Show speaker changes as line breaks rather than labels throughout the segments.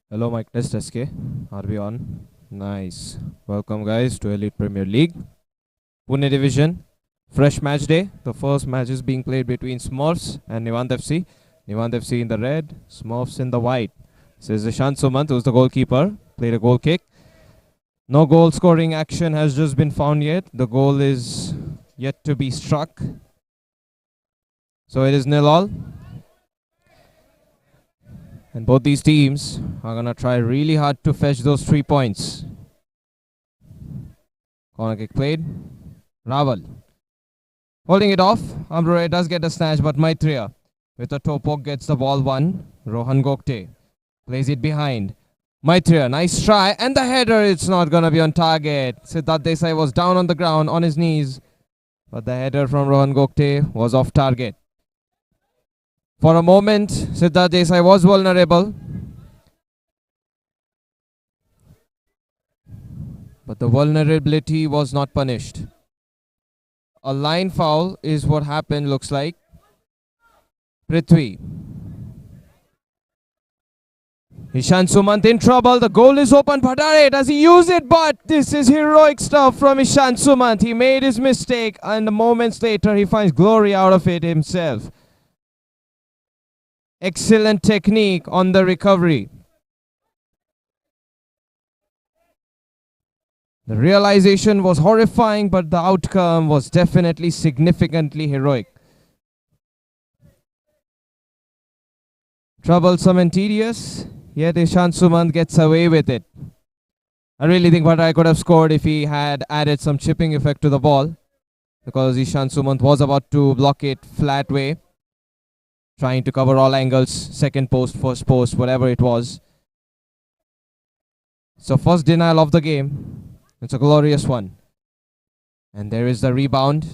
Hello, Mike Test SK. Are we on? Nice. Welcome, guys, to Elite Premier League. Pune Division. Fresh match day. The first match is being played between Smurfs and Nandfi FC. Nandfi FC in the red, Smurfs in the white. This is Ishan Sumant, who's the goalkeeper. Played a goal kick. No goal scoring action has just been found yet. The goal is yet to be struck. So it is 0-all. And both these teams are going to try really hard to fetch those 3 points. Corner kick played. Raval. Holding it off. Ambre does get a snatch, but Maitreya with a toe poke gets the ball won. Rohan Gokte plays it behind. Maitreya, nice try. And the header, it's not going to be on target. Siddharth Desai was down on the ground on his knees. But the header from Rohan Gokte was off target. For a moment, Siddharth Desai was vulnerable. But the vulnerability was not punished. A line foul is what happened, looks like. Prithvi. Ishan Sumant in trouble. The goal is open. Bhattare, does he use it? But this is heroic stuff from Ishan Sumant. He made his mistake and moments later he finds glory out of it himself. Excellent technique on the recovery. The realization was horrifying, but the outcome was definitely significantly heroic. Troublesome and tedious, yet Ishan Sumant gets away with it. I really think Bhattare could have scored if he had added some chipping effect to the ball, because Ishan Sumant was about to block it flat way, trying to cover all angles, second post, first post, whatever it was. So first denial of the game. It's a glorious one. And there is the rebound.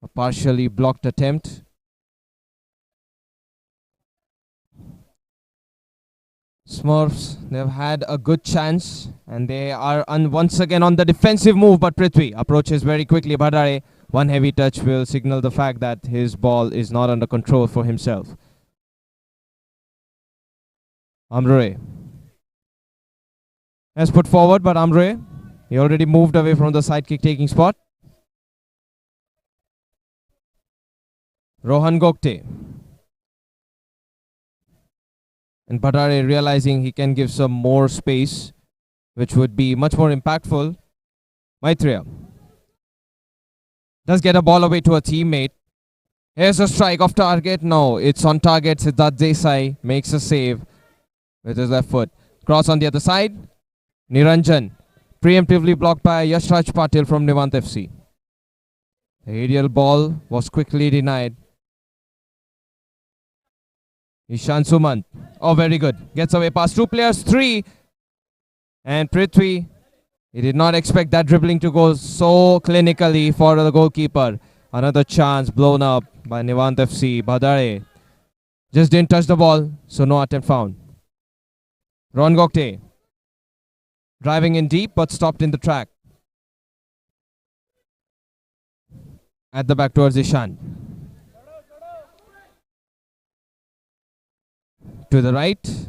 A partially blocked attempt. Smurfs, they've had a good chance. And they are once again on the defensive move. But Prithvi approaches very quickly. Bhattare, one heavy touch will signal the fact that his ball is not under control for himself. Ambre has put forward, but Ambre, he already moved away from the side kick taking spot. Rohan Gokte. And Bhattare realizing he can give some more space, which would be much more impactful. Maitreya does get a ball away to a teammate. Here's a strike off target. No, it's on target. Siddharth Desai makes a save with his left foot. Cross on the other side. Niranjan preemptively blocked by Yashraj Patil from Nandfi FC. The aerial ball was quickly denied. Ishan Sumant. Oh, very good. Gets away past two players. 3. And Prithvi, he did not expect that dribbling to go so clinically for the goalkeeper. Another chance blown up by Nandfi FC. Bhattare just didn't touch the ball, so no attempt found. Rohan Gokte driving in deep but stopped in the track. At the back towards Ishan. To the right.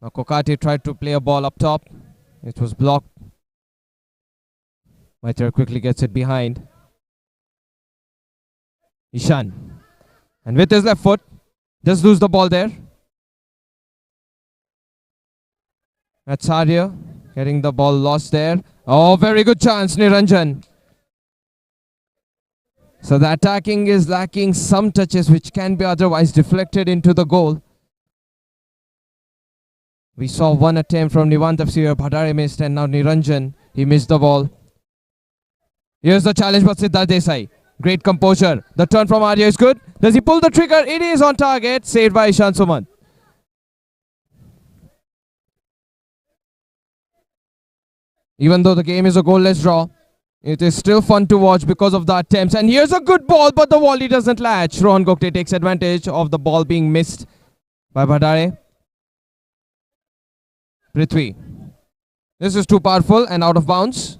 Now Kokati tried to play a ball up top. It was blocked. Maitreya quickly gets it behind. Ishan. And with his left foot, just lose the ball there. That's Arya getting the ball lost there. Oh, very good chance, Niranjan. So the attacking is lacking some touches which can be otherwise deflected into the goal. We saw one attempt from Nandfi FC where Bhattare missed, and now Niranjan, he missed the ball. Here's the challenge by Siddharth Desai. Great composure. The turn from Arya is good. Does he pull the trigger? It is on target. Saved by Ishan Sumant. Even though the game is a goalless draw, it is still fun to watch because of the attempts. And here's a good ball, but the volley doesn't latch. Rohan Gokte takes advantage of the ball being missed by Bhattare. Prithvi. This is too powerful and out of bounds.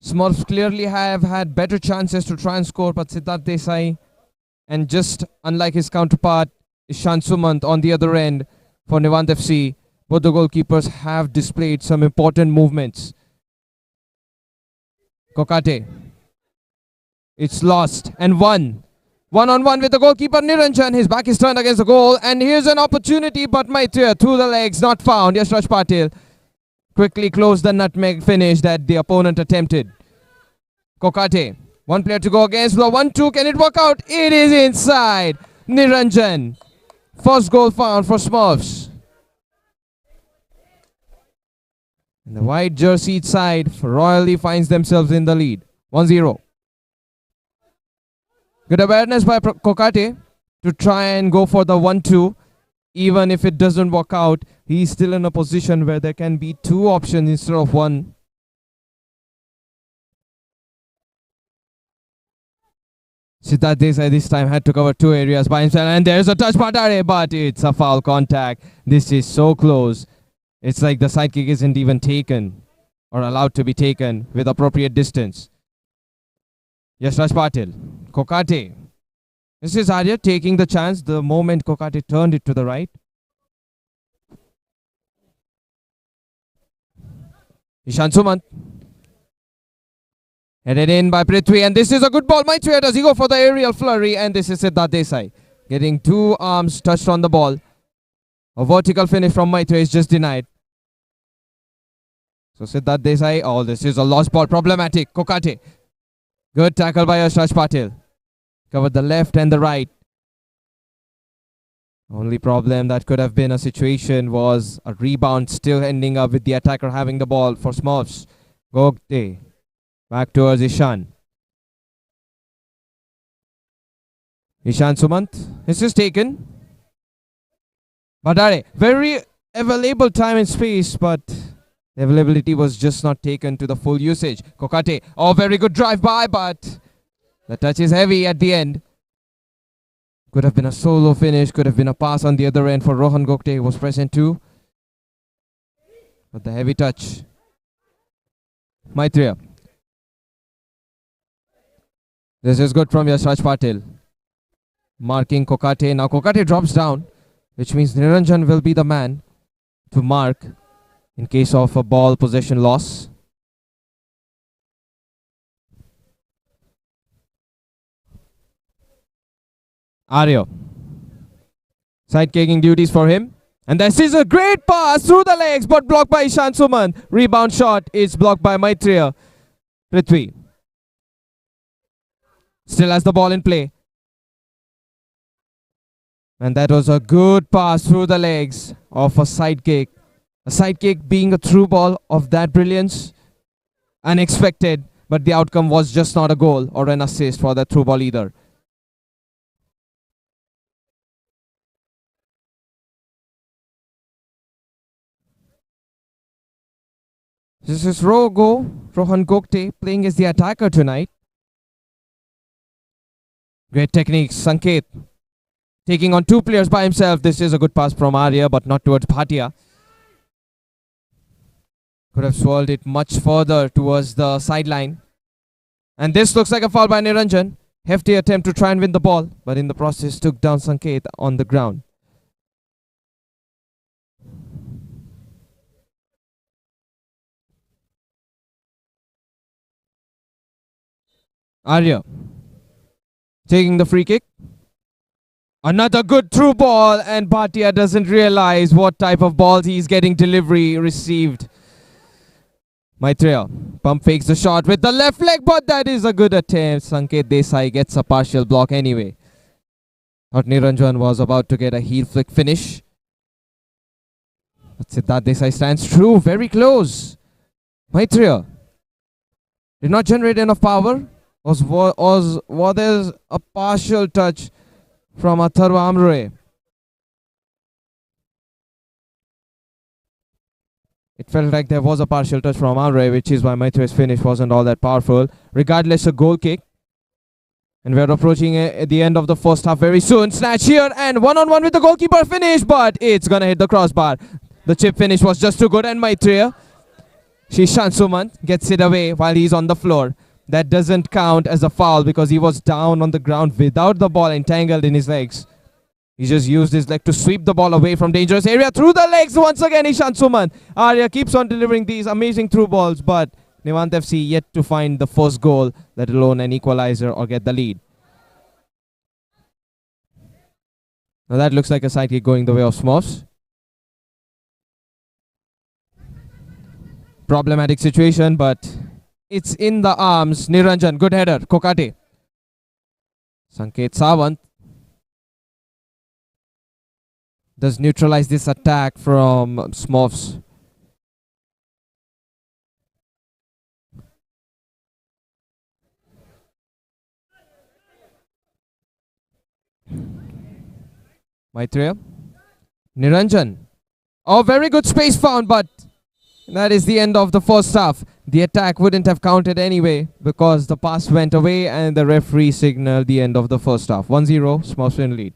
Smurfs clearly have had better chances to try and score, but Siddharth Desai, and just unlike his counterpart, Ishan Sumant on the other end for Nandfi FC, both the goalkeepers have displayed some important movements. Kokate. It's lost and won. 1-on-1 with the goalkeeper Niranjan. His back is turned against the goal, and here's an opportunity, but Maitreya through the legs, not found. Yashraj Patil quickly closed the nutmeg finish that the opponent attempted. Kokate, one player to go against the 1-2. Can it work out? It is inside. Niranjan. First goal found for Smurfs. And the white jerseyed side royally finds themselves in the lead. 1-0. Good awareness by Kokate to try and go for the 1-2. Even if it doesn't work out, he's still in a position where there can be two options instead of one. Siddharth Desai this time had to cover two areas by himself, and there's a touch Patare, but it's a foul contact. This is so close. It's like the side kick isn't even taken or allowed to be taken with appropriate distance. Yashraj Patil, Kokate. This is Arya taking the chance the moment Kokate turned it to the right. Ishan Sumant. Headed in by Prithvi, and this is a good ball. Maitreya, does he go for the aerial flurry? And this is Siddharth Desai getting two arms touched on the ball. A vertical finish from Maitreya is just denied. So Siddharth Desai, oh, this is a lost ball. Problematic. Kokate. Good tackle by Yashraj Patil. Covered the left and the right. Only problem that could have been a situation was a rebound still ending up with the attacker having the ball for Smurfs. Gogte. Back towards Ishan. Ishan Sumant. This is taken. Badare. Very available time and space, but the availability was just not taken to the full usage. Kokate. Oh, very good drive by, but the touch is heavy at the end. Could have been a solo finish. Could have been a pass on the other end for Rohan Gokte, who was present too. But the heavy touch. Maitreya. This is good from Yashraj Patil. Marking Kokate. Now Kokate drops down, which means Niranjan will be the man to mark in case of a ball possession loss. Arya. Side kicking duties for him. And this is a great pass through the legs, but blocked by Ishan Suman. Rebound shot is blocked by Maitreya. Prithvi still has the ball in play. And that was a good pass through the legs of a side kick. A side kick being a through ball of that brilliance. Unexpected, but the outcome was just not a goal or an assist for that through ball either. This is Rohan Gokte playing as the attacker tonight. Great technique, Sanket. Taking on two players by himself. This is a good pass from Arya, but not towards Bhatia. Could have swirled it much further towards the sideline. And this looks like a foul by Niranjan. Hefty attempt to try and win the ball, but in the process took down Sanket on the ground. Arya taking the free kick. Another good through ball, and Bhatia doesn't realize what type of balls he's getting delivery received. Maitreya pump fakes the shot with the left leg, but that is a good attempt. Sanket Desai gets a partial block anyway. Thought Niranjan was about to get a heel flick finish. But Siddharth Desai stands true, very close. Maitreya did not generate enough power. Was there a partial touch from Atharva Amre? It felt like there was a partial touch from Amre, which is why Maitreya's finish wasn't all that powerful. Regardless, a goal kick. And we're approaching the end of the first half very soon. Snatch here and one-on-one with the goalkeeper finish, but it's gonna hit the crossbar. The chip finish was just too good, and Maitreya Shishan Suman gets it away while he's on the floor. That doesn't count as a foul because he was down on the ground without the ball entangled in his legs. He just used his leg to sweep the ball away from dangerous area through the legs once again. Ishan Suman. Arya keeps on delivering these amazing through balls, but Nilanth FC yet to find the first goal, let alone an equalizer or get the lead. Now that looks like a side kick going the way of Smurfs. Problematic situation, but it's in the arms. Niranjan, good header. Kokate. Sanket Sawant does neutralize this attack from Smurfs. Maitreya. Niranjan. Oh, very good space found, but that is the end of the first half. The attack wouldn't have counted anyway because the pass went away and the referee signaled the end of the first half. 1-0, Smurfs in lead.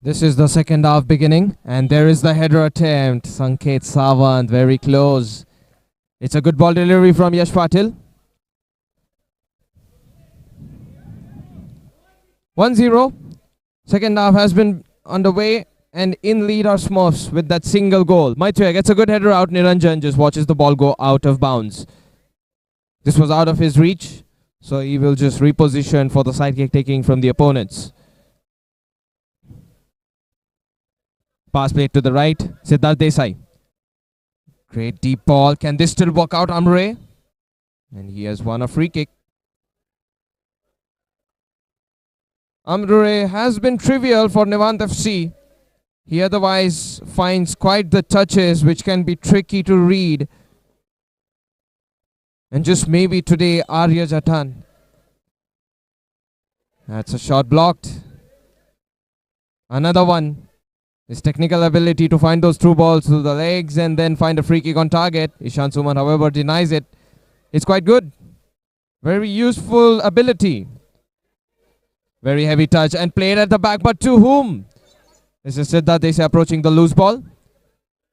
This is the second half beginning, and there is the header attempt. Sanket Sawant, very close. It's a good ball delivery from Yash Patil. 1-0. Second half has been underway, and in lead are Smurfs with that single goal. Maitreya gets a good header out. Niranjan just watches the ball go out of bounds. This was out of his reach, so he will just reposition for the sidekick taking from the opponents. Pass played to the right. Siddharth Desai. Great deep ball. Can this still work out, Amre? And he has won a free kick. Amre has been trivial for Nilanth FC. He otherwise finds quite the touches which can be tricky to read. And just maybe today, Arya Jatan. That's a shot blocked. Another one. His technical ability to find those through balls through the legs and then find a free kick on target. Ishan Suman, however, denies it. It's quite good. Very useful ability. Very heavy touch and played at the back, but to whom? This is Siddharth Desai approaching the loose ball.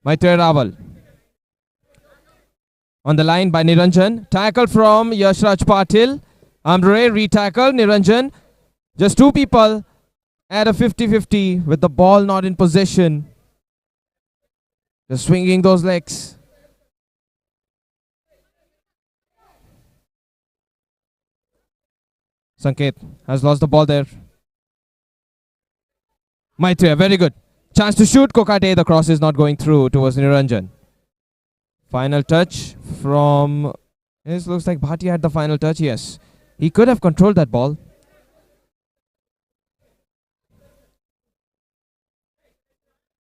Maitreya Raval. On the line by Niranjan. Tackle from Yashraj Patil. Amre re-tackle. Niranjan. Just two people at a 50-50 with the ball not in possession. Just swinging those legs. Sanket has lost the ball there. Maitreya, very good. Chance to shoot. Kokate, the cross is not going through towards Niranjan. Final touch from... This looks like Bhatia had the final touch, yes. He could have controlled that ball.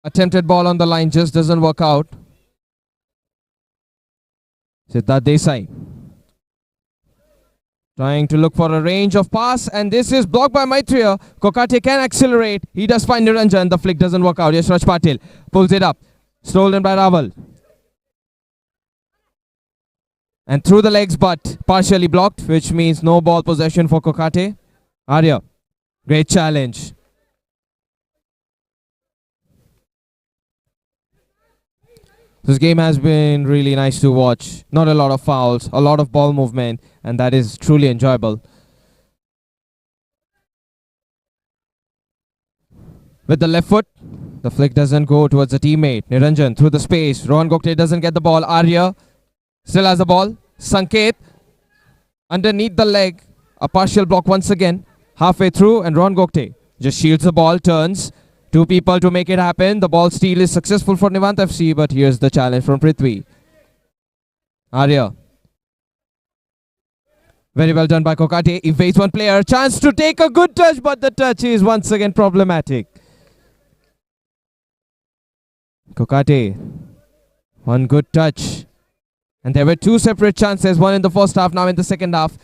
Attempted ball on the line just doesn't work out. Siddharth Desai trying to look for a range of pass, and this is blocked by Maitreya. Kokate can accelerate. He does find Niranjan. The flick doesn't work out. Yashraj Patil pulls it up. Stolen by Raval. And through the legs, but partially blocked, which means no ball possession for Kokate. Arya, great challenge. This game has been really nice to watch. Not a lot of fouls, a lot of ball movement, and that is truly enjoyable. With the left foot, the flick doesn't go towards the teammate. Niranjan through the space. Rohan Gokte doesn't get the ball. Arya still has the ball. Sanket underneath the leg. A partial block once again. Halfway through, and Rohan Gokte just shields the ball, turns. Two people to make it happen. The ball steal is successful for Nilant FC, but here's the challenge from Prithvi. Arya. Very well done by Kokate. Evades one player. Chance to take a good touch, but the touch is once again problematic. Kokate. One good touch. And there were two separate chances. One in the first half, now in the second half.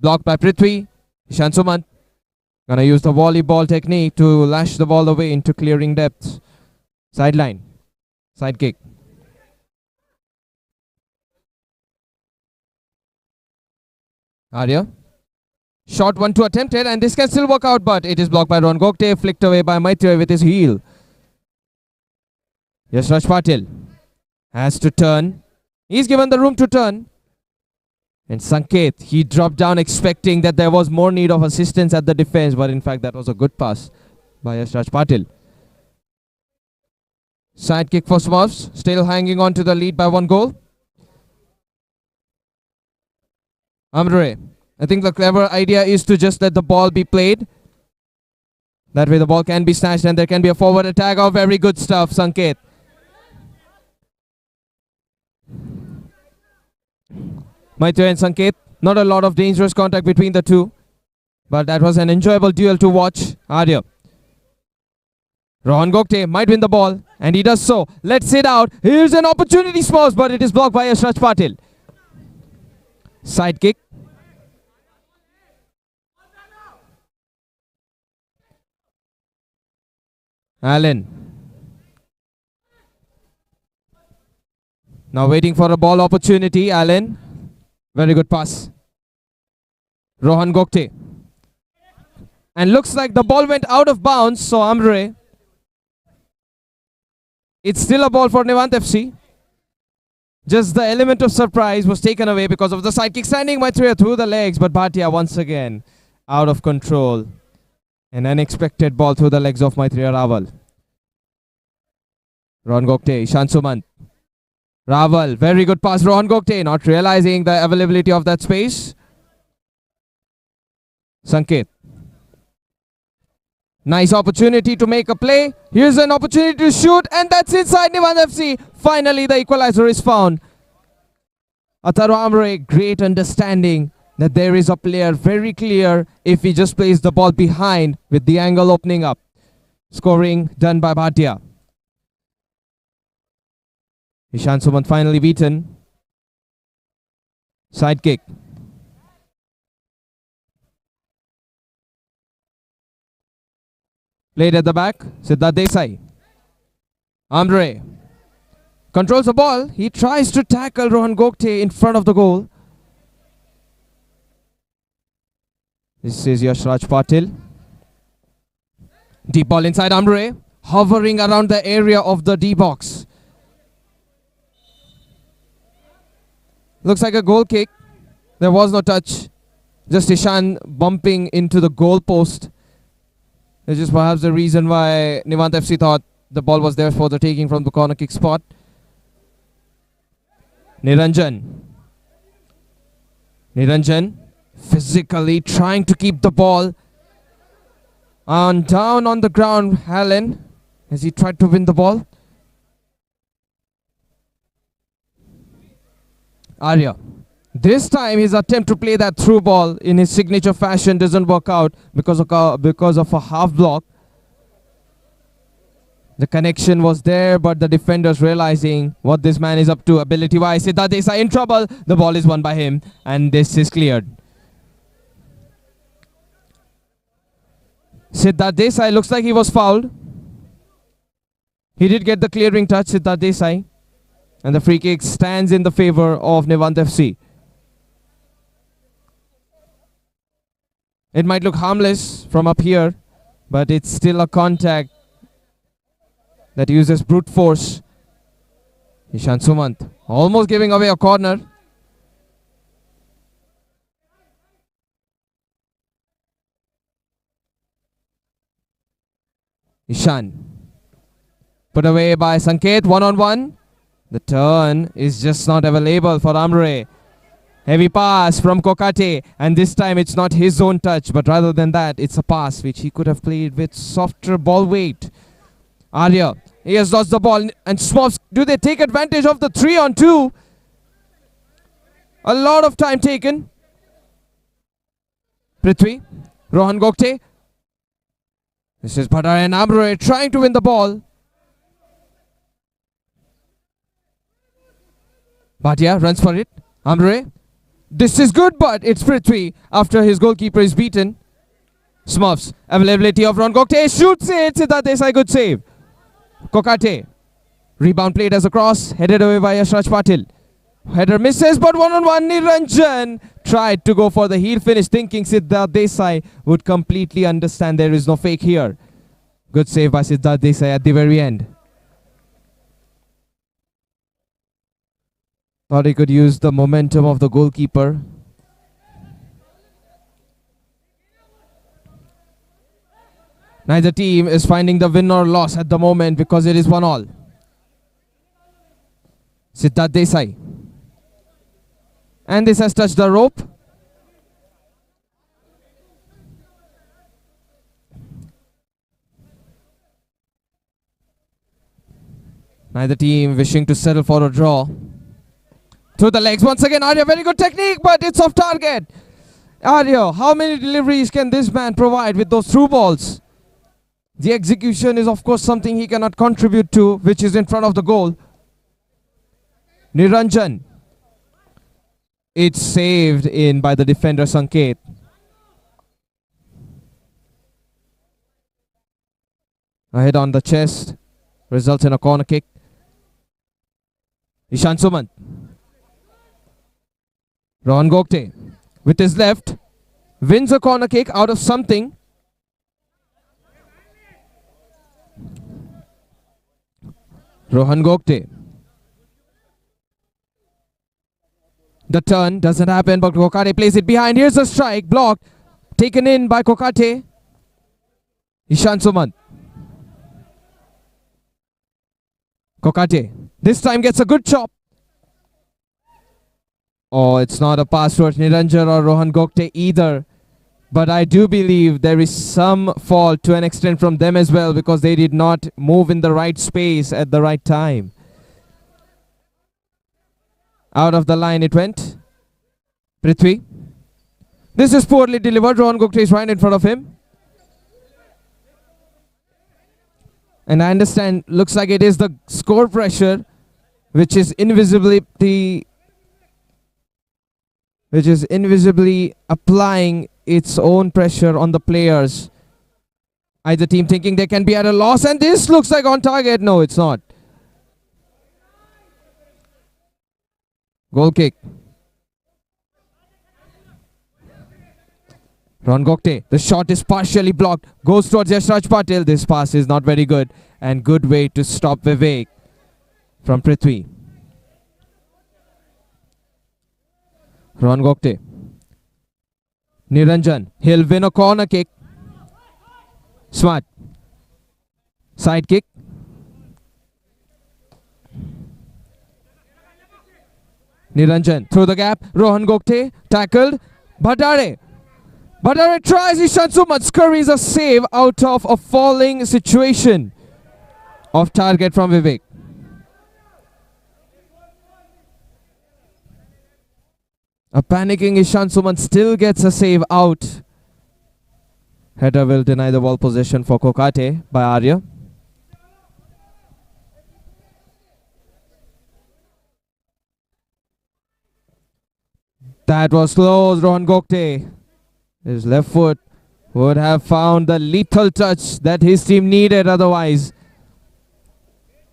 Blocked by Prithvi. Ishan Sumant. Gonna use the volleyball technique to lash the ball away into clearing depth. Sideline. Side kick. Arya. Shot 1-2 attempted, and this can still work out, but it is blocked by Rohan Gokte, flicked away by Maitreya with his heel. Yashraj Patil has to turn. He's given the room to turn. And Sanket, he dropped down expecting that there was more need of assistance at the defense, but in fact that was a good pass by Yashraj Patil. Side kick for Smurfs, still hanging on to the lead by 1 goal. Amre, I think the clever idea is to just let the ball be played. That way the ball can be snatched and there can be a forward attack. Oh, very good stuff, Sanket. Maitreya and Sanket, not a lot of dangerous contact between the two, but that was an enjoyable duel to watch. Arya. Rohan Gokte might win the ball, and he does so. Let's it out. Here's an opportunity, Smurfs, but it is blocked by Yashraj Patil. Side kick. Allen. Now waiting for a ball opportunity, Allen. Very good pass. Rohan Gokte. And looks like the ball went out of bounds, so Amre. It's still a ball for Nilant FC. Just the element of surprise was taken away because of the side kick. Standing Maitreya through the legs, but Bhatia once again out of control. An unexpected ball through the legs of Maitreya Raval. Rohan Gokte, Ishan Sumant. Raval, very good pass. Rohan Gokte not realizing the availability of that space. Sanket. Nice opportunity to make a play. Here's an opportunity to shoot, and that's inside Nilant FC. Finally, the equalizer is found. Atharva Amre, great understanding that there is a player very clear if he just plays the ball behind with the angle opening up. Scoring done by Bhatia. Ishan Sumant finally beaten. Side kick. Played at the back. Siddharth Desai. Amre controls the ball. He tries to tackle Rohan Gokte in front of the goal. This is Yashraj Patil. Deep ball inside Amre. Hovering around the area of the D box. Looks like a goal kick. There was no touch. Just Ishan bumping into the goal post. This is perhaps the reason why Nilant FC thought the ball was there for the taking from the corner kick spot. Niranjan. Niranjan physically trying to keep the ball. And down on the ground, Allen, as he tried to win the ball. Arya. This time his attempt to play that through ball in his signature fashion doesn't work out because of a half block. The connection was there, but the defenders realizing what this man is up to ability-wise. Siddharth Desai in trouble. The ball is won by him, and this is cleared. Siddharth Desai looks like he was fouled. He did get the clearing touch, Siddharth Desai. And the free kick stands in the favor of Aundh FC. It might look harmless from up here, but it's still a contact that uses brute force. Ishan Sumant almost giving away a corner. Ishan put away by Sanket, 1-on-1. The turn is just not available for Amre. Heavy pass from Kokate, and this time it's not his own touch, but rather than that, it's a pass which he could have played with softer ball weight. Arya, he has lost the ball, and Smurfs, do they take advantage of the 3-on-2? A lot of time taken. Prithvi, Rohan Gokte. This is Bhattare and Amre trying to win the ball. Bhatia runs for it. Amre. This is good, but it's Prithvi after his goalkeeper is beaten. Smurfs. Availability of Ron Gokte. Shoots it. Siddharth Desai, good save. Kokate. Rebound played as a cross. Headed away by Yashraj Patil. Header misses, but 1-on-1. Niranjan tried to go for the heel finish, thinking Siddharth Desai would completely understand there is no fake here. Good save by Siddharth Desai at the very end. Thought he could use the momentum of the goalkeeper. Neither team is finding the win or loss at the moment because it is 1-all. Siddharth Desai. And this has touched the rope. Neither team wishing to settle for a draw. Through the legs once again, Arya, very good technique, but it's off target. Arya, how many deliveries can this man provide with those through balls? The execution is of course something he cannot contribute to, which is in front of the goal. Niranjan. It's saved in by the defender Sanket. A hit on the chest results in a corner kick. Ishan Sumant. Rohan Gokte with his left wins a corner kick out of something. Rohan Gokte. The turn doesn't happen, but Kokate plays it behind. Here's a strike, blocked, taken in by Kokate. Ishan Sumant. Kokate this time gets a good chop. Oh, it's not a pass towards Niranjan or Rohan Gokte either. But I do believe there is some fault to an extent from them as well, because they did not move in the right space at the right time. Out of the line it went. Prithvi. This is poorly delivered. Rohan Gokte is right in front of him. And I understand, looks like it is the score pressure which is invisibly applying its own pressure on the players. Either team thinking they can be at a loss, and this looks like on target. No, it's not. Goal kick. Ron Gokte, the shot is partially blocked, goes towards Yashraj Patil. This pass is not very good, and good way to stop Vivek from Prithvi. Ron Gokte. Niranjan, he'll win a corner kick. Smart. Side kick. Niranjan through the gap. Rohan Gokte tackled. Bhattare. But it tries Ishan Suman scurries a save out of a falling situation. Off target from Vivek. A panicking Ishan Suman still gets a save out. Header will deny the ball possession for Kokate by Arya. That was close. Rohan Gokte. His left foot would have found the lethal touch that his team needed otherwise.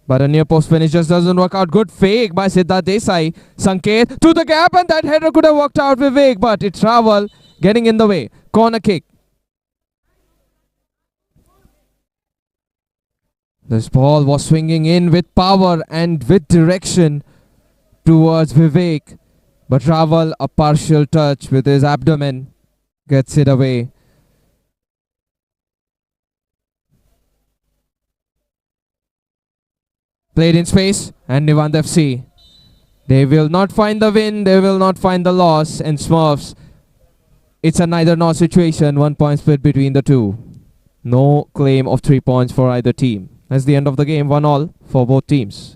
But a near post finish just doesn't work out. Good fake by Siddharth Desai. Sanket to the gap, and that header could have worked out Vivek, but it traveled, getting in the way. Corner kick. This ball was swinging in with power and with direction towards Vivek. But Raval, a partial touch with his abdomen, gets it away. Played in space, and Aundh FC. They will not find the win, they will not find the loss, and Smurfs, it's a neither nor situation, 1 point split between the two. No claim of 3 points for either team. That's the end of the game, 1-1 for both teams.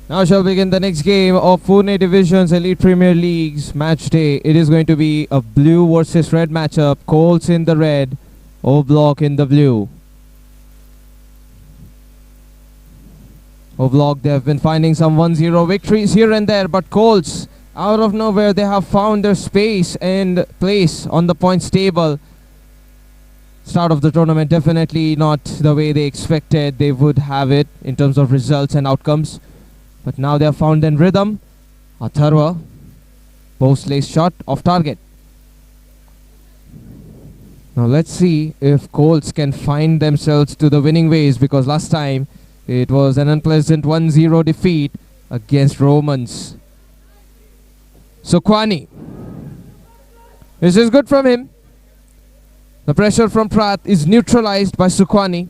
Now shall begin the next game of Pune Division's Elite Premier League's match day. It is going to be a blue versus red matchup. Colts in the red, O Block in the blue. O Block, they have been finding some 1-0 victories here and there, but Colts, out of nowhere, they have found their space and place on the points table. Start of the tournament, definitely not the way they expected they would have it in terms of results and outcomes. But now they have found their rhythm, Atharva. Bosley's shot off target. Now let's see if Colts can find themselves to the winning ways, because last time it was an unpleasant 1-0 defeat against Romans. Sukwani. This is good from him. The pressure from Pratt is neutralized by Sukwani.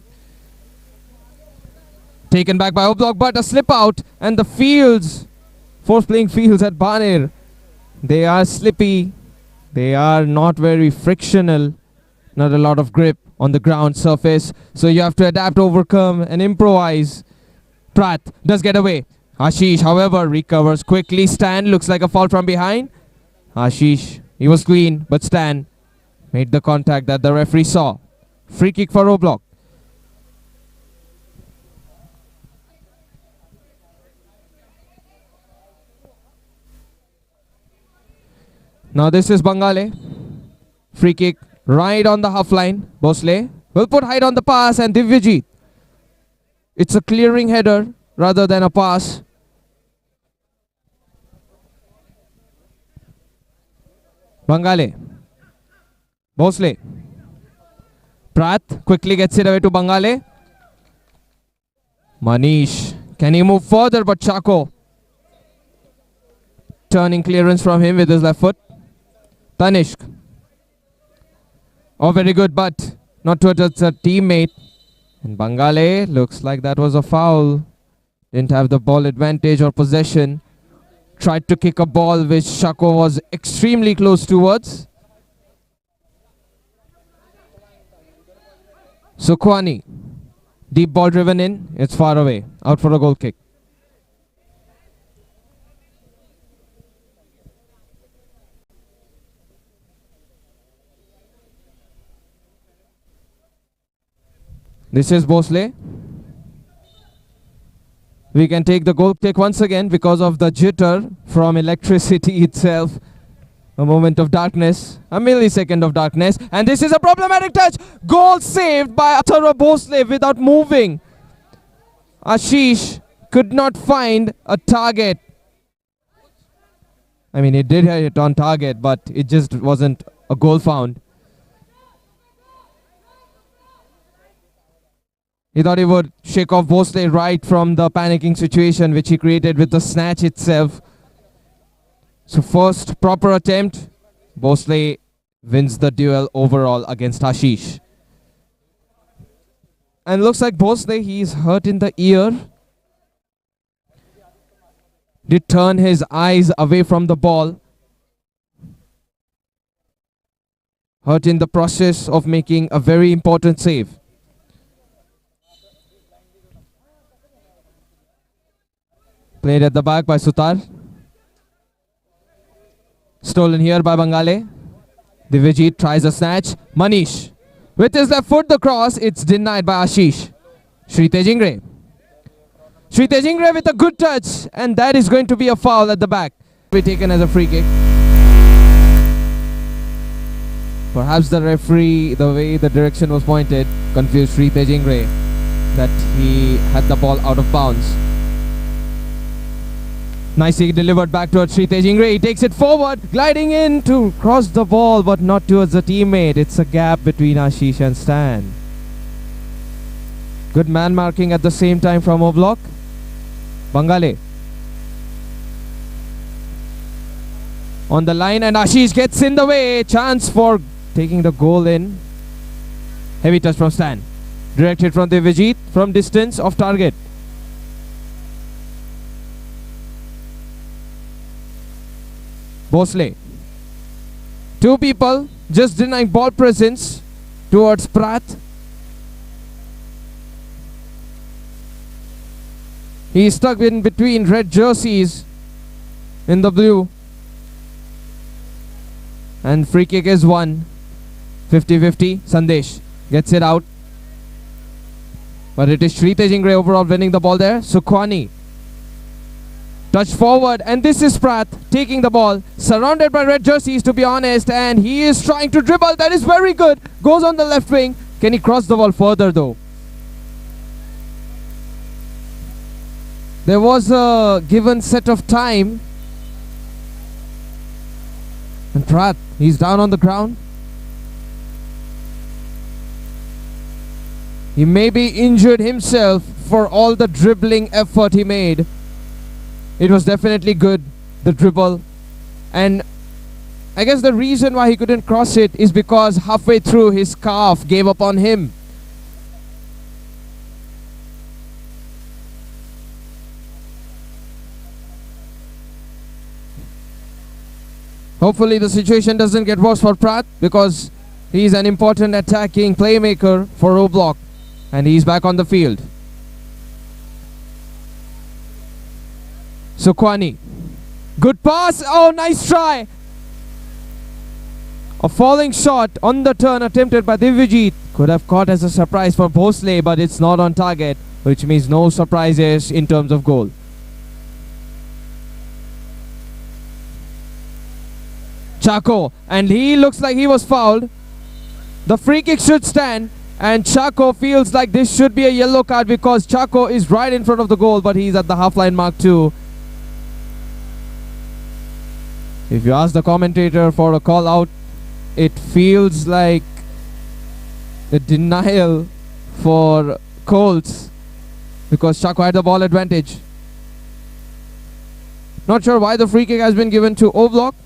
Taken back by Oblak, but a slip out, and the fields, force playing fields at Banir, they are slippy. They are not very frictional. Not a lot of grip on the ground surface. So you have to adapt, overcome, and improvise. Pratt does get away. Ashish, however, recovers quickly. Stan looks like a fall from behind. Ashish, he was clean, but Stan made the contact that the referee saw. Free kick for Oblak. Now this is Bangale. Free kick right on the half line. Bosley will put height on the pass, and Divyajit. It's a clearing header rather than a pass. Bangale. Bosley. Pratt quickly gets it away to Bangale. Manish. Can he move further? But Chako. Turning clearance from him with his left foot. Tanishq. Oh, very good, but not towards a teammate. And Bangale, looks like that was a foul. Didn't have the ball advantage or possession. Tried to kick a ball which Chako was extremely close towards. Sukwani. Deep ball driven in. It's far away. Out for a goal kick. This is Bosley. We can take the goal kick once again because of the jitter from electricity itself. A moment of darkness, a millisecond of darkness, and this is a problematic touch. Goal saved by Atharva Bosley without moving. Ashish could not find a target. I mean, it did hit it on target, but it just wasn't a goal found. He thought he would shake off Bosley right from the panicking situation which he created with the snatch itself. So first proper attempt, Bosley wins the duel overall against Ashish. And looks like Bosley, he's hurt in the ear. Did turn his eyes away from the ball. Hurt in the process of making a very important save. Played at the back by Sutar. Stolen here by Bangale. Divyajit tries a snatch. Manish. With his left foot, the cross. It's denied by Ashish. Sri Tejingre. Sri Tejingre with a good touch. And that is going to be a foul at the back. Be taken as a free kick. Perhaps the referee, the way the direction was pointed, confused Sri Tejingre that he had the ball out of bounds. Nicely delivered back towards Sri Tejingre. He takes it forward, gliding in to cross the ball, but not towards the teammate. It's a gap between Ashish and Stan. Good man marking at the same time from Oblak. Bangale. On the line, and Ashish gets in the way. Chance for taking the goal in. Heavy touch from Stan. Directed from Divyajit from distance off target. Bosley. Two people just denying ball presence towards Pratt. He is stuck in between red jerseys in the blue. And free kick is won. 50-50. Sandesh gets it out. But it is Sri Tejingre overall winning the ball there. Sukwani. Touch forward, and this is Pratt taking the ball, surrounded by red jerseys to be honest, and he is trying to dribble. That is very good. Goes on the left wing. Can he cross the ball further though? There was a given set of time And Pratt, he's down on the ground. He maybe injured himself for all the dribbling effort he made. It was definitely good, the dribble. And I guess the reason why he couldn't cross it is because halfway through his calf gave up on him. Hopefully the situation doesn't get worse for Pratt, because he's an important attacking playmaker for O-Block. And he's back on the field. Sukwani. Good pass. Oh, nice try. A falling shot on the turn attempted by Divyajit. Could have caught as a surprise for Bhosle, but it's not on target, which means no surprises in terms of goal. Chaco. And he looks like he was fouled. The free kick should stand. And Chaco feels like this should be a yellow card, because Chaco is right in front of the goal, but he's at the half-line mark too. If you ask the commentator for a call out, it feels like a denial for Colts, because Chaco had the ball advantage. Not sure why the free kick has been given to O-Block.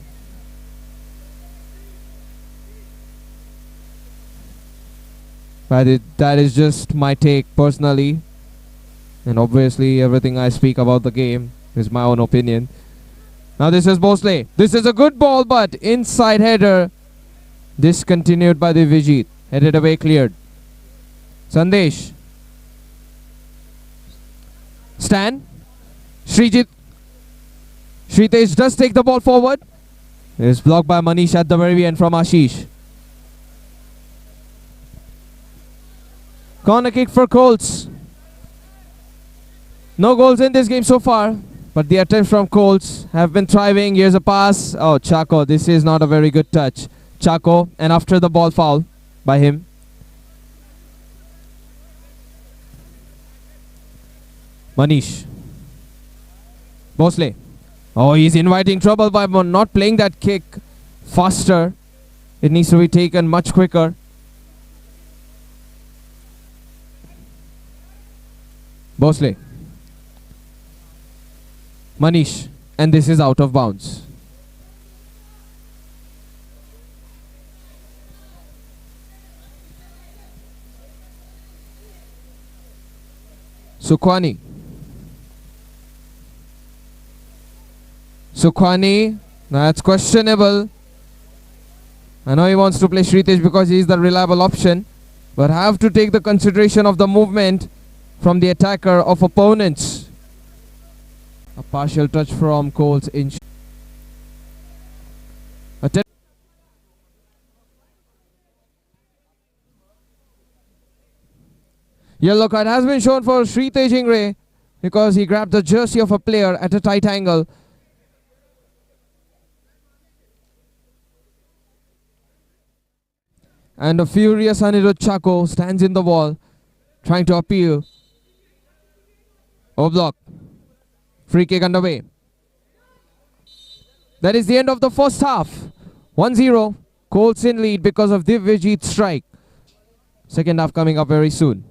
But that is just my take personally. And obviously everything I speak about the game is my own opinion. Now this is Bhosle. This is a good ball, but inside header. Discontinued by the Vijit. Headed away, cleared. Sandesh. Stan. Srijit. Shritesh does take the ball forward. It is blocked by Manish at the very end from Ashish. Corner kick for Colts. No goals in this game so far, but the attempts from Colts have been thriving. Here's a pass. Oh, Chaco. This is not a very good touch. Chaco, and after the ball foul by him. Manish. Bhosle. Oh, he's inviting trouble by not playing that kick faster. It needs to be taken much quicker. Bhosle. Manish. And this is out of bounds. Sukwani. Sukwani. That's questionable. I know he wants to play Shritesh because he is the reliable option, but have to take the consideration of the movement from the attacker of opponents. A partial touch from Colts in. Yellow card has been shown for Shritesh Ingre because he grabbed the jersey of a player at a tight angle. And a furious Anirudh Chaco stands in the wall trying to appeal. O-Block. Free kick underway. That is the end of the first half. 1-0. Colts in lead because of Divyajit's strike. Second half coming up very soon.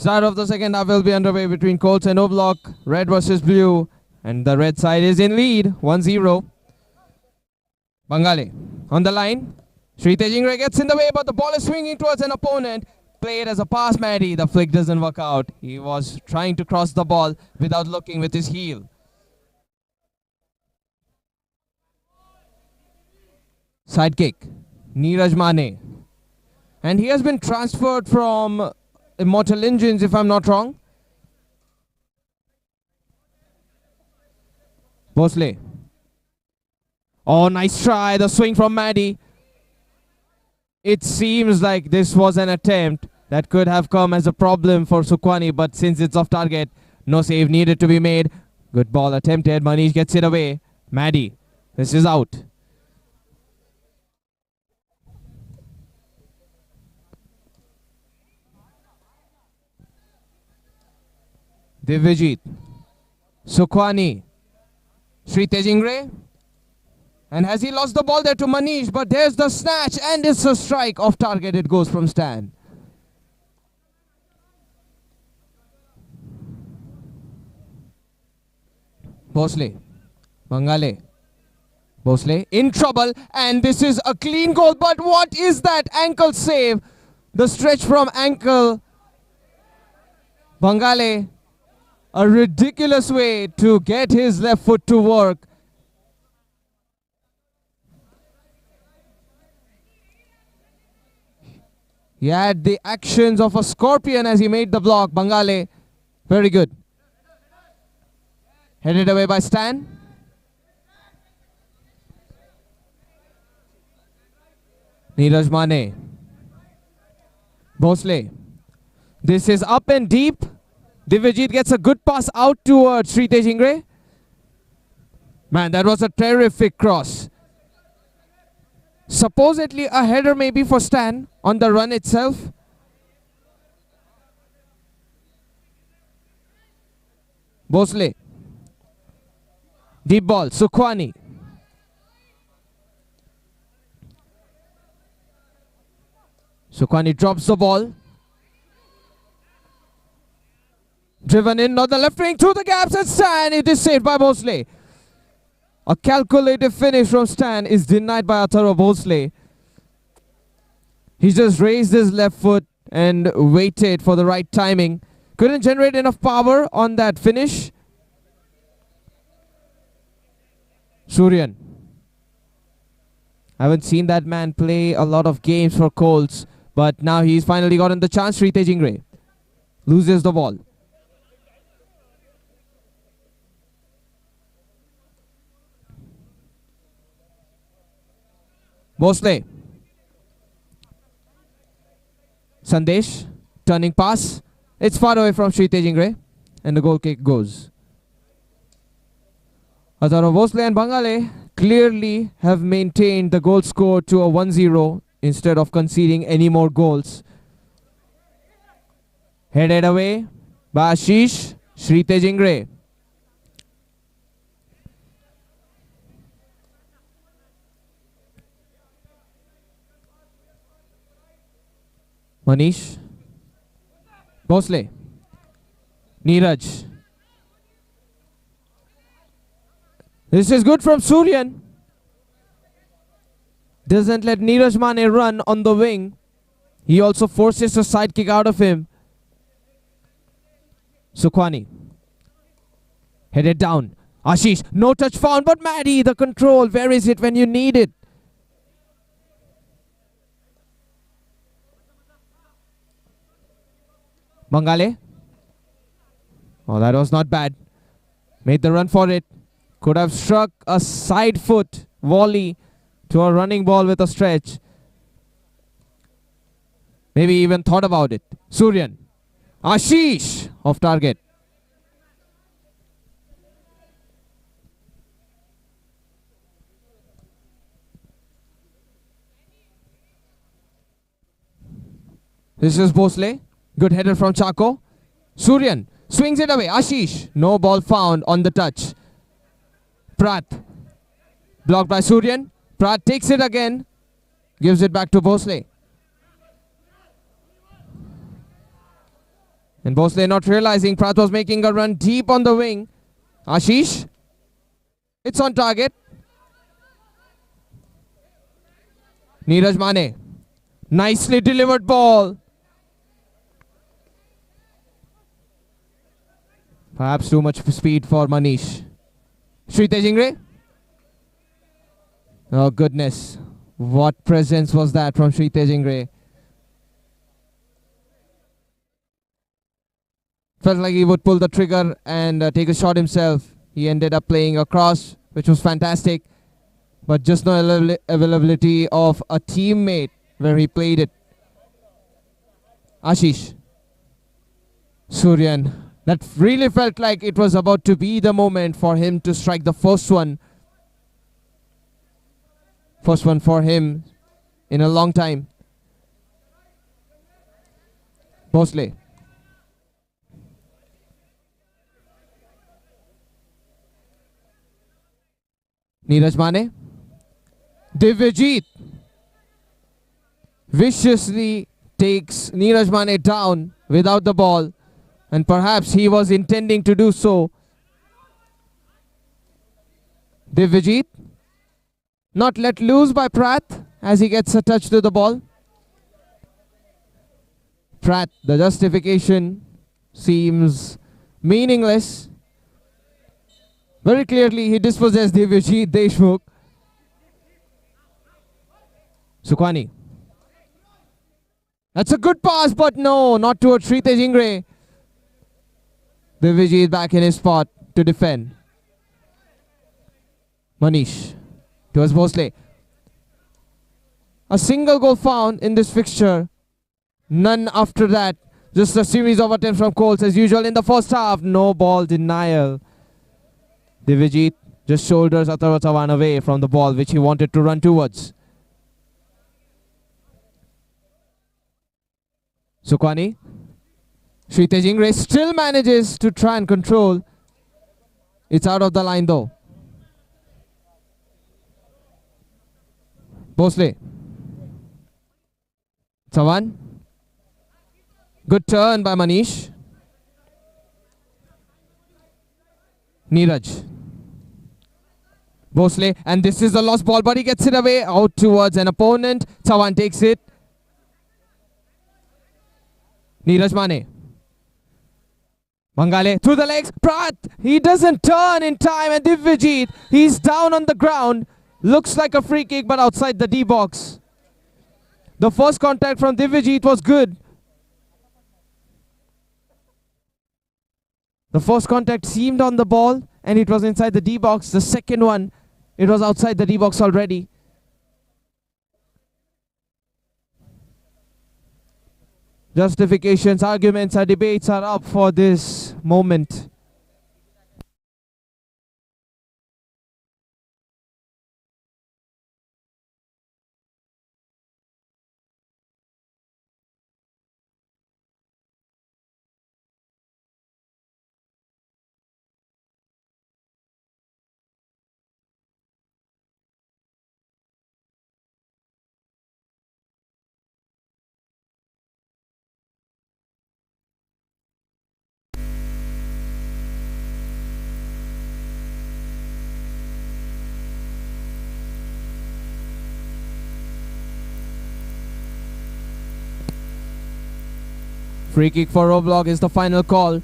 Start of the second half will be underway between Colts and Oblak. Red versus blue. And the red side is in lead. 1-0. Bangale on the line. Sri Tejingre gets in the way, but the ball is swinging towards an opponent. Played as a pass, Maddie. The flick doesn't work out. He was trying to cross the ball without looking with his heel. Side kick. Neeraj Mane. And he has been transferred from Immortal Engines, if I'm not wrong. Bosley. Oh, nice try. The swing from Maddie. It seems like this was an attempt that could have come as a problem for Sukwani, but since it's off target, no save needed to be made. Good ball attempted. Manish gets it away. Maddie. This is out. Divyajit. Sukwani. Sri Tejingre. And has he lost the ball there to Manish? But there's the snatch and it's a strike off target. It goes from Stan. Bosley. Bangale. Bosley in trouble. And this is a clean goal. But what is that ankle save? The stretch from ankle. Bangale. A ridiculous way to get his left foot to work. He had the actions of a scorpion as he made the block. Bangale, very good. Headed away by Stan. Neeraj Mane. Bosley. This is up and deep. Divyajit gets a good pass out towards Sri Tejingre. Man, that was a terrific cross. Supposedly a header maybe for Stan on the run itself. Bosley. Deep ball. Sukwani. Sukwani drops the ball. Driven in on the left wing through the gaps and Stan. It is saved by Bosley. A calculated finish from Stan is denied by Atharo Bosley. He just raised his left foot and waited for the right timing. Couldn't generate enough power on that finish. Suryan. I haven't seen that man play a lot of games for Colts, but now he's finally gotten the chance. Sri Tejingre loses the ball. Bosley. Sandesh. Turning pass. It's far away from Sri Tejingre. And the goal kick goes. Atharo Bosley and Bangale clearly have maintained the goal score to a 1-0 instead of conceding any more goals. Headed away by Ashish. Sri Tejingre. Manish. Bosley. Neeraj. This is good from Suryan. Doesn't let Neeraj Mane run on the wing. He also forces a side kick out of him. Sukwani. Headed down. Ashish. No touch found, but Maddie, the control. Where is it when you need it? Bangale. Oh, that was not bad. Made the run for it. Could have struck a side foot volley to a running ball with a stretch. Maybe even thought about it. Suryan. Ashish. Off target. This is Bosley. Good header from Chako. Suryan swings it away. Ashish. No ball found on the touch. Prat. Blocked by Suryan. Prat takes it again. Gives it back to Bosley. And Bosle not realizing Prath was making a run deep on the wing. Ashish. It's on target. Neeraj Mane. Nicely delivered ball. Perhaps too much speed for Manish. Sri Tejingre. Oh goodness. What presence was that from Sri Tejingre. Felt like he would pull the trigger and take a shot himself. He ended up playing a cross, which was fantastic. But just no availability of a teammate where he played it. Ashish. Suryan. That really felt like it was about to be the moment for him to strike the first one. First one for him in a long time. Bosle. Neeraj Mane. Divyajit viciously takes Neeraj Mane down without the ball, and perhaps he was intending to do so. Divyajit not let loose by Prath as he gets a touch to the ball. Prath, the justification seems meaningless. Very clearly he dispossessed Divyajit Deshmukh. Sukhwani. That's a good pass, but no, not towards Sri Tejingre. Divyajit back in his spot to defend. Manish towards Bosle. A single goal found in this fixture. None after that. Just a series of attempts from Colts as usual in the first half. No ball denial. Divyajit just shoulders Atharva Chavan away from the ball which he wanted to run towards. Sukhwani. Sri Tejingre still manages to try and control. It's out of the line though. Bosle. Chavan. Good turn by Manish. Neeraj. Bosle, and this is a lost ball, but he gets it away out towards an opponent. Chavan takes it. Neeraj Mane. Mangale through the legs. Prath, he doesn't turn in time, and Divyajit, he's down on the ground. Looks like a free kick, but outside the D box. The first contact from Divyajit was good. The first contact seemed on the ball, and it was inside the D box. The second one, it was outside the D box already. Justifications, arguments, and debates are up for this moment. Free kick for Roblox is the final call.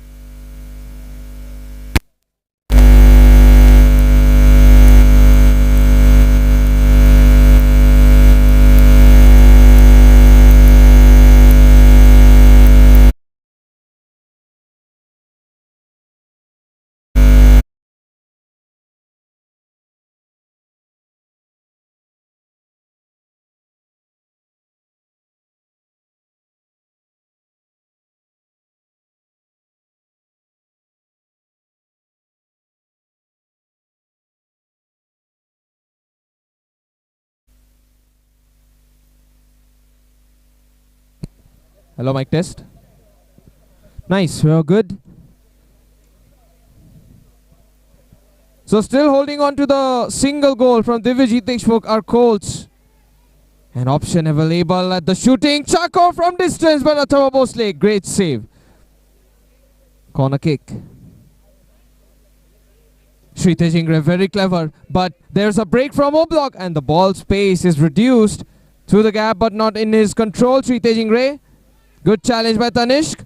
Hello, mic test. Nice, we are good. So still holding on to the single goal from Divyajit Deshmukh, our Colts. An option available at the shooting. Chako from distance, but Atharva Bosle, great save. Corner kick. Shritesh Ingre, very clever, but there's a break from Oblak and the ball space is reduced through the gap but not in his control. Shritesh Ingre, good challenge by Tanishq.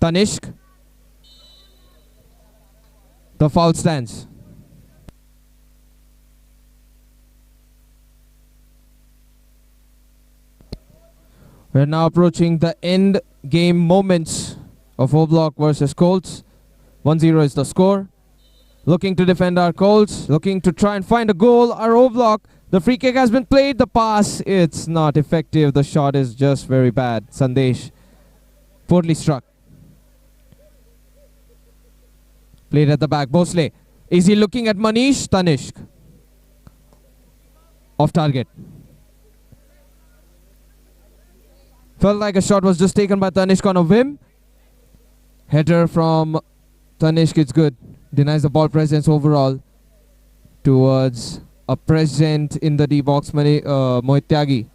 Tanishq, the foul stands. We're now approaching the end game moments of Oblak versus Colts. 1-0 is the score. Looking to defend our Colts, looking to try and find a goal. Our Oblak, the free kick has been played. The pass, it's not effective. The shot is just very bad. Sandesh, poorly struck. Played at the back. Bhosle, is he looking at Manish? Tanishq, off target. Felt like a shot was just taken by Tanishq on a whim. Header from Tanishq, it's good. Denies the ball presence overall towards a present in the D-box, Mohit Tyagi.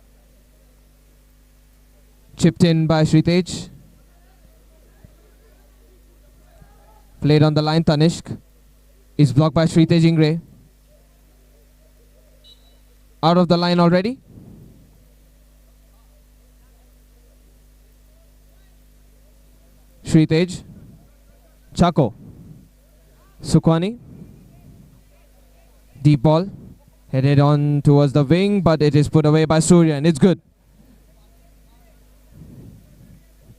Chipped in by Shritesh. Played on the line, Tanishq. Is blocked by Shritesh Ingre. Out of the line already. Shritesh. Chako. Sukwani. Deep ball. Headed on towards the wing, but it is put away by Surya and it's good.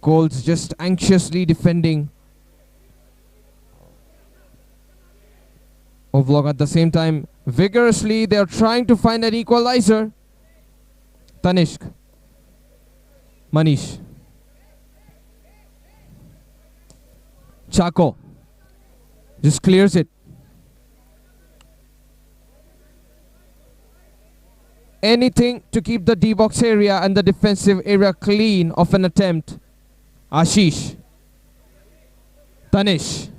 Colts just anxiously defending. Oblak at the same time vigorously. They are trying to find an equalizer. Tanishq. Manish. Chako. Just clears it. Anything to keep the D-box area and the defensive area clean of an attempt. Ashish. Tanish.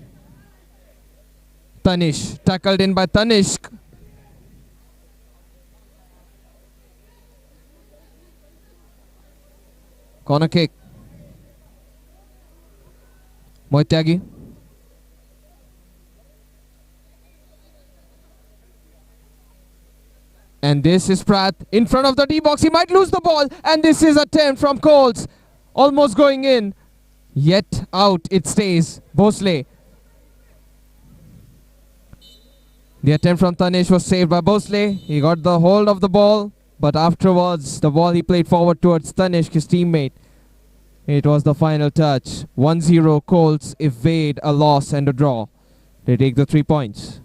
Tanish. Tackled in by Tanishq. Corner kick. Mohit Tyagi. And this is Pratt in front of the D-box. He might lose the ball. And this is attempt from Colts. Almost going in. Yet out it stays. Bhosle. The attempt from Tanish was saved by Bhosle. He got the hold of the ball. But afterwards, the ball he played forward towards Tanish, his teammate. It was the final touch. 1-0 Colts evade a loss and a draw. They take the 3 points.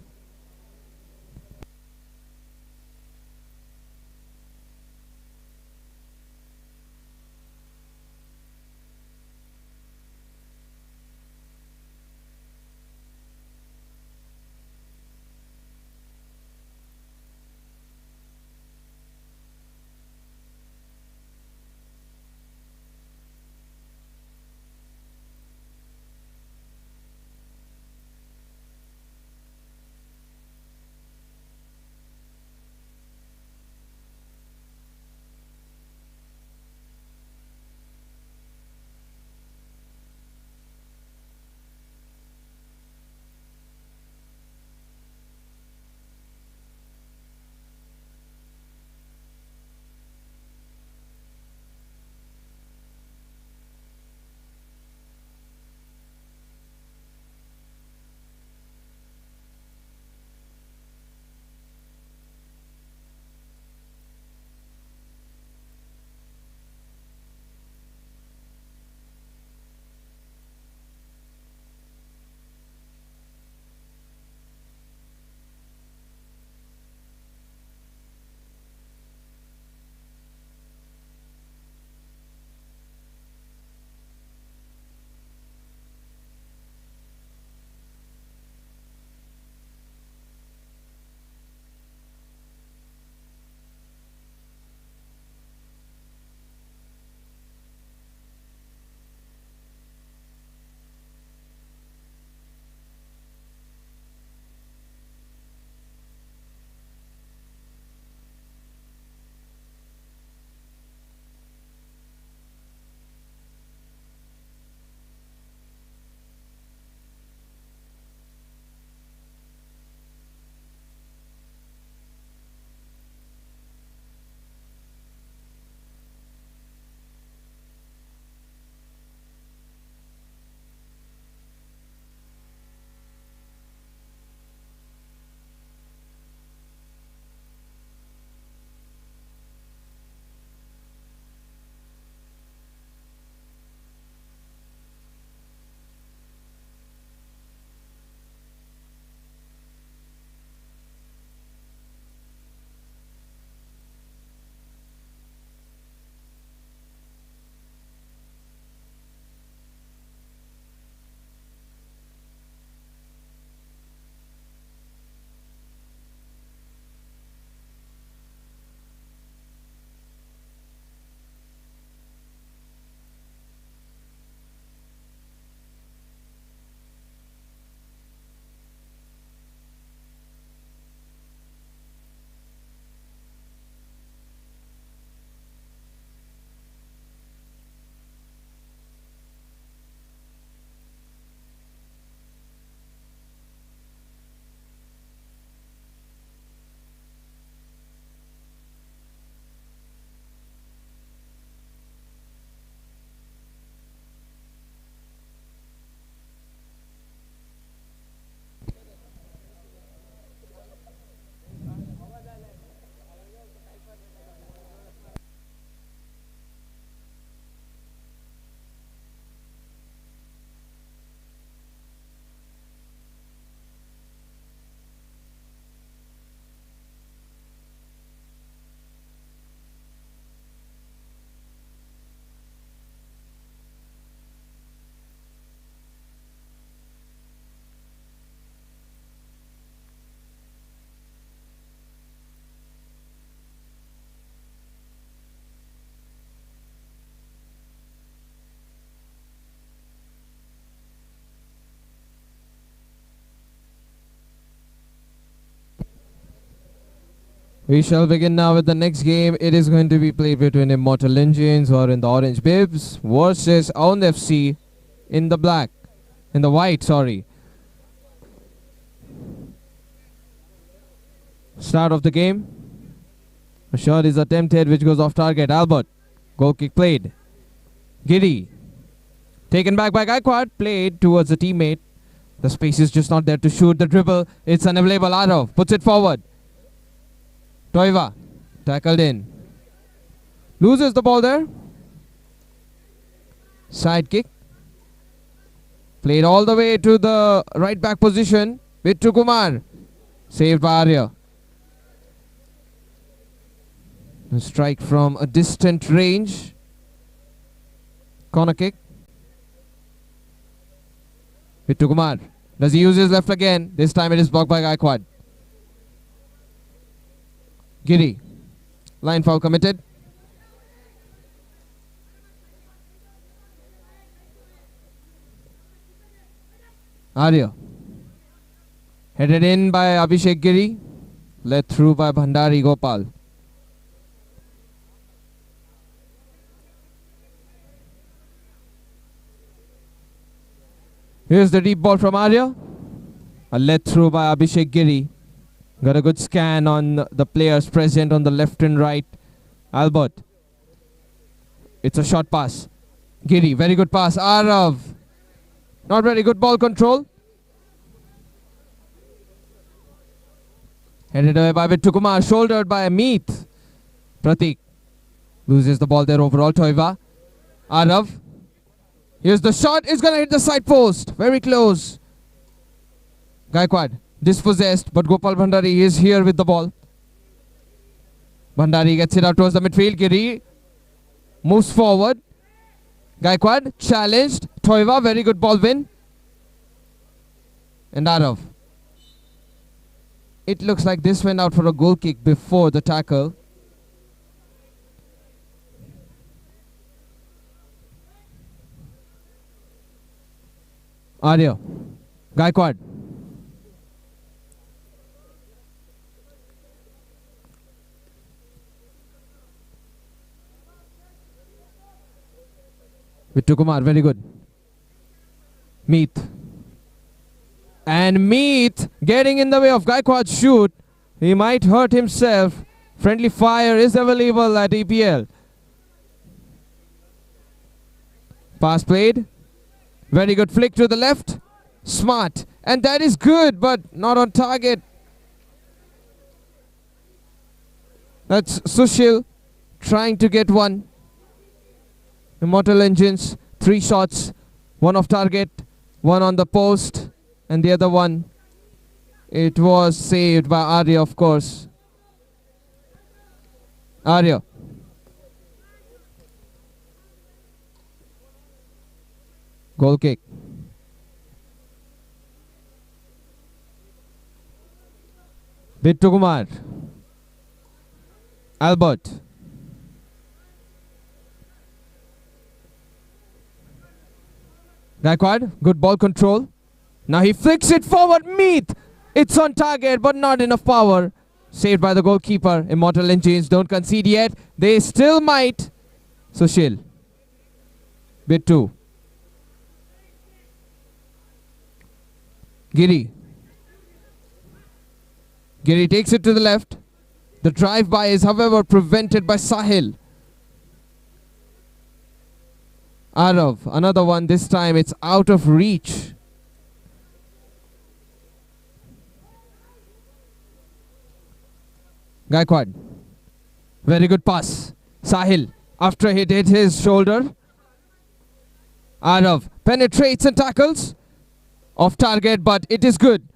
We shall begin now with the next game. It is going to be played between Immortal Engines, who are in the orange bibs, versus Aundh FC in the black. In the white, sorry. Start of the game. A shot is attempted which goes off target. Albert. Goal kick played. Giddy. Taken back by Gaikwad. Played towards the teammate. The space is just not there to shoot. The dribble. It's unavailable. Arav puts it forward. Toiva. Tackled in. Loses the ball there. Side kick. Played all the way to the right back position. Vittu Kumar. Saved by Arya. A strike from a distant range. Corner kick. Vittu Kumar. Does he use his left again? This time it is blocked by Gaikwad. Giri. Line foul committed. Arya. Headed in by Abhishek Giri. Led through by Bhandari Gopal. Here's the deep ball from Arya. A led through by Abhishek Giri. Got a good scan on the players present on the left and right. Albert. It's a short pass. Giri, very good pass. Arav. Not very good ball control. Headed away by Vittu Kumar. Shouldered by Meet. Pratik. Loses the ball there overall. Toiva. Arav. Here's the shot. It's going to hit the side post. Very close. Gaikwad. Dispossessed, but Gopal Bhandari is here with the ball. Bhandari gets it out towards the midfield. Giri moves forward. Gaikwad challenged. Toiva, very good ball win. And Arav. It looks like this went out for a goal kick before the tackle. Arya. Gaikwad. Vittu Kumar, very good. Meet. And Meet getting in the way of Gaikwad's shoot. He might hurt himself. Friendly fire is available at EPL. Pass played. Very good flick to the left. Smart. And that is good, but not on target. That's Sushil trying to get one. Immortal Engines, 3 shots, 1 off target, 1 on the post, and the other one, it was saved by Arya, of course. Arya. Goal kick. Vittu Kumar. Albert. Gaikwad, good ball control. Now he flicks it forward. Meet. It's on target, but not enough power. Saved by the goalkeeper. Immortal Engines don't concede yet. They still might. Sushil. Bittu. Giri. Giri takes it to the left. The drive-by is, however, prevented by Sahil. Arav, another one. This time it's out of reach. Gaikwad. Very good pass. Sahil, after he hit his shoulder. Arav penetrates and tackles. Off target, but it is good.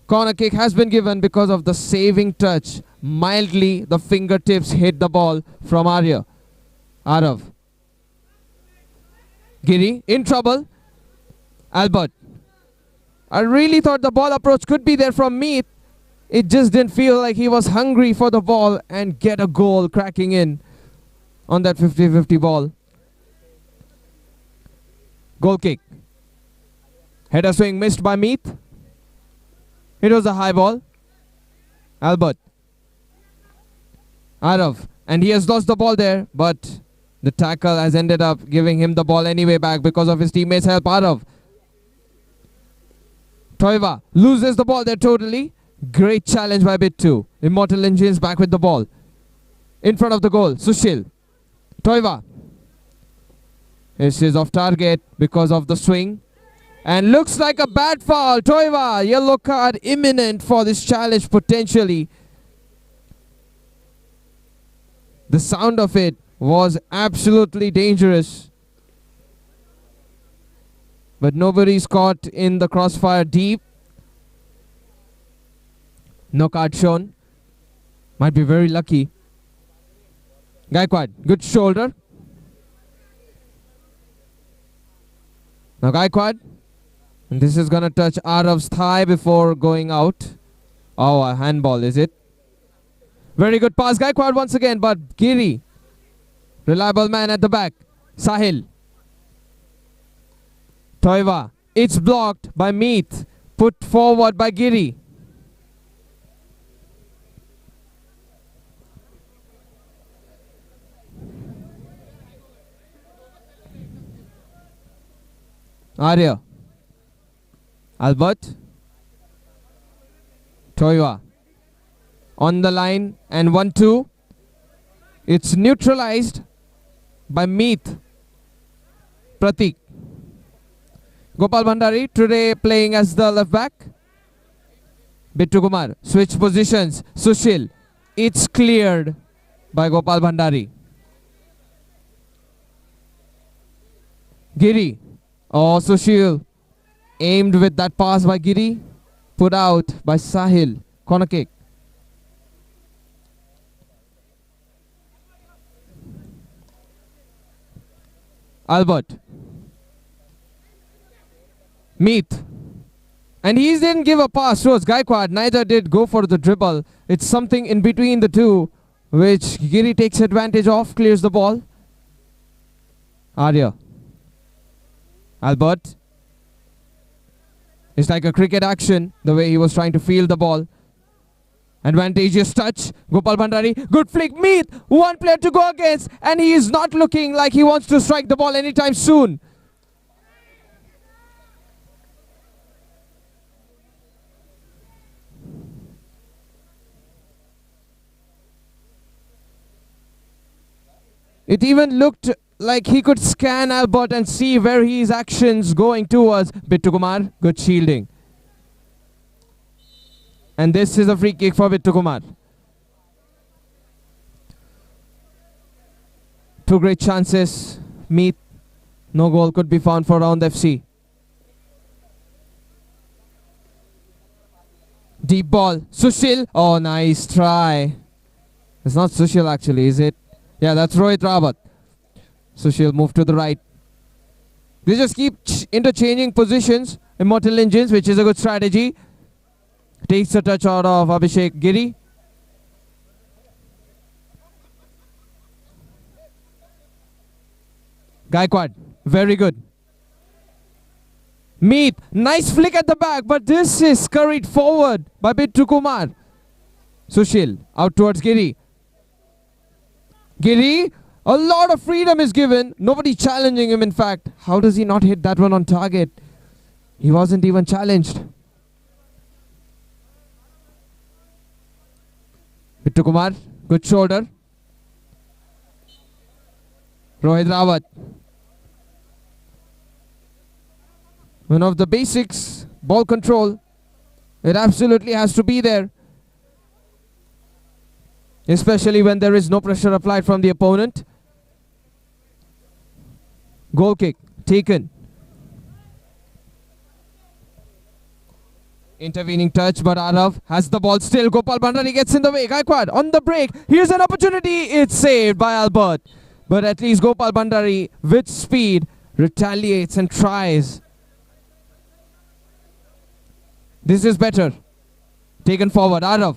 Corner kick has been given because of the saving touch. Mildly, the fingertips hit the ball from Arya. Arav. Giri in trouble. Albert. I really thought the ball approach could be there from Meet. It just didn't feel like he was hungry for the ball and get a goal cracking in on that 50-50 ball. Goal kick. Header swing missed by Meet. It was a high ball. Albert. Arav. And he has lost the ball there, but the tackle has ended up giving him the ball anyway back because of his teammates' help. Arav. Toiva loses the ball there totally. Great challenge by bit 2. Immortal Engines back with the ball. In front of the goal. Sushil. Toiva. This is off target because of the swing. And looks like a bad foul. Toiva. Yellow card imminent for this challenge potentially. The sound of it was absolutely dangerous. But nobody's caught in the crossfire deep. No card shown. Might be very lucky. Gaikwad, good shoulder. Now Gaikwad. And this is going to touch Arav's thigh before going out. Oh, a handball, is it? Very good pass, Gaikwad once again, but Giri. Reliable man at the back. Sahil. Toiva. It's blocked by Meet. Put forward by Giri. Arya. Albert. Toiva. On the line and 1-2. It's neutralized by Meet. Pratik. Gopal Bhandari today playing as the left back. Bittu Kumar. Switch positions. Sushil. It's cleared by Gopal Bhandari. Giri. Oh, Sushil. Aimed with that pass by Giri. Put out by Sahil. Corner kick. Albert. Meet. And he didn't give a pass towards Gaikwad. Neither did go for the dribble. It's something in between the two, which Giri takes advantage of, clears the ball. Arya. Albert. It's like a cricket action, the way he was trying to field the ball. Advantageous touch. Gopal Bhandari. Good flick. Meet. One player to go against. And he is not looking like he wants to strike the ball anytime soon. It even looked like he could scan Albert and see where his actions going towards. Bittu Kumar. Good shielding. And this is a free kick for Bittu Kumar. Two great chances. Meet. No goal could be found for Aundh FC. Deep ball. Sushil. Oh, nice try. It's not Sushil actually, is it? Yeah, that's Rohit Rawat. Sushil moved to the right. They just keep interchanging positions. Immortal Engines, which is a good strategy. Takes a touch out of Abhishek Giri. Gaikwad, very good. Meet, nice flick at the back, but this is scurried forward by Bittu Kumar. Sushil, out towards Giri. Giri, a lot of freedom is given. Nobody challenging him, in fact. How does he not hit that one on target? He wasn't even challenged. Bittu Kumar, good shoulder. Rohit Rawat. One of the basics, ball control. It absolutely has to be there. Especially when there is no pressure applied from the opponent. Goal kick, taken. Intervening touch, but Arav has the ball still. Gopal Bhandari gets in the way. Gaikwad on the break. Here's an opportunity. It's saved by Albert. But at least Gopal Bhandari, with speed, retaliates and tries. This is better. Taken forward. Arav.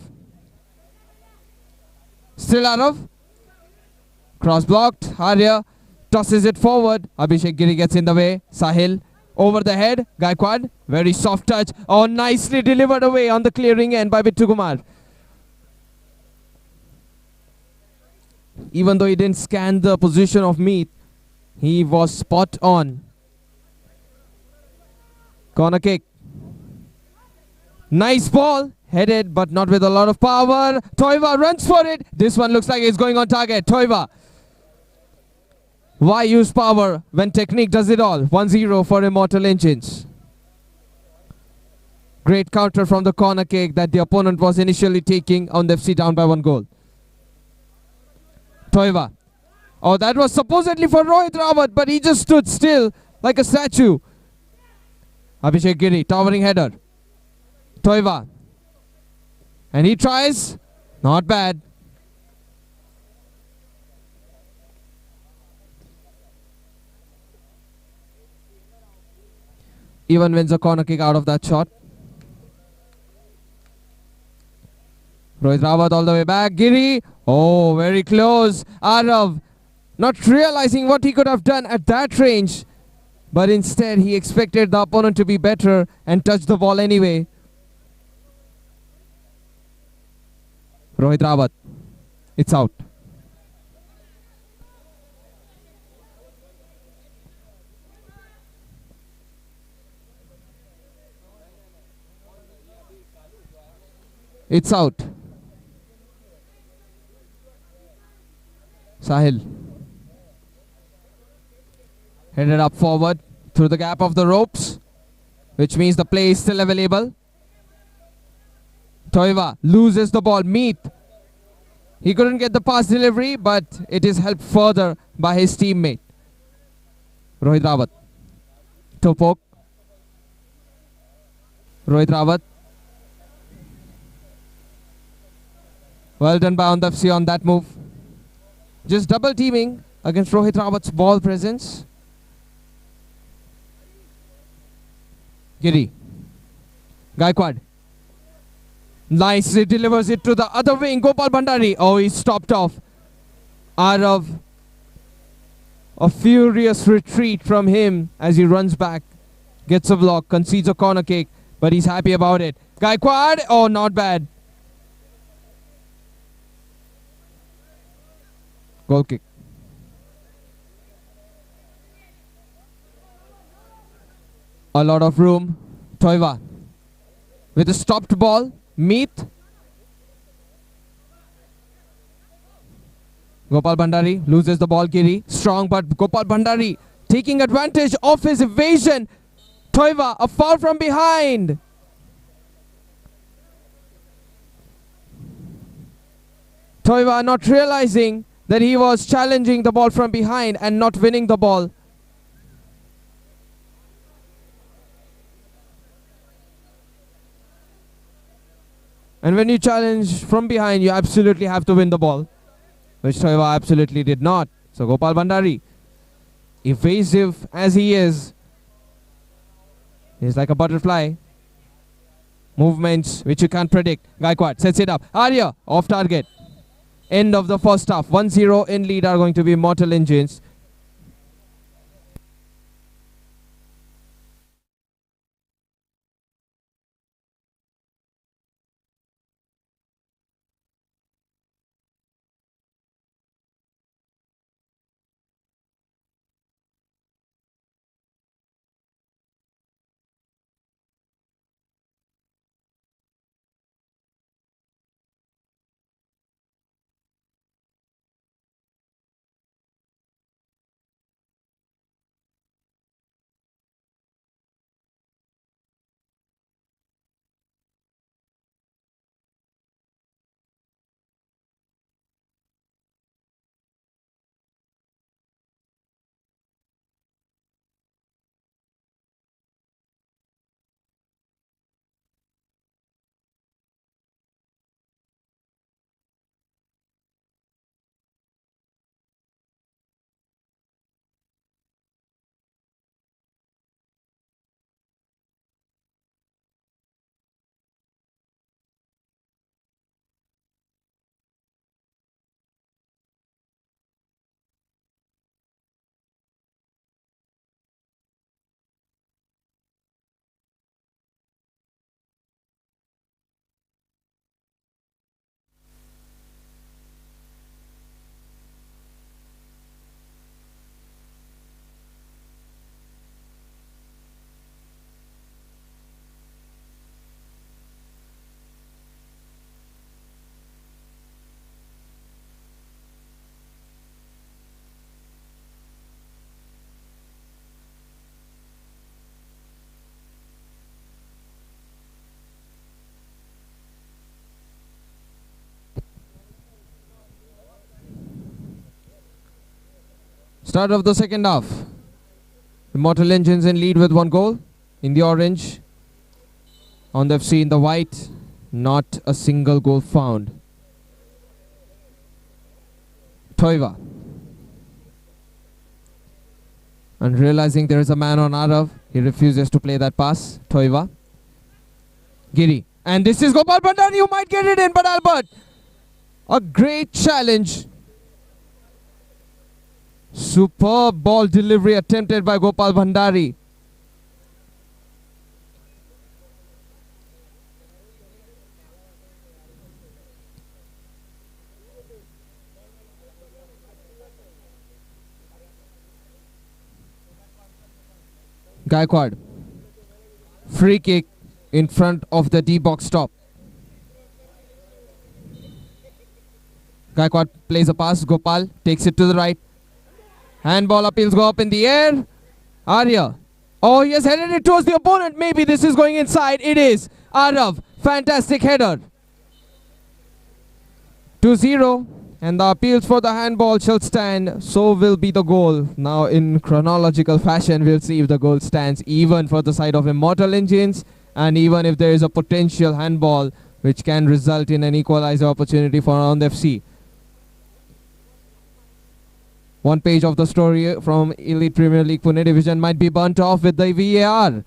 Still Arav. Cross blocked. Arya tosses it forward. Abhishek Giri gets in the way. Sahil. Over the head, Gaikwad, very soft touch. Oh, nicely delivered away on the clearing end by Bittu Kumar. Even though he didn't scan the position of Meath, he was spot on. Corner kick. Nice ball. Headed, but not with a lot of power. Toiva runs for it. This one looks like it's going on target. Toiva. Why use power when technique does it all? 1-0 for Immortal Engines. Great counter from the corner kick that the opponent was initially taking. Aundh FC down by 1 goal. Toiva. Oh, that was supposedly for Rohit Rawat, but he just stood still like a statue. Abhishek Giri, towering header. Toiva. And he tries. Not bad. Even wins a corner kick out of that shot. Rohit Rawat all the way back. Giri. Oh, very close. Arav not realizing what he could have done at that range. But instead he expected the opponent to be better and touch the ball anyway. Rohit Rawat. It's out. It's out. Sahil. Headed up forward through the gap of the ropes, which means the play is still available. Toiva loses the ball. Meath. He couldn't get the pass delivery, but it is helped further by his teammate. Rohit Rawat. Topok. Rohit Rawat. Well done by Aundh FC on that move. Just double teaming against Rohit Rawat's ball presence. Giri. Gaikwad. Nice, he delivers it to the other wing. Gopal Bhandari. Oh, he stopped off. Arav. A furious retreat from him as he runs back. Gets a block, concedes a corner kick, but he's happy about it. Gaikwad. Oh, not bad. Goal kick. A lot of room. Toiva. With a stopped ball. Meath. Gopal Bhandari loses the ball. Giri. Strong, but Gopal Bhandari taking advantage of his evasion. Toiva, a foul from behind. Toiva not realizing that he was challenging the ball from behind and not winning the ball. And when you challenge from behind, you absolutely have to win the ball, which Toiva absolutely did not. So Gopal Bhandari, evasive as he is, he's like a butterfly. Movements which you can't predict. Gaikwad sets it up. Arya off target. End of the first half. 1-0 in lead are going to be Immortal Engines. Start of the second half. Immortal Engines in lead with 1 goal. In the orange. Aundh FC in the white. Not a single goal found. Toiva. And realizing there is a man on Arav, he refuses to play that pass. Toiva. Giri. And this is Gopal Bhandari. You might get it in, but Albert. A great challenge. Superb ball delivery attempted by Gopal Bhandari. Gaikwad. Free kick in front of the D-box stop. Gaikwad plays a pass. Gopal takes it to the right. Handball appeals go up in the air. Arya. Oh, he has headed it towards the opponent. Maybe this is going inside. It is. Arav. Fantastic header. 2-0. And the appeals for the handball shall stand. So will be the goal. Now in chronological fashion, we'll see if the goal stands even for the side of Immortal Engines. And even if there is a potential handball which can result in an equalizer opportunity for Aundh FC. One page of the story from Elite Premier League Pune Division might be burnt off with the VAR.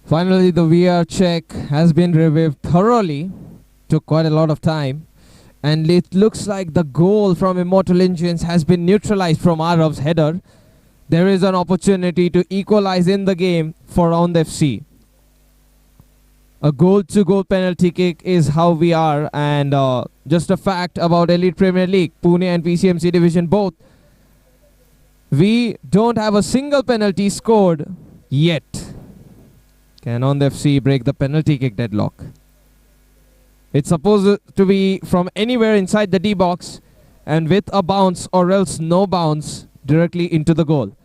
Finally, the VR check has been reviewed thoroughly. Took quite a lot of time. And it looks like the goal from Immortal Engines has been neutralized from Arav's header. There is an opportunity to equalize in the game for Aundh FC. A goal-to-goal penalty kick is how we are. And just a fact about Elite Premier League, Pune and PCMC Division both. We don't have a single penalty scored yet. Can Aundh FC break the penalty kick deadlock? It's supposed to be from anywhere inside the D box and with a bounce or else no bounce directly into the goal.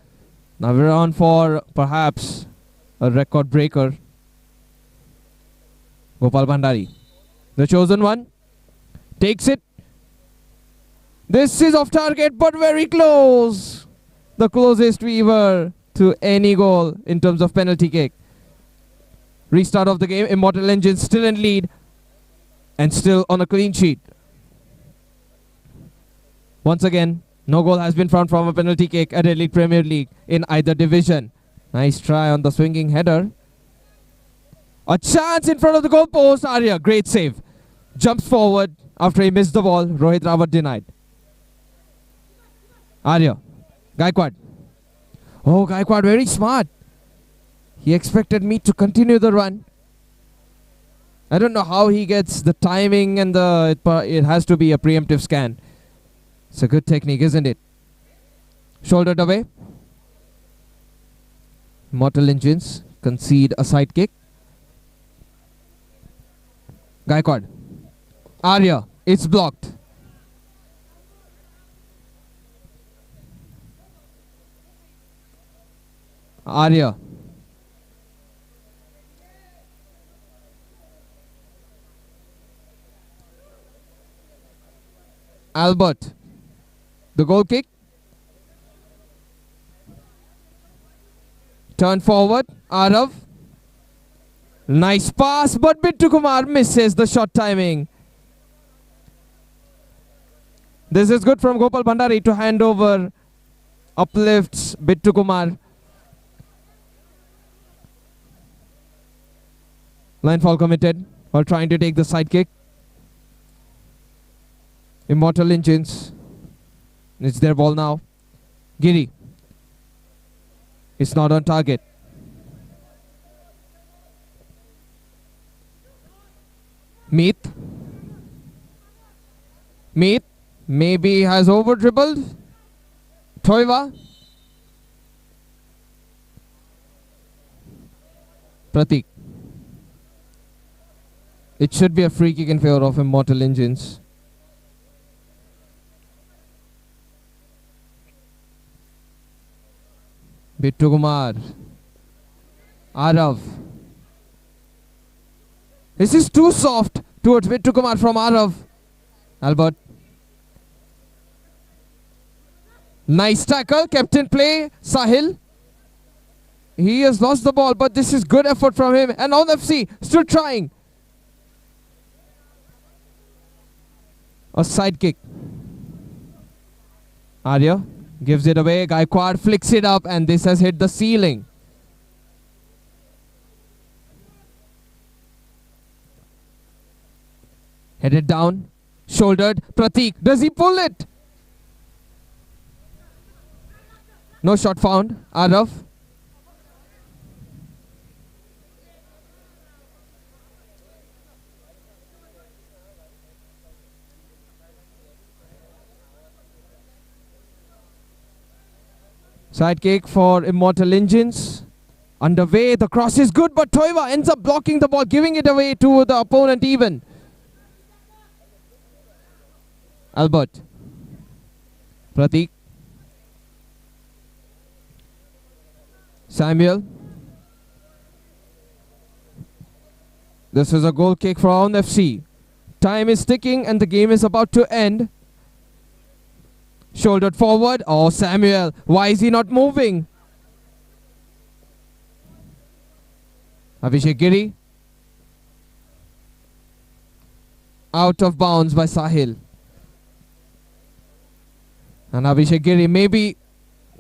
Now we're on for perhaps a record breaker. Gopal Bhandari, the chosen one, takes it. This is off target but very close. The closest we were to any goal in terms of penalty kick. Restart of the game. Immortal Engines still in lead and still on a clean sheet. Once again, no goal has been found from a penalty kick at Elite Premier League in either division. Nice try on the swinging header. A chance in front of the goal post. Arya, great save. Jumps forward after he missed the ball. Rohit Rawat denied. Arya. Gaikwad. Oh, Gaikwad very smart. He expected me to continue the run. I don't know how he gets the timing and it has to be a preemptive scan. It's a good technique, isn't it? Shouldered away. Immortal Engines concede a side kick. Gaikwad. Arya. It's blocked. Arya. Albert. The goal kick. Turn forward. Arav. Nice pass, but Bittu Kumar misses the shot timing. This is good from Gopal Bhandari to hand over. Uplifts Bittu Kumar. Line fall committed while trying to take the side kick. Immortal Engines. It's their ball now. Giri. It's not on target. Meet. Maybe has over dribbled. Toiva. Pratik. It should be a free kick in favor of Immortal Engines. Bittu Kumar. Arav. This is too soft towards Bittu Kumar from Arav. Albert. Nice tackle, kept in play. Sahil. He has lost the ball, but this is good effort from him. And Aundh FC still trying. A side kick. Arya gives it away. Gaikwad flicks it up and this has hit the ceiling. Headed down. Shouldered. Pratik. Does he pull it? No shot found. Arav. Side kick for Immortal Engines. Underway. The cross is good, but Toiva ends up blocking the ball, giving it away to the opponent even. Albert. Pratik. Samuel. This is a goal kick for Aundh FC. Time is ticking and the game is about to end. Shouldered forward. Oh, Samuel. Why is he not moving? Abhishek Giri. Out of bounds by Sahil. And Abhishek Giri, maybe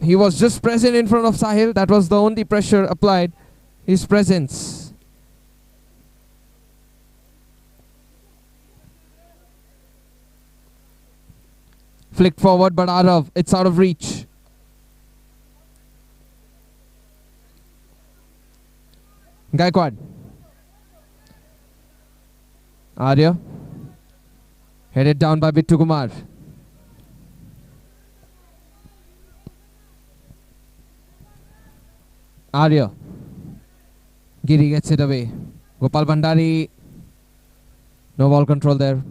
he was just present in front of Sahil. That was the only pressure applied. His presence Flicked forward, but it's out of reach. Gaikwad. Arya. Headed down by Bittu Kumar. Arya. Giri gets it away. Gopal Bhandari. No ball control there.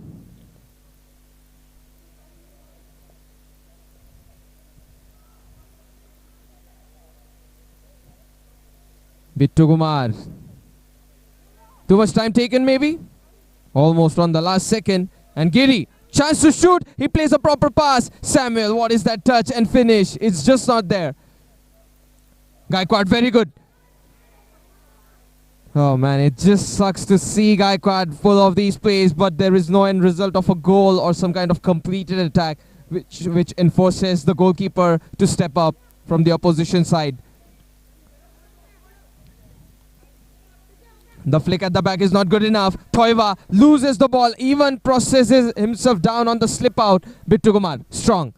Bittu Kumar. Too much time taken maybe? Almost on the last second. And Giri, chance to shoot. He plays a proper pass. Samuel, what is that touch and finish? It's just not there. Gaikwad, very good. Oh man, it just sucks to see Gaikwad full of these plays, but there is no end result of a goal or some kind of completed attack which enforces the goalkeeper to step up from the opposition side. The flick at the back is not good enough. Toiva loses the ball, even processes himself down on the slip out. Bittu Kumar, strong.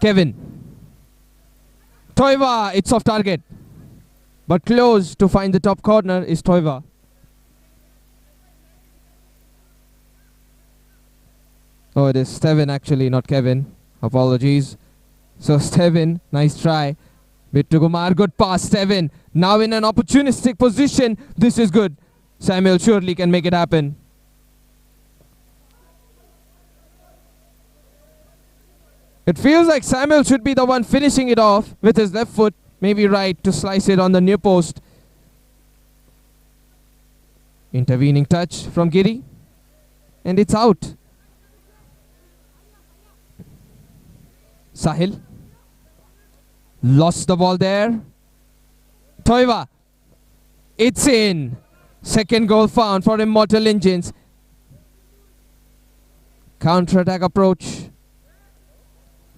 Kevin. Toiva, it's off target. But close to find the top corner is Toiva. Oh, it is Steven actually, not Kevin. Apologies. So Steven, nice try. Bittu Kumar, good pass. Steven, now in an opportunistic position. This is good. Samuel surely can make it happen. It feels like Samuel should be the one finishing it off with his left foot. Maybe right to slice it on the near post. Intervening touch from Giri. And it's out. Sahil. Lost the ball there. Toiva. It's in. Second goal found for Immortal Engines. Counter-attack approach.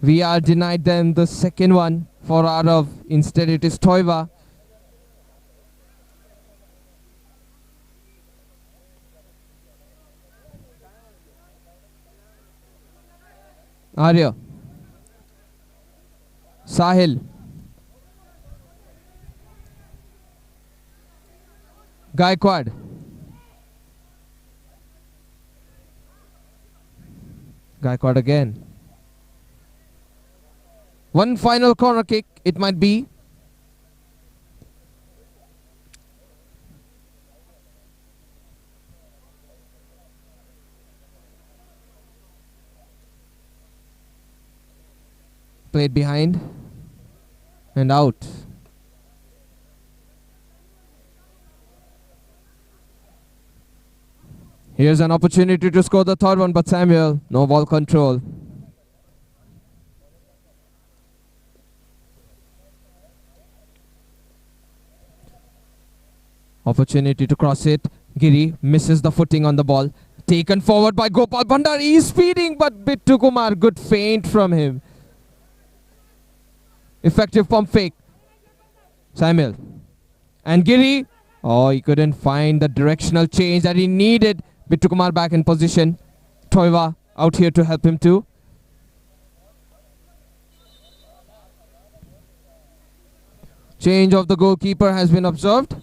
We are denied them the second one for Arav. Instead it is Toiva. Arya. Sahil. Gaikwad. Gaikwad again. One final corner kick, it might be. Played behind and out. Here's an opportunity to score the third one, but Samuel, no ball control. Opportunity to cross it. Giri misses the footing on the ball. Taken forward by Gopal Bhandari. He's speeding, but Bittu Kumar, good feint from him. Effective pump fake. Samuel. And Giri. Oh, he couldn't find the directional change that he needed. Bittu Kumar back in position. Toiva out here to help him too. Change of the goalkeeper has been observed.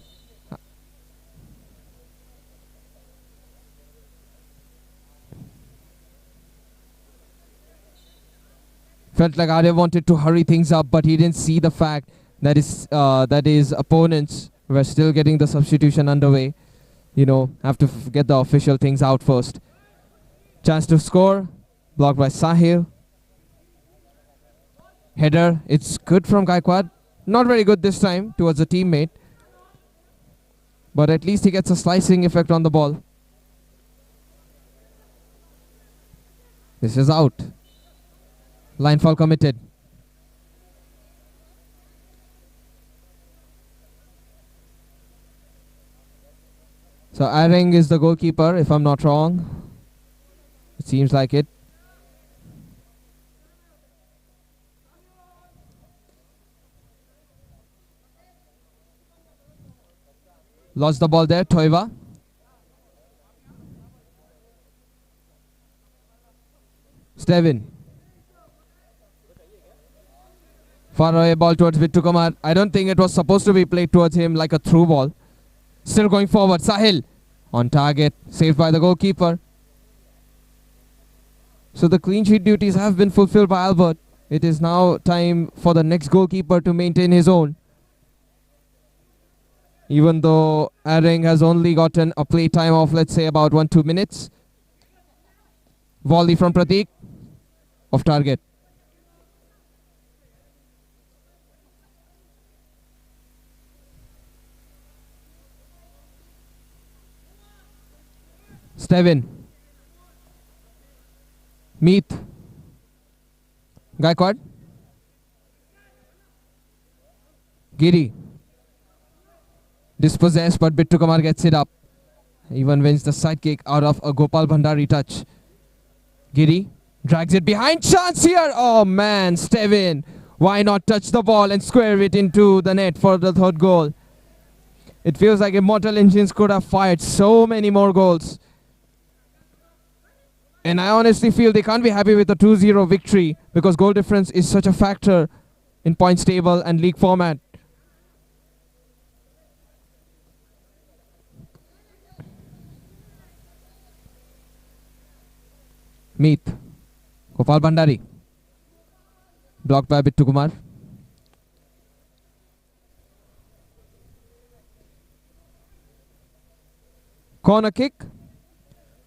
Felt like Arya wanted to hurry things up, but he didn't see the fact that his opponents were still getting the substitution underway. You know, have to get the official things out first. Chance to score. Blocked by Sahil. Header. It's good from Gaikwad. Not very good this time towards a teammate. But at least he gets a slicing effect on the ball. This is out. Line foul committed. So Areng is the goalkeeper, if I'm not wrong. It seems like it. Lost the ball there, Toiva. Steven. Far away ball towards Bittu Kumar. I don't think it was supposed to be played towards him like a through ball. Still going forward. Sahil on target. Saved by the goalkeeper. So the clean sheet duties have been fulfilled by Albert. It is now time for the next goalkeeper to maintain his own. Even though Aring has only gotten a play time of, let's say, about 1-2 minutes. Volley from Pratik. Off target. Steven. Meet. Gaikwad. Giri. Dispossessed, but Bittu Kumar gets it up. Even wins the side kick out of a Gopal Bhandari touch. Giri drags it behind. Chance here. Oh man, Steven. Why not touch the ball and square it into the net for the third goal? It feels like Immortal Engines could have fired so many more goals. And I honestly feel they can't be happy with a 2-0 victory because goal difference is such a factor in points table and league format. Meet. Gopal Bhandari. Blocked by Bittu Kumar. Corner kick.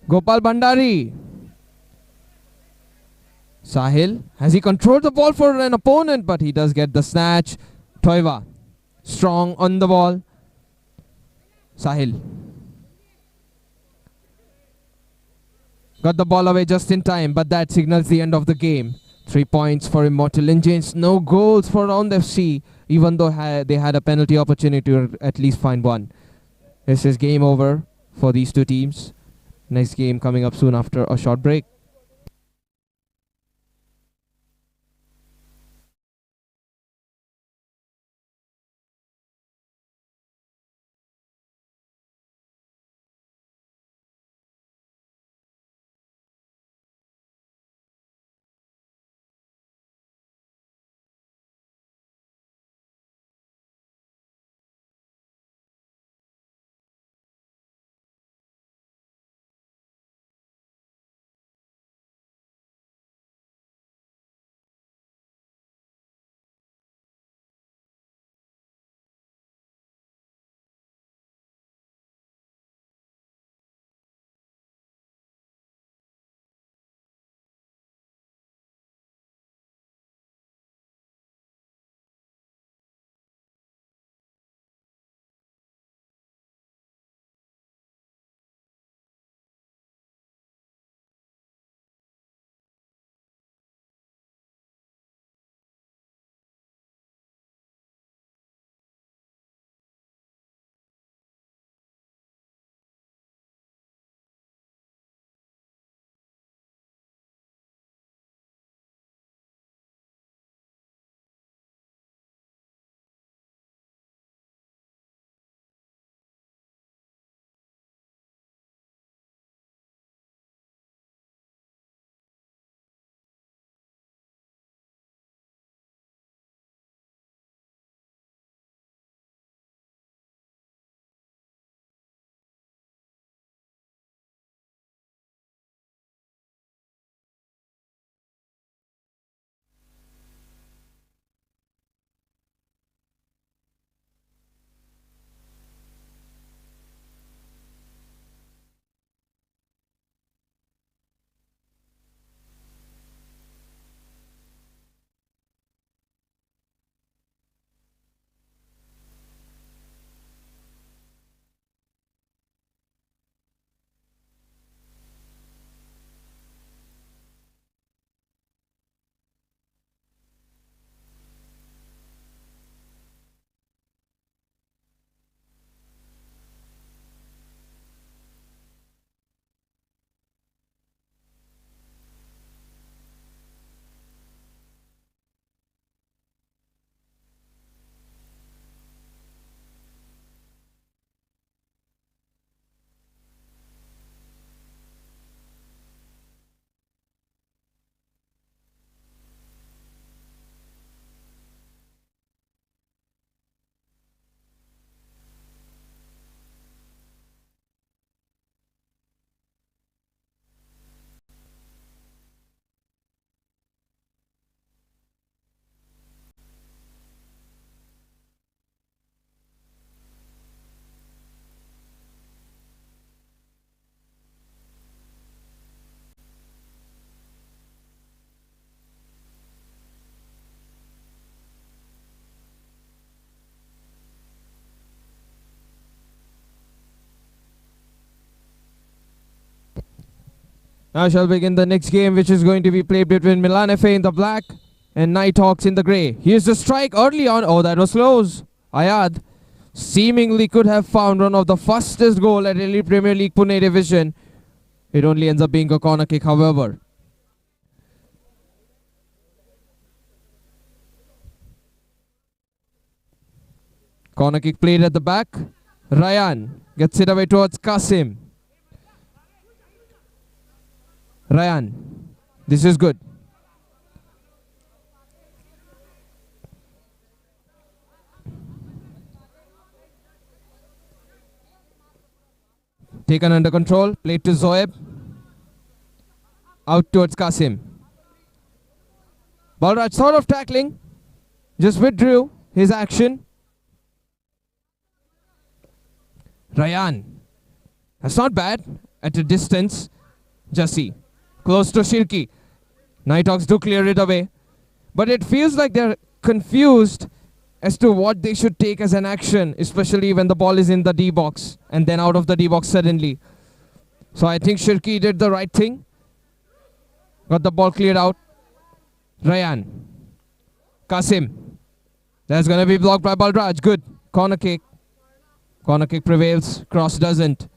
Gopal Bhandari. Sahil. Has he controlled the ball for an opponent? But he does get the snatch. Toiva. Strong on the ball. Sahil. Got the ball away just in time, but that signals the end of the game. 3 points for Immortal Engines. No goals for Aundh FC, even though they had a penalty opportunity to at least find one. This is game over for these two teams. Next game coming up soon after a short break. Now shall begin the next game, which is going to be played between Milan FA in the black and Nighthawks in the grey. Here's the strike early on. Oh, that was close. Ayad seemingly could have found one of the fastest goal at Elite Premier League Pune division. It only ends up being a corner kick, however. Corner kick played at the back. Ryan gets it away towards Qasim. Ryan, this is good. Taken under control, played to Zoeb. Out towards Qasim. Balraj thought of tackling, just withdrew his action. Ryan, that's not bad at a distance. Jassi, close to Shirki. Nighthawks do clear it away, but it feels like they're confused as to what they should take as an action, especially when the ball is in the D box and then out of the D box suddenly. So I think Shirki did the right thing. Got the ball cleared out. Ryan. Qasim. That's going to be blocked by Balraj. Good. Corner kick. Corner kick prevails. Cross doesn't.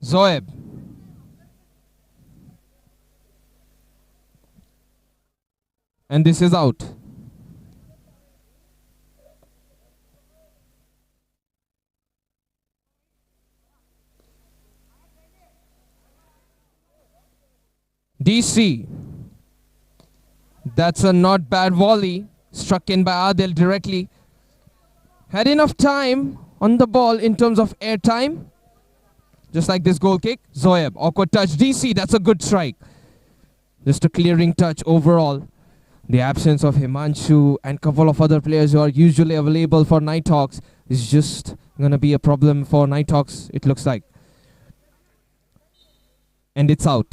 Zoeb. And this is out. DC. That's a not bad volley. Struck in by Adil directly. Had enough time on the ball in terms of air time. Just like this goal kick. Zoeb. Awkward touch. DC. That's a good strike. Just a clearing touch overall. The absence of Himanshu and a couple of other players who are usually available for Nighthawks is just going to be a problem for Nighthawks, it looks like. And it's out.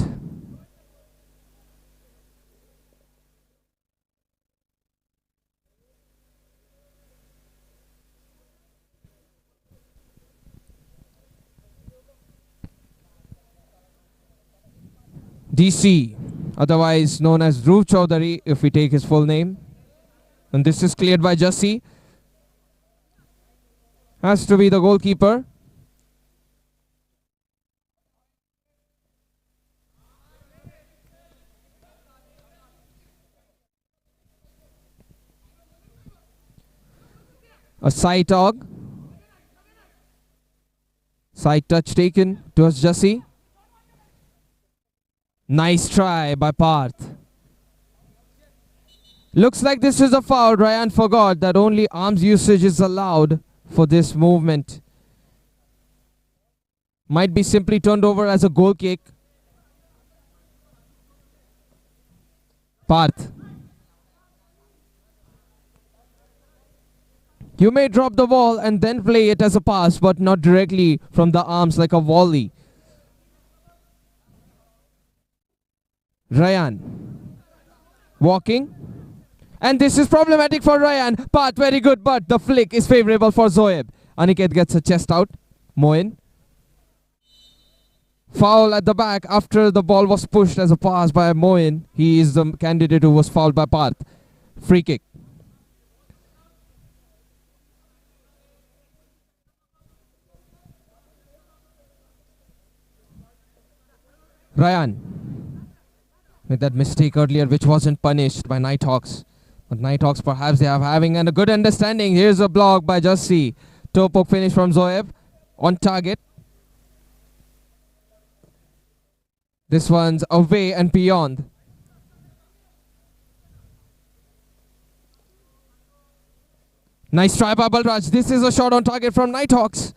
DC, otherwise known as Dhruv Chaudhary, if we take his full name. And this is cleared by Jassi. Has to be the goalkeeper. A side dog. Side touch taken towards Jassi. Nice try by Parth. Looks like this is a foul. Ryan forgot that only arms usage is allowed for this movement. Might be simply turned over as a goal kick. Parth. You may drop the ball and then play it as a pass, but not directly from the arms like a volley. Ryan. Walking. And this is problematic for Ryan. Parth, very good, but the flick is favorable for Zoeb. Aniket gets a chest out. Moin. Foul at the back after the ball was pushed as a pass by Moin. He is the candidate who was fouled by Parth. Free kick. Ryan. With that mistake earlier which wasn't punished by Nighthawks. But Nighthawks perhaps they are having a good understanding. Here's a block by Jassi. Toe poke finish from Zoeb. On target. This one's away and beyond. Nice try by Balraj. This is a shot on target from Nighthawks.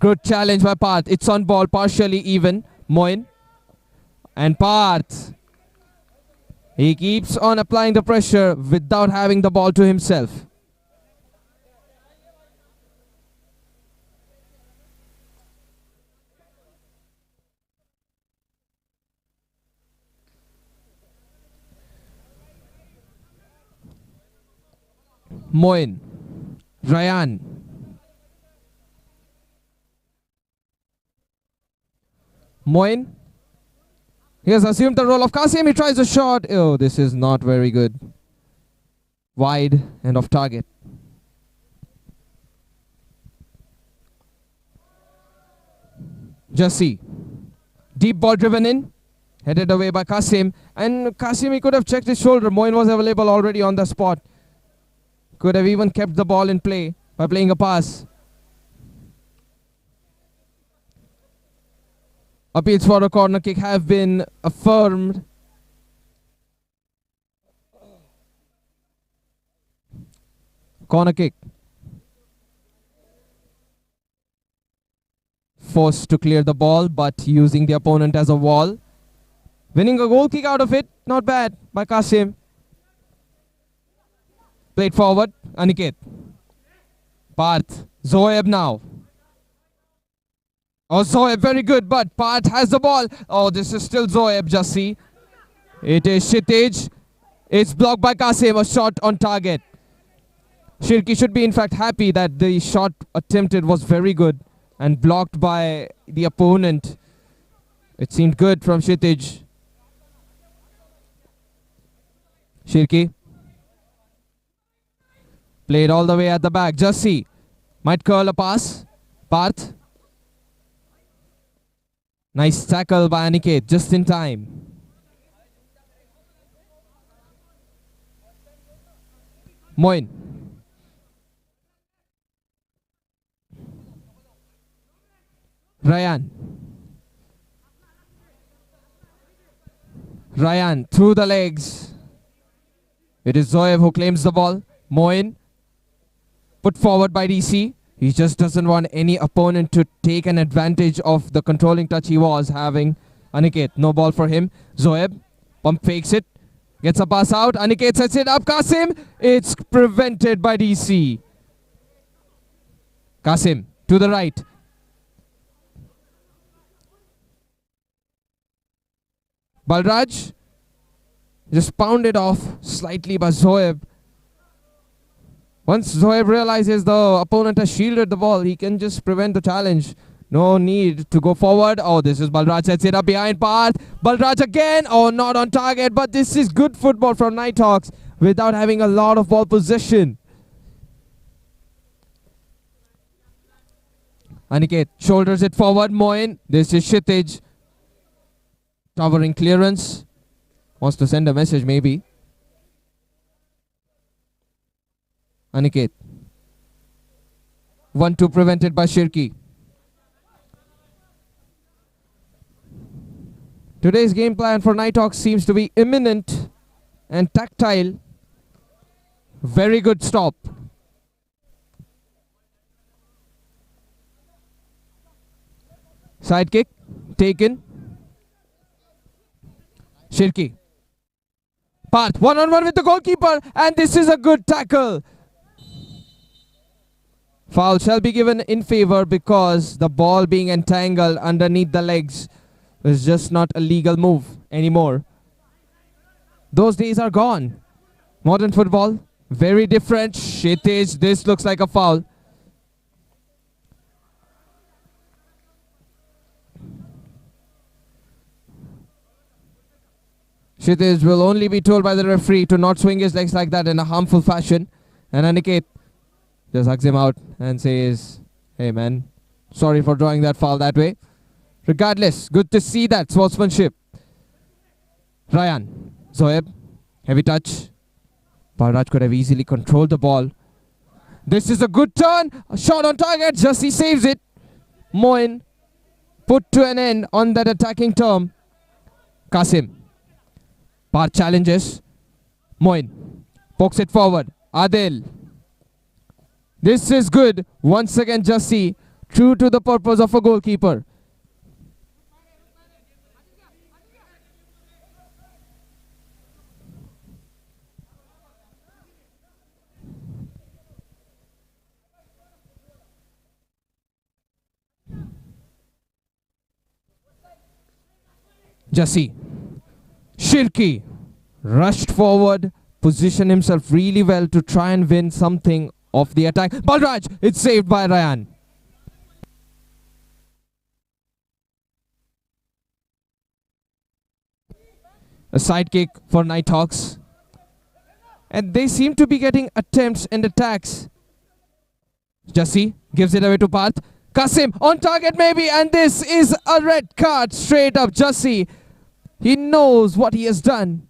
Good challenge by Parth. It's on ball, partially even. Moin. And Parth. He keeps on applying the pressure without having the ball to himself. Moin. Ryan. Moin. He has assumed the role of Kasim. He tries a shot. Oh, this is not very good. Wide and off target. Jassi. Deep ball driven in. Headed away by Kasim. And Kasim, he could have checked his shoulder. Moin was available already on the spot. Could have even kept the ball in play by playing a pass. Appeals for a corner kick have been affirmed. Corner kick. Forced to clear the ball, but using the opponent as a wall. Winning a goal kick out of it. Not bad by Kasim. Played forward. Aniket. Parth. Zoeb now. Oh, Zoeb, very good, but Parth has the ball. Oh, this is still Zoeb, Jassi. It is Shitej. It's blocked by Kasim, a shot on target. Shirki should be in fact happy that the shot attempted was very good and blocked by the opponent. It seemed good from Shitej. Shirki. Played all the way at the back. Jassi might curl a pass. Parth. Nice tackle by Aniket, just in time. Moin. Ryan. Ryan through the legs. It is Zoev who claims the ball. Moin. Put forward by DC. He just doesn't want any opponent to take an advantage of the controlling touch he was having. Aniket, no ball for him. Zoeb, pump fakes it. Gets a pass out. Aniket sets it up. Kasim, it's prevented by DC. Kasim, to the right. Balraj, just pounded off slightly by Zoeb. Once Zoeb realizes the opponent has shielded the ball, he can just prevent the challenge. No need to go forward. Oh, this is Balraj, sets it up behind Parth. Balraj again. Oh, not on target, but this is good football from Nighthawks without having a lot of ball possession. Aniket shoulders it forward. Moin. This is Shitej. Towering clearance. Wants to send a message maybe. Aniket. 1-2 prevented by Shirki. Today's game plan for Nighthawks seems to be imminent and tactile. Very good stop. Side kick taken. Shirki. Parth one-on-one with the goalkeeper, and this is a good tackle. Foul shall be given in favor because the ball being entangled underneath the legs is just not a legal move anymore. Those days are gone. Modern football, very different. Shitej, this looks like a foul. Shitej will only be told by the referee to not swing his legs like that in a harmful fashion. And Aniket just hugs him out and says, hey man, sorry for drawing that foul that way. Regardless, good to see that sportsmanship. Ryan, Zoeb, heavy touch. Balraj could have easily controlled the ball. This is a good turn. A shot on target. Jassi saves it. Moin put to an end on that attacking term. Kasim. Parth challenges. Moin pokes it forward. Adil. This is good. Once again, Jassi, true to the purpose of a goalkeeper. Jassi. Shirki rushed forward, position himself really well to try and win something of the attack. Balraj, it's saved by Ryan. A side kick for Nighthawks. And they seem to be getting attempts and attacks. Jassi gives it away to Parth. Kasim on target maybe, and this is a red card straight up. Jassi, he knows what he has done.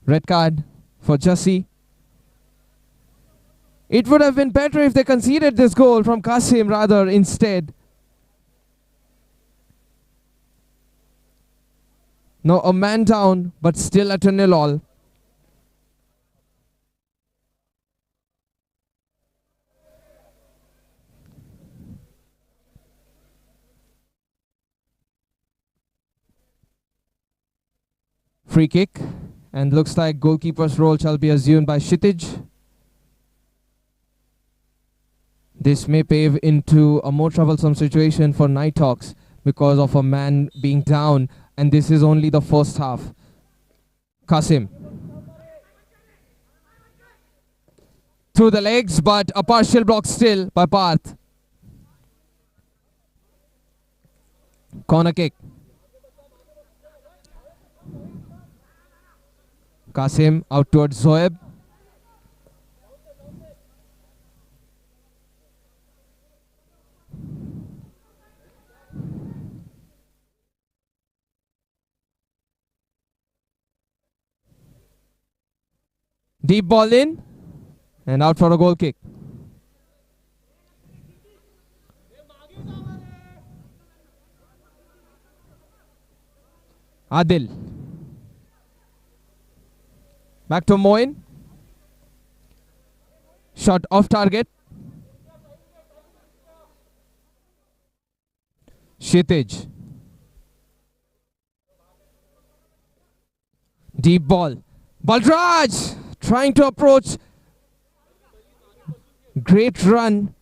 Red card for Jassi. It would have been better if they conceded this goal from Kasim rather instead. Now a man down, but still at a 0-all. Free kick, and looks like goalkeeper's role shall be assumed by Kshitij. This may pave into a more troublesome situation for Nighthawks because of a man being down, and this is only the first half. Kasim. Through the legs, but a partial block still by Parth. Corner kick. Kasim out towards Zoeb. Deep ball in and out for a goal kick. Adil. Back to Moin. Shot off target. Kshitij. Deep ball. Balraj trying to approach. Great run.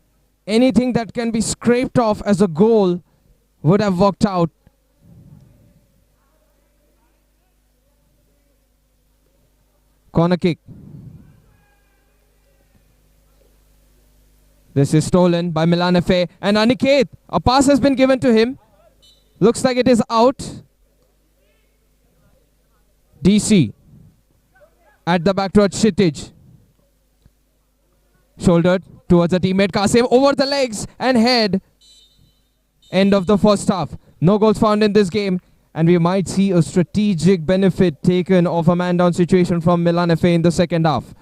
Anything that can be scraped off as a goal would have worked out. Corner kick. This is stolen by Milan FA, and Aniket, a pass has been given to him. Looks like it is out. DC at the back towards Kshitij. Shouldered towards a teammate. Kasim over the legs and head. End of the first half. No goals found in this game, and we might see a strategic benefit taken of a man down situation from Milan FA in the second half.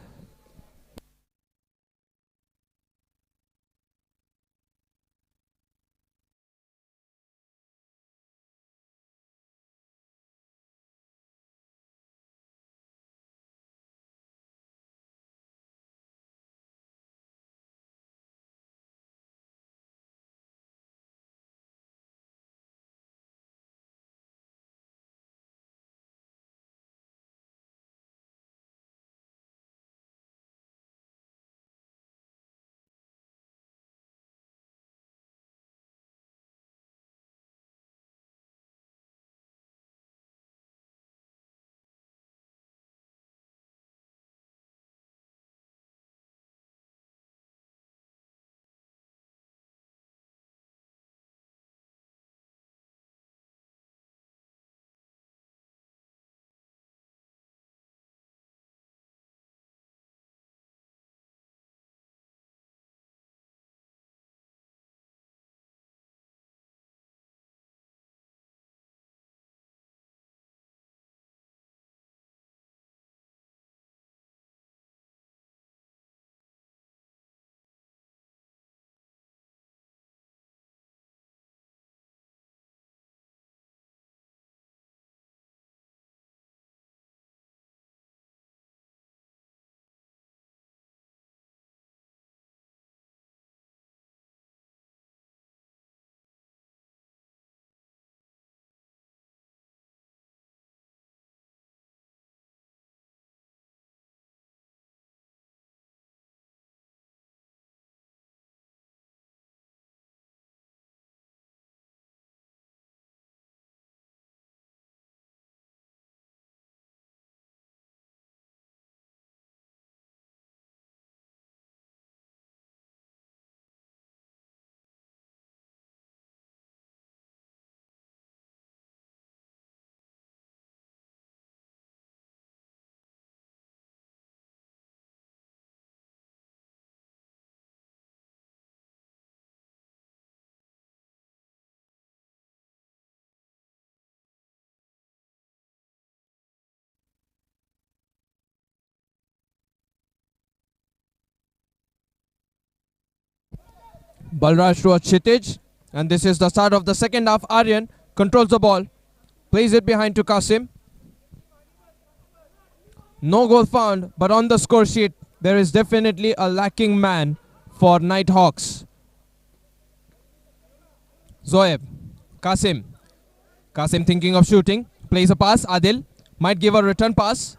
Balraj towards Kshitij. And this is the start of the second half. Aryan controls the ball. Plays it behind to Kasim. No goal found, but on the score sheet, there is definitely a lacking man for Nighthawks. Zoeb. Kasim. Kasim thinking of shooting. Plays a pass. Adil might give a return pass.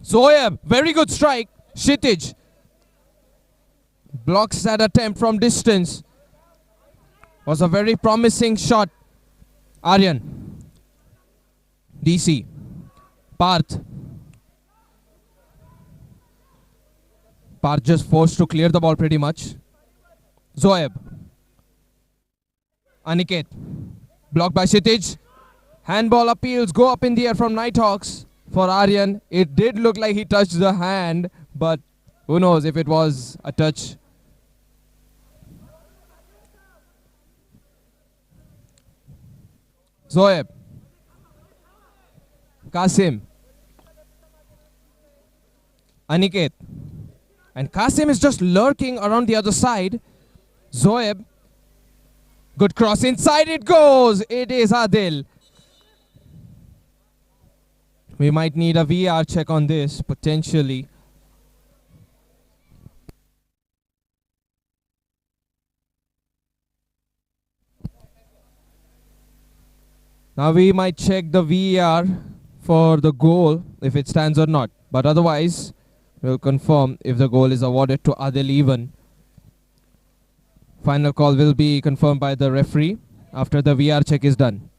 Zoeb. Very good strike. Kshitij blocks that attempt from distance. Was a very promising shot. Aryan. DC. Parth. Parth just forced to clear the ball pretty much. Zoeb. Aniket. Blocked by Kshitij. Handball appeals go up in the air from Nighthawks. For Aryan, it did look like he touched the hand, but who knows if it was a touch. Zoeb. Kasim. Aniket. And Kasim is just lurking around the other side. Zoeb. Good cross. Inside it goes. It is Adil. We might need a VR check on this, potentially. Now we might check the VAR for the goal, if it stands or not. But otherwise, we'll confirm if the goal is awarded to Adil even. Final call will be confirmed by the referee after the VR check is done.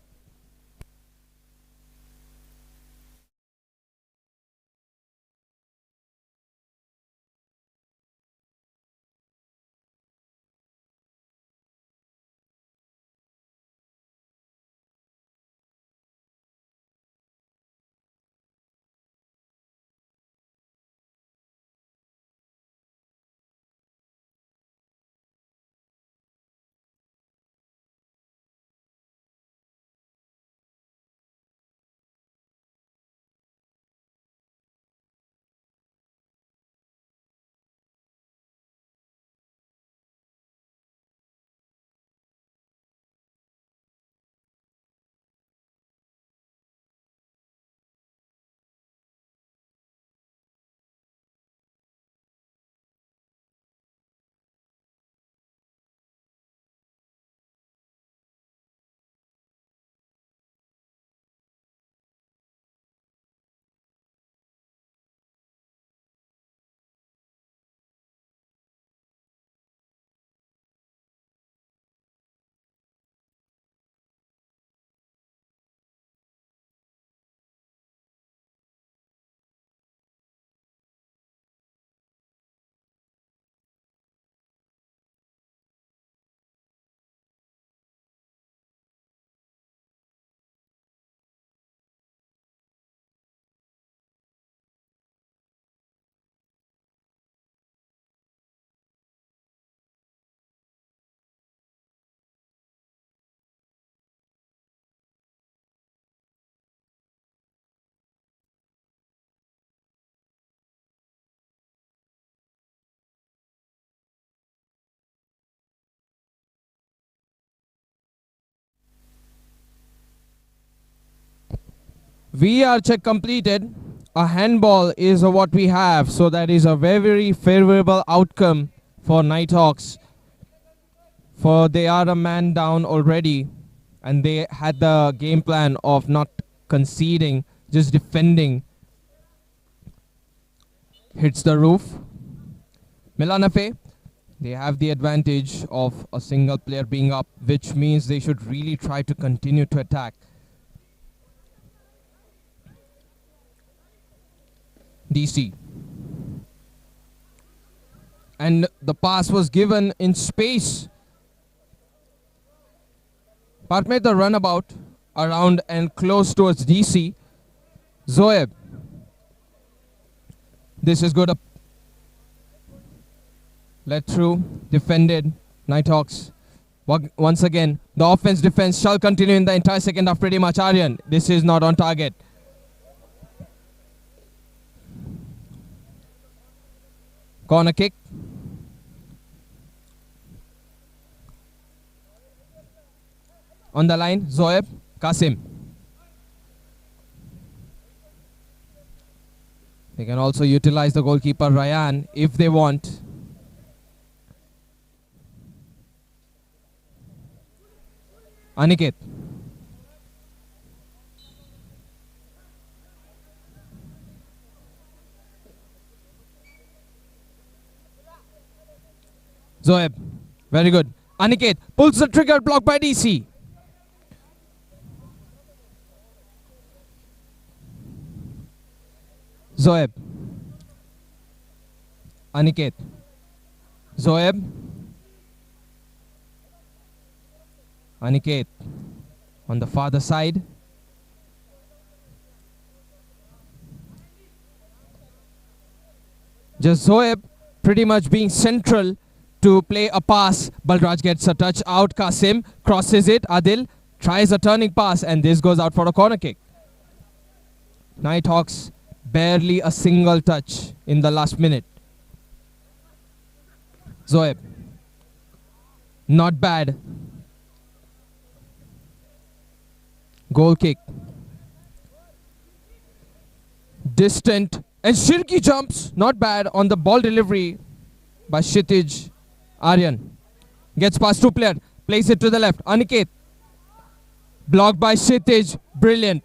VR check completed. A handball is what we have, so that is a very favorable outcome for Nighthawks. For they are a man down already, and they had the game plan of not conceding, just defending. Hits the roof. Milan FA, they have the advantage of a single player being up, which means they should really try to continue to attack. DC. And the pass was given in space. Parth made the runabout around and close towards DC. Zoeb. This is good. Let through. Defended. Nighthawks. Once again, the offense defense shall continue in the entire second half pretty much. Aryan. This is not on target. Corner kick. On the line, Zoeb, Kasim. They can also utilize the goalkeeper Ryan if they want. Aniket. Zoeb. Very good. Aniket pulls the trigger, blocked by DC. Zoeb. Aniket. Zoeb. Aniket. On the farther side. Just Zoeb pretty much being central to play a pass. Balraj gets a touch out. Kasim crosses it. Adil tries a turning pass and this goes out for a corner kick. Nighthawks barely a single touch in the last minute. Zoeb. Not bad. Goal kick. Distant. And Shirki jumps. Not bad on the ball delivery by Kshitij. Aryan. Gets past two player. Plays it to the left. Aniket. Blocked by Kshitij. Brilliant.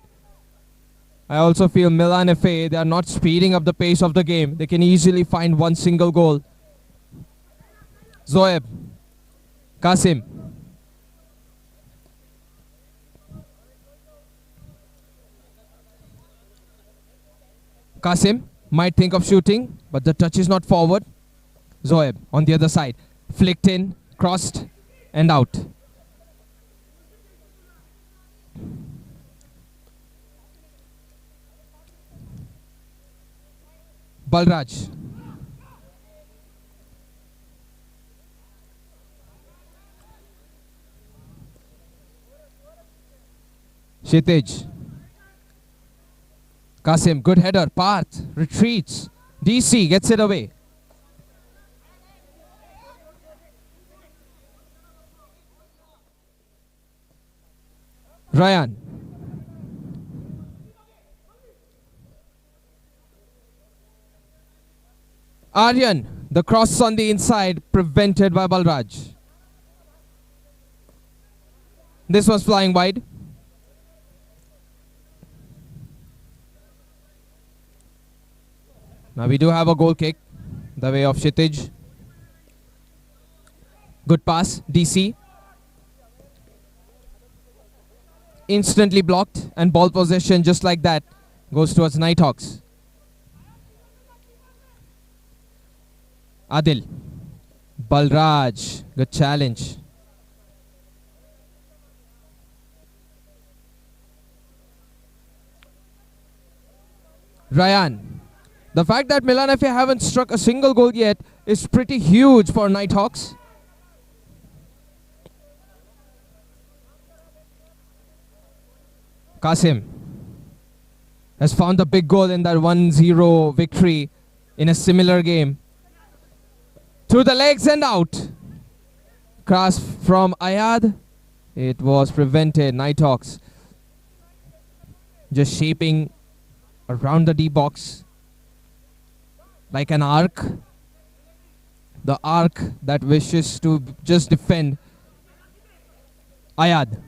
I also feel Milan FA, they are not speeding up the pace of the game. They can easily find one single goal. Zoeb. Kasim. Kasim might think of shooting, but the touch is not forward. Zoeb on the other side. Flicked in, crossed, and out. Balraj. Kshitij. Kasim, good header. Parth retreats. DC gets it away. Ryan. Aryan, the cross on the inside, prevented by Balraj. This was flying wide. Now we do have a goal kick, the way of Kshitij. Good pass, DC. Instantly blocked and ball possession just like that goes towards Nighthawks. Adil. Balraj. Good challenge. Ryan. The fact that Milan FA haven't struck a single goal yet is pretty huge for Nighthawks. Kasim has found the big goal in that 1-0 victory in a similar game. Through the legs and out. Cross from Ayad. It was prevented. Nighthawks just shaping around the D box like an arc. The arc that wishes to just defend. Ayad.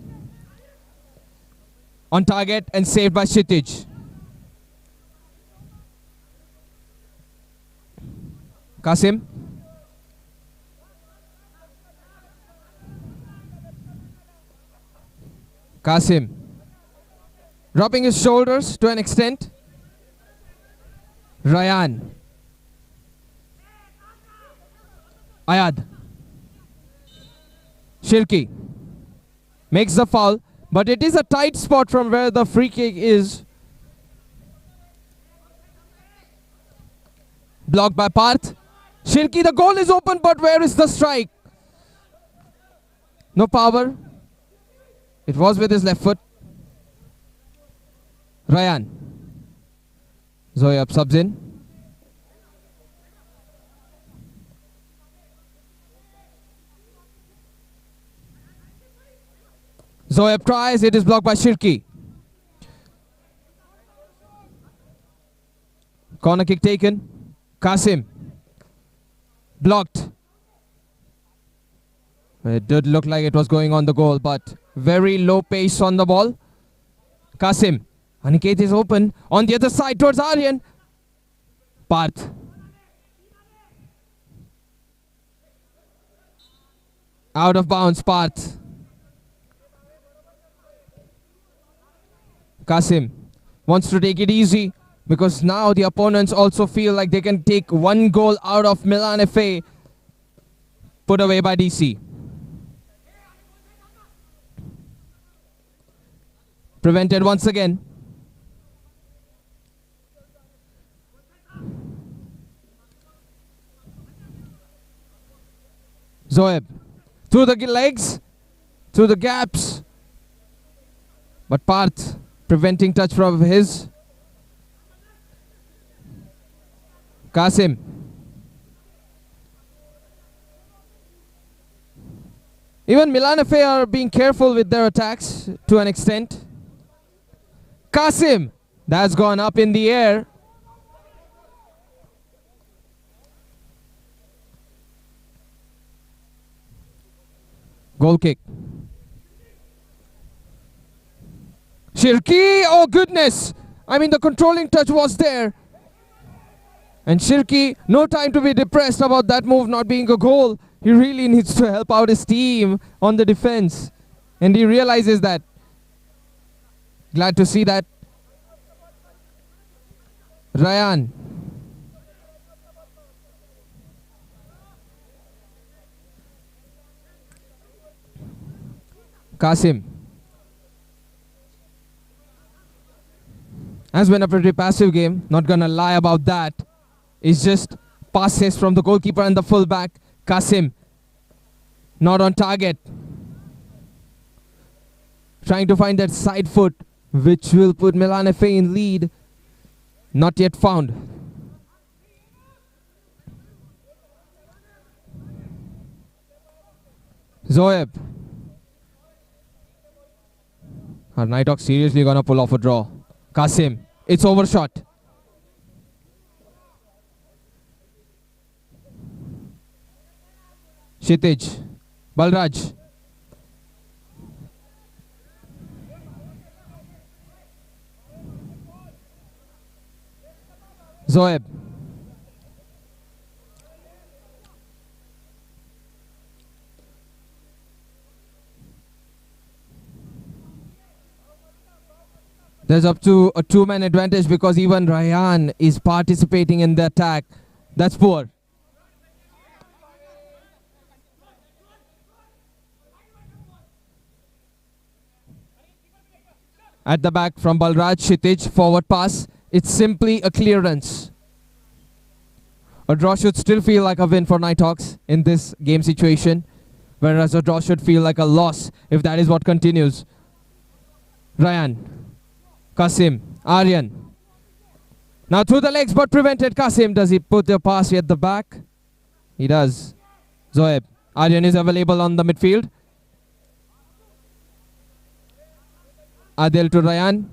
On target and saved by Kshitij. Kasim. Kasim. Dropping his shoulders to an extent. Ryan. Ayad. Shirki. Makes the foul. But it is a tight spot from where the free kick is. Blocked by Parth. Shirki, the goal is open, but where is the strike? No power. It was with his left foot. Ryan. Zoeb subs in. Zoeb tries, it is blocked by Shirki. Corner kick taken. Kasim. Blocked. It did look like it was going on the goal, but very low pace on the ball. Kasim. Aniket is open. On the other side towards Aryan. Parth. Out of bounds, Parth. Kasim wants to take it easy because now the opponents also feel like they can take one goal out of Milan FA. Put away by DC. Prevented once again. Zoeb. Through the legs. Through the gaps. But Parth preventing touch from his. Kasim. Even Milan FA are being careful with their attacks to an extent. Kasim. That's gone up in the air. Goal kick. Shirki, oh goodness! I mean, the controlling touch was there. And Shirki, no time to be depressed about that move not being a goal. He really needs to help out his team on the defense. And he realizes that. Glad to see that. Ryan. Kasim. Has been a pretty passive game, not gonna lie about that. It's just passes from the goalkeeper and the fullback. Kasim, not on target. Trying to find that side foot, which will put Milan FA in lead. Not yet found. Zoeb. Are Nighthawks seriously gonna pull off a draw? Kasim, it's overshot. Kshitij, Balraj. Zoeb. There's up to a two-man advantage because even Ryan is participating in the attack. That's poor. At the back from Balraj, Kshitij, forward pass. It's simply a clearance. A draw should still feel like a win for Nighthawks in this game situation, whereas a draw should feel like a loss if that is what continues. Ryan. Kasim, Aryan. Now through the legs but prevented. Kasim, does he put the pass at the back? He does. Zoeb. Aryan is available on the midfield. Adil to Ryan.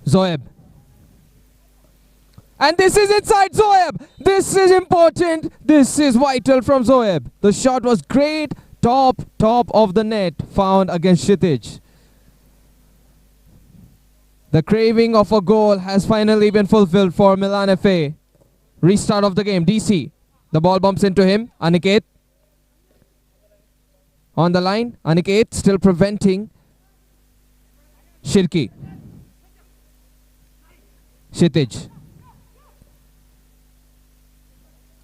Zoeb. And this is inside Zoeb. This is important. This is vital from Zoeb. The shot was great. Top of the net found against Kshitij. The craving of a goal has finally been fulfilled for Milan FA. Restart of the game. DC. The ball bumps into him. Aniket. On the line. Aniket still preventing. Shirki. Kshitij.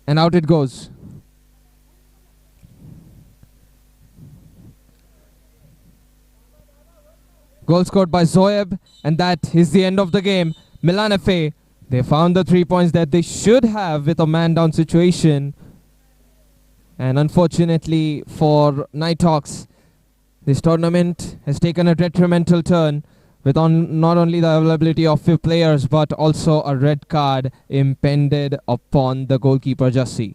And out it goes. Goal scored by Zoeb, and that is the end of the game. Milan FA, they found the 3 points that they should have with a man down situation. And unfortunately for Nighthawks, this tournament has taken a detrimental turn with not only the availability of 5 players but also a red card impended upon the goalkeeper Jassi.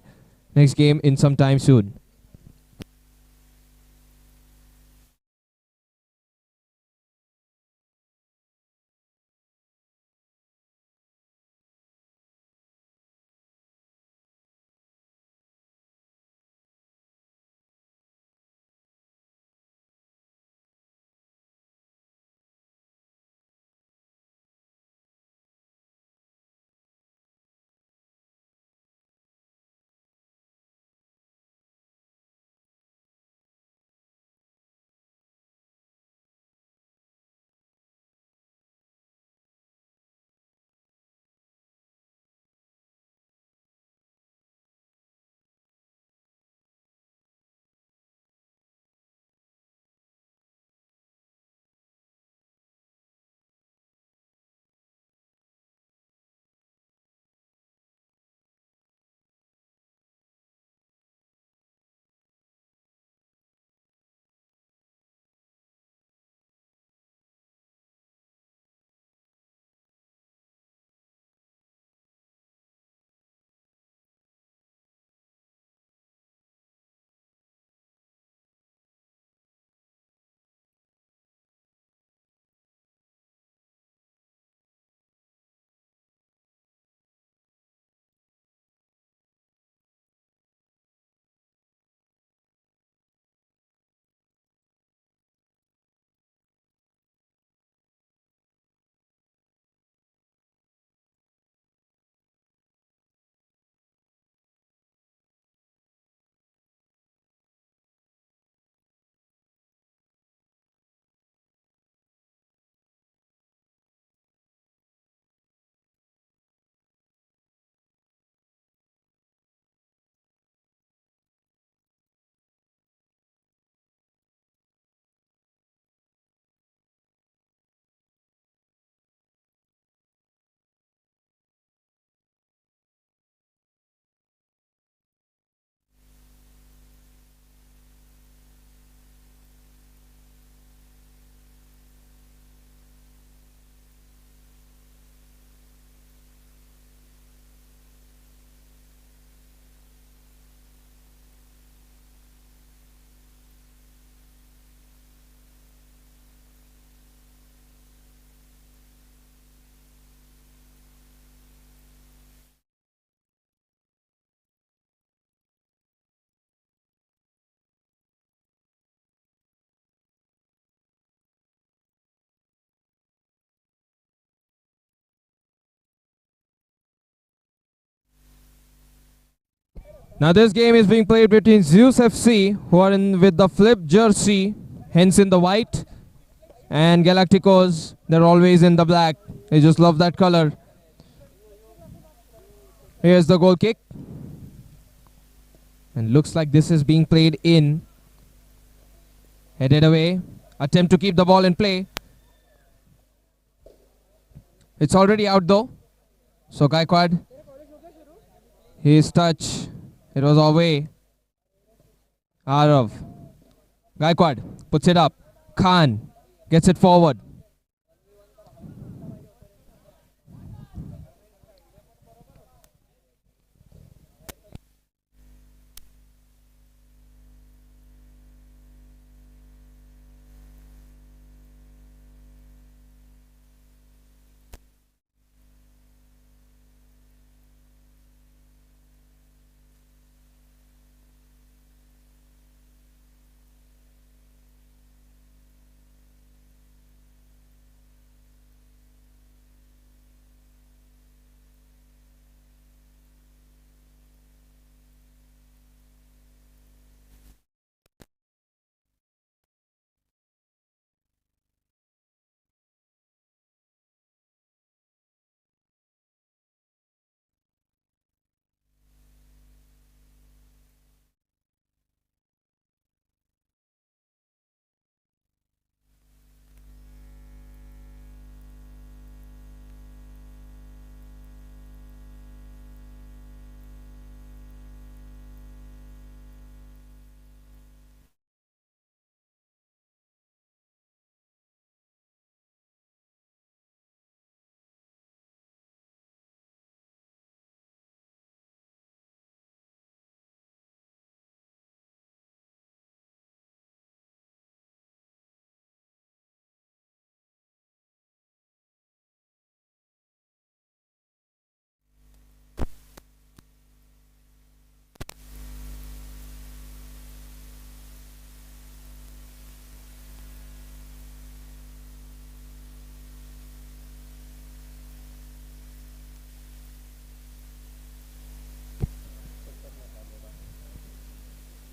Next game in some time soon. Now this game is being played between Zeus FC, who are in with the flip jersey, hence in the white, and Galacticos, they're always in the black. They just love that color. Here's the goal kick. And looks like this is being played in. Headed away. Attempt to keep the ball in play. It's already out though. So Gaikwad, his touch, it was away. Arav. Gaikwad puts it up. Khan gets it forward.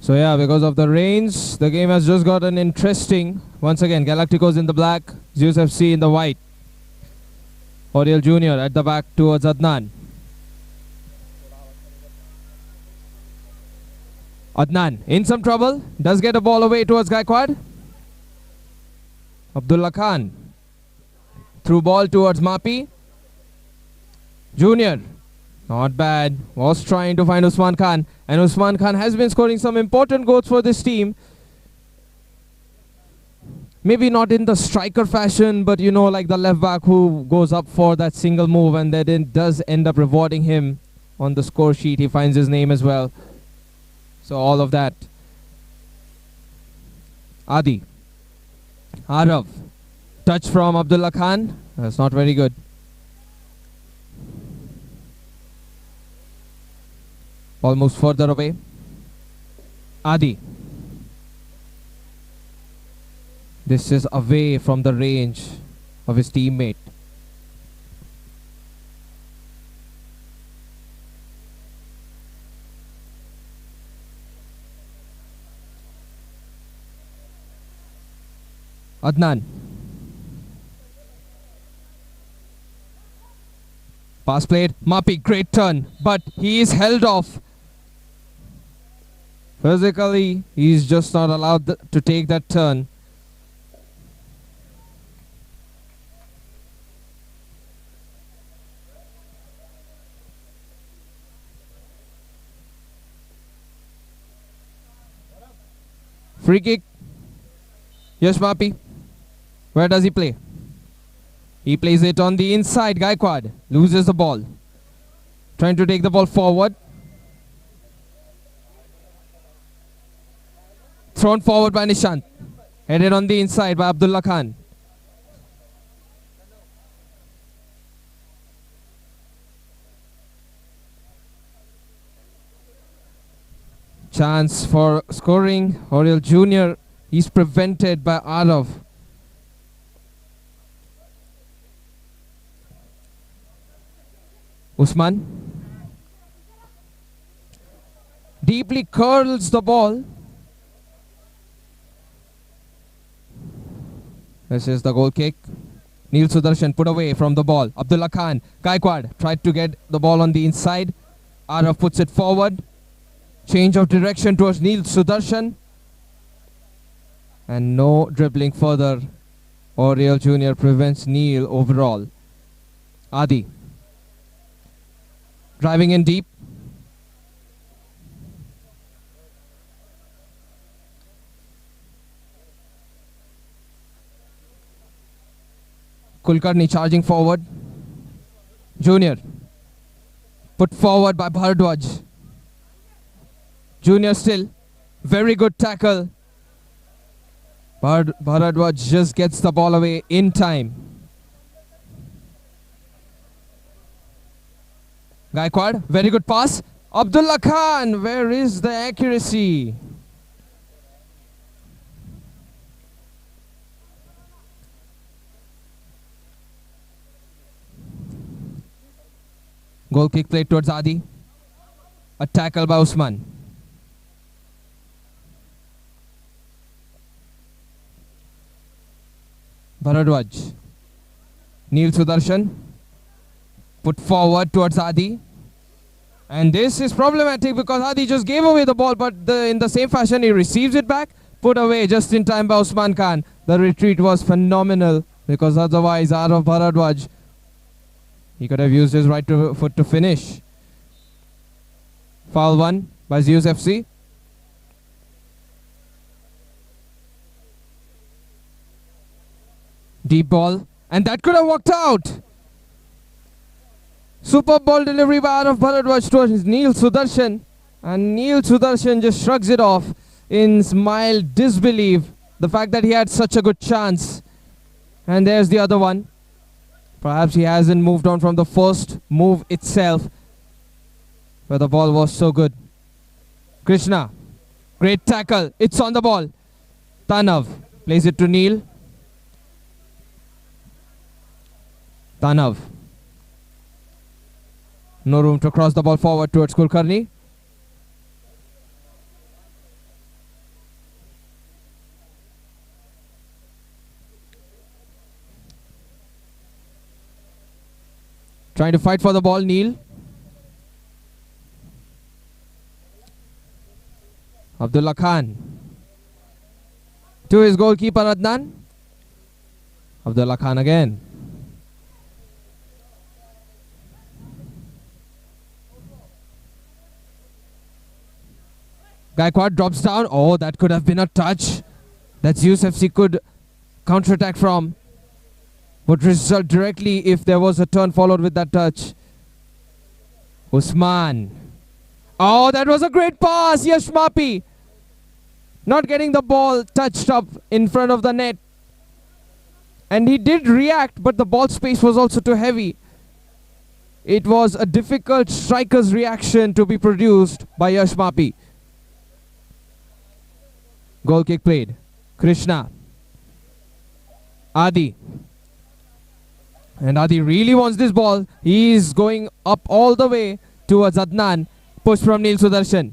So yeah, because of the rains, the game has just gotten interesting. Once again, Galacticos in the black, Zeus FC in the white. Oriel Jr. at the back towards Adnan. Adnan in some trouble, does get a ball away towards Gaikwad. Abdullah Khan. Through ball towards Mapi. Junior. Not bad. Was trying to find Usman Khan. And Usman Khan has been scoring some important goals for this team. Maybe not in the striker fashion, but you know, like the left back who goes up for that single move and then it does end up rewarding him on the score sheet. He finds his name as well. So all of that. Adi. Arav. Touch from Abdullah Khan. That's not very good. Ball moves further away. Adi. This is away from the range of his teammate. Adnan. Pass played. Mapi, great turn. But he is held off. Physically, he's just not allowed to take that turn. Free kick. Yes, Mapi. Where does he play? He plays it on the inside. Gaikwad loses the ball. Trying to take the ball forward. Thrown forward by Nishant. Headed on the inside by Abdullah Khan. Chance for scoring. Oriel Jr. He's prevented by Arav. Usman. deeply curls the ball. This is the goal kick. Neil Sudarshan put away from the ball. Abdullah Khan, Gaikwad tried to get the ball on the inside. Araf puts it forward. Change of direction towards Neil Sudarshan. And no dribbling further. Oriel Jr. prevents Neil overall. Adi. Driving in deep. Kulkarni charging forward. Junior. Put forward by Bharadwaj. Junior still. Very good tackle. Bharadwaj just gets the ball away in time. Gaikwad, very good pass. Abdullah Khan, where is the accuracy? Goal kick played towards Adi. A tackle by Usman. Bharadwaj. Neil Sudarshan. Put forward towards Adi. And this is problematic because Adi just gave away the ball, but in the same fashion he receives it back. Put away just in time by Usman Khan. The retreat was phenomenal because otherwise Arav Bharadwaj, he could have used his right foot to finish. Foul one by Zeus FC. Deep ball. And that could have worked out. Superb ball delivery by Arav Bharadwaj towards Neil Sudarshan. And Neil Sudarshan just shrugs it off in mild disbelief. The fact that he had such a good chance. And there's the other one. Perhaps he hasn't moved on from the first move itself, where the ball was so good. Krishna, great tackle. It's on the ball. Tanav plays it to Neil. Tanav. No room to cross the ball forward towards Kulkarni. Trying to fight for the ball, Neil. Abdullah Khan. To his goalkeeper, Adnan. Abdullah Khan again. Gaikwad drops down. Oh, that could have been a touch that Zeus FC could counter-attack from. Would result directly if there was a turn followed with that touch. Usman. Oh, that was a great pass. Yash Mapi. Not getting the ball touched up in front of the net. And he did react, but the ball space was also too heavy. It was a difficult striker's reaction to be produced by Yash Mapi. Goal kick played. Krishna. Adi. And Adi really wants this ball. He is going up all the way towards Adnan. Push from Neil Sudarshan.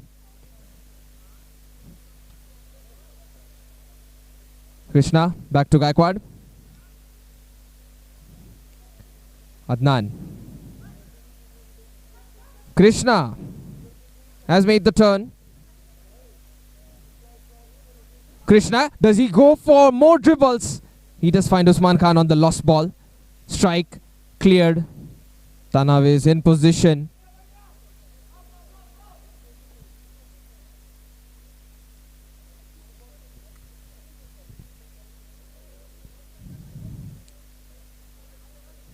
Krishna back to Gaikwad. Adnan. Krishna has made the turn. Krishna, does he go for more dribbles? He does find Usman Khan on the lost ball. Strike, cleared. Tanav is in position.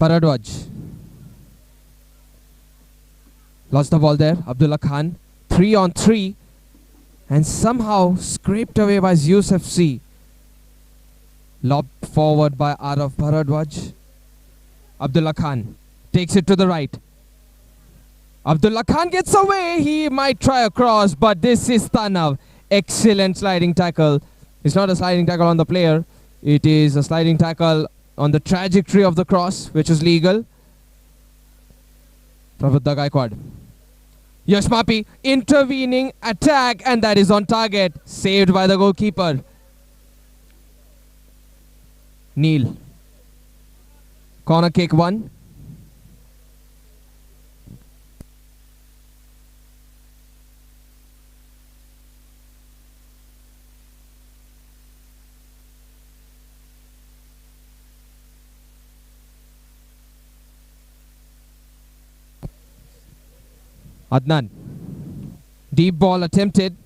Bharadwaj. Lost the ball there. Abdullah Khan. 3-on-3. And somehow scraped away by Zeus FC. Lobbed forward by Arav Bharadwaj. Abdullah Khan takes it to the right. Abdullah Khan gets away. He might try a cross, but this is Tanav. Excellent sliding tackle. It's not a sliding tackle on the player. It is a sliding tackle on the trajectory of the cross, which is legal. Prabhuddha Gaikwad. Yashmapi intervening attack, and that is on target. Saved by the goalkeeper. Neil. Corner kick 1. Adnan. Deep ball attempted.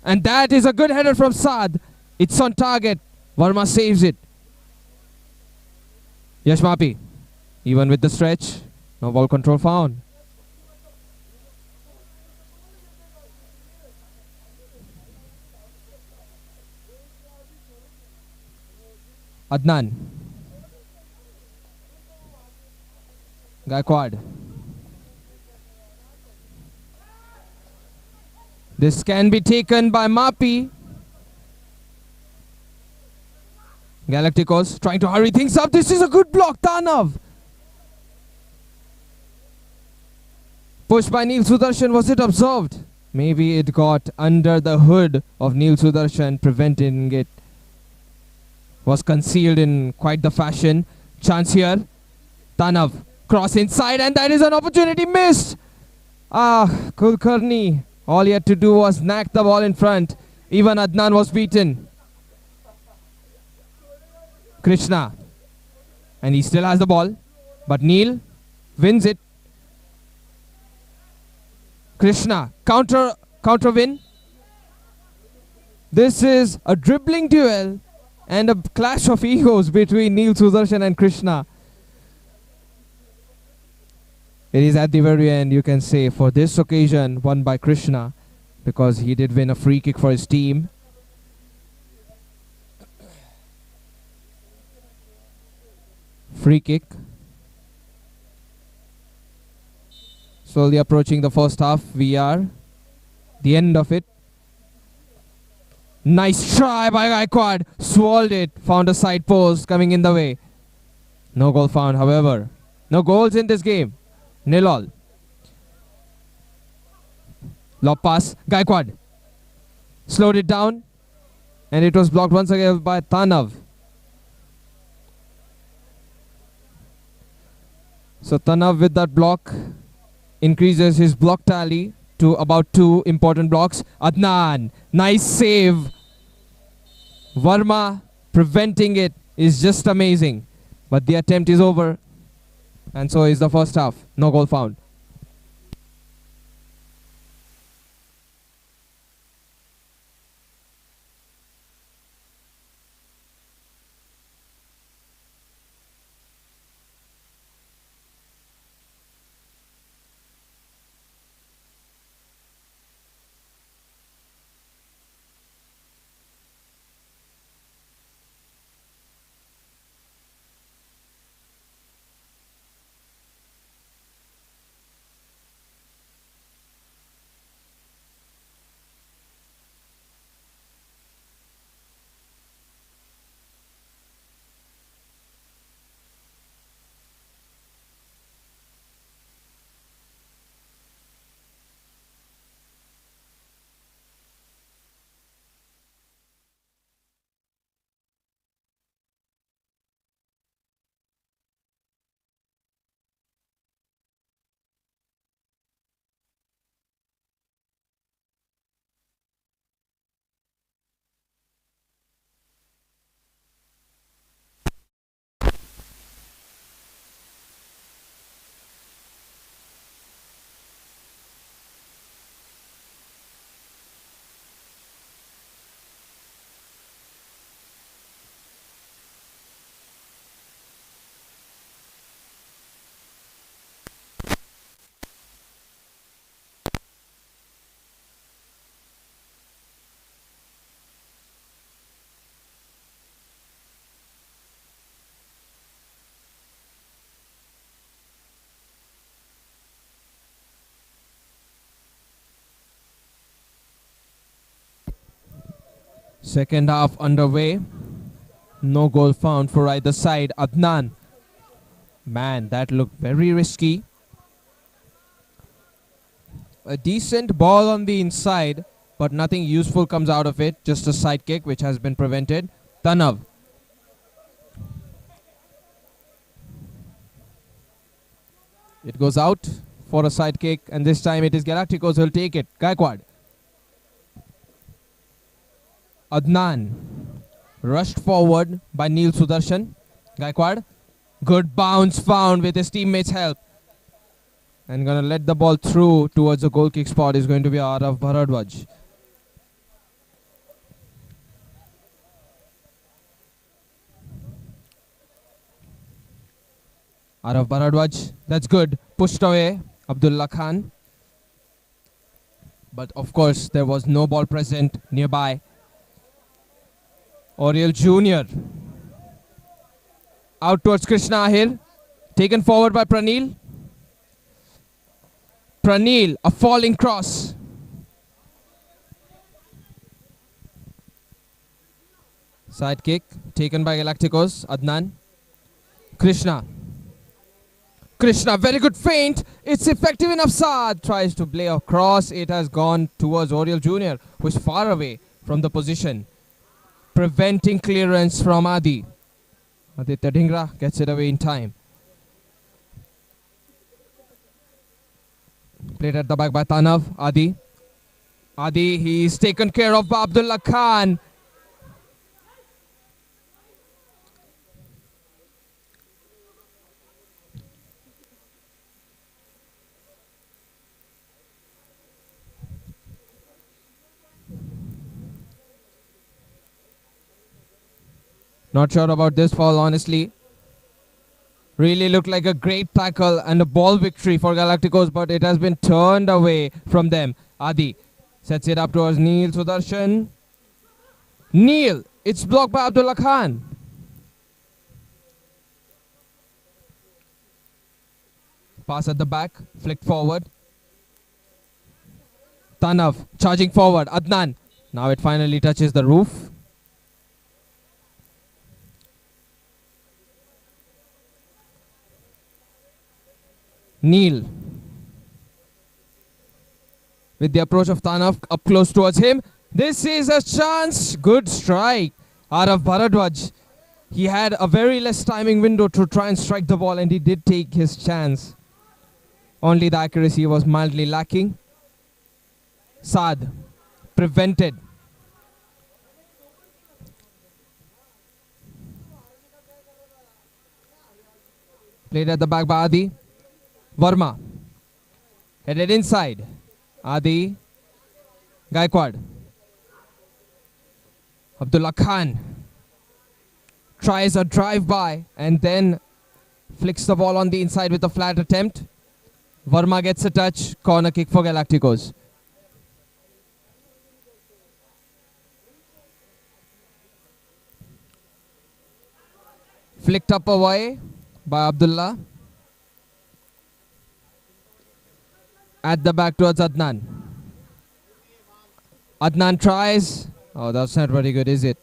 And that is a good header from Saad. It's on target. Verma saves it. Yashmapi. Even with the stretch. No ball control found. Adnan. Gaikwad. This can be taken by Mapi. Galacticos trying to hurry things up. This is a good block. Tanav. Pushed by Neil Sudarshan. Was it observed? Maybe it got under the hood of Neil Sudarshan, preventing it. Was concealed in quite the fashion. Chance here. Tanav. Cross inside, and that is an opportunity missed. Kulkarni. All he had to do was knack the ball in front. Even Adnan was beaten. Krishna. And he still has the ball. But Neil wins it. Krishna. Counter win. This is a dribbling duel and a clash of egos between Neil Sudarshan and Krishna. It is at the very end, you can say, for this occasion, won by Krishna, because he did win a free kick for his team. Free kick. Slowly approaching the first half. We are the end of it. Nice try by Gaikwad. Swallowed it. Found a side post coming in the way. No goal found, however. No goals in this game. 0-0. Lob pass. Gaikwad slowed it down, and it was blocked once again by Tanav. So Tanav with that block increases his block tally to about 2 important blocks. Adnan. Nice save. Verma preventing it is just amazing. But the attempt is over. And so is the first half. No goal found. Second half underway. No goal found for either side. Adnan. Man, that looked very risky. A decent ball on the inside, but nothing useful comes out of it. Just a side kick which has been prevented. Tanav. It goes out for a side kick, and this time it is Galacticos who will take it. Gaikwad. Adnan. Rushed forward by Neil Sudarshan. Gaikwad. Good bounce found with his teammates' help. And going to let the ball through towards the goal kick spot is going to be Arav Bharadwaj. Arav Bharadwaj, that's good. Pushed away, Abdullah Khan. But of course, there was no ball present nearby. Oriel Jr. Out towards Krishna Ahir. Taken forward by Pranil. Pranil, a falling cross. Side kick taken by Galacticos. Adnan. Krishna. Krishna, very good feint. It's effective enough. Saad tries to play a cross. It has gone towards Oriel Jr., who is far away from the position, preventing clearance from Adi. Aditya Dhingra gets it away in time. Played at the back by Tanav. Adi. Adi, he's taken care of by Abdullah Khan. Not sure about this foul, honestly. Really looked like a great tackle and a ball victory for Galacticos, but it has been turned away from them. Adi sets it up towards Neil Sudarshan. Neil, it's blocked by Abdullah Khan. Pass at the back, flicked forward. Tanav charging forward. Adnan. Now it finally touches the roof. Neil. With the approach of Tanav up close towards him. This is a chance. Good strike. Arav Bharadwaj. He had a very less timing window to try and strike the ball, and he did take his chance. Only the accuracy was mildly lacking. Saad. Prevented. Played at the back by Adi. Verma. Headed inside. Adi. Gaikwad. Abdullah Khan. Tries a drive-by and then flicks the ball on the inside with a flat attempt. Verma gets a touch. Corner kick for Galacticos. Flicked up away by Abdullah. At the back towards Adnan. Adnan tries. Oh, that's not very good, is it?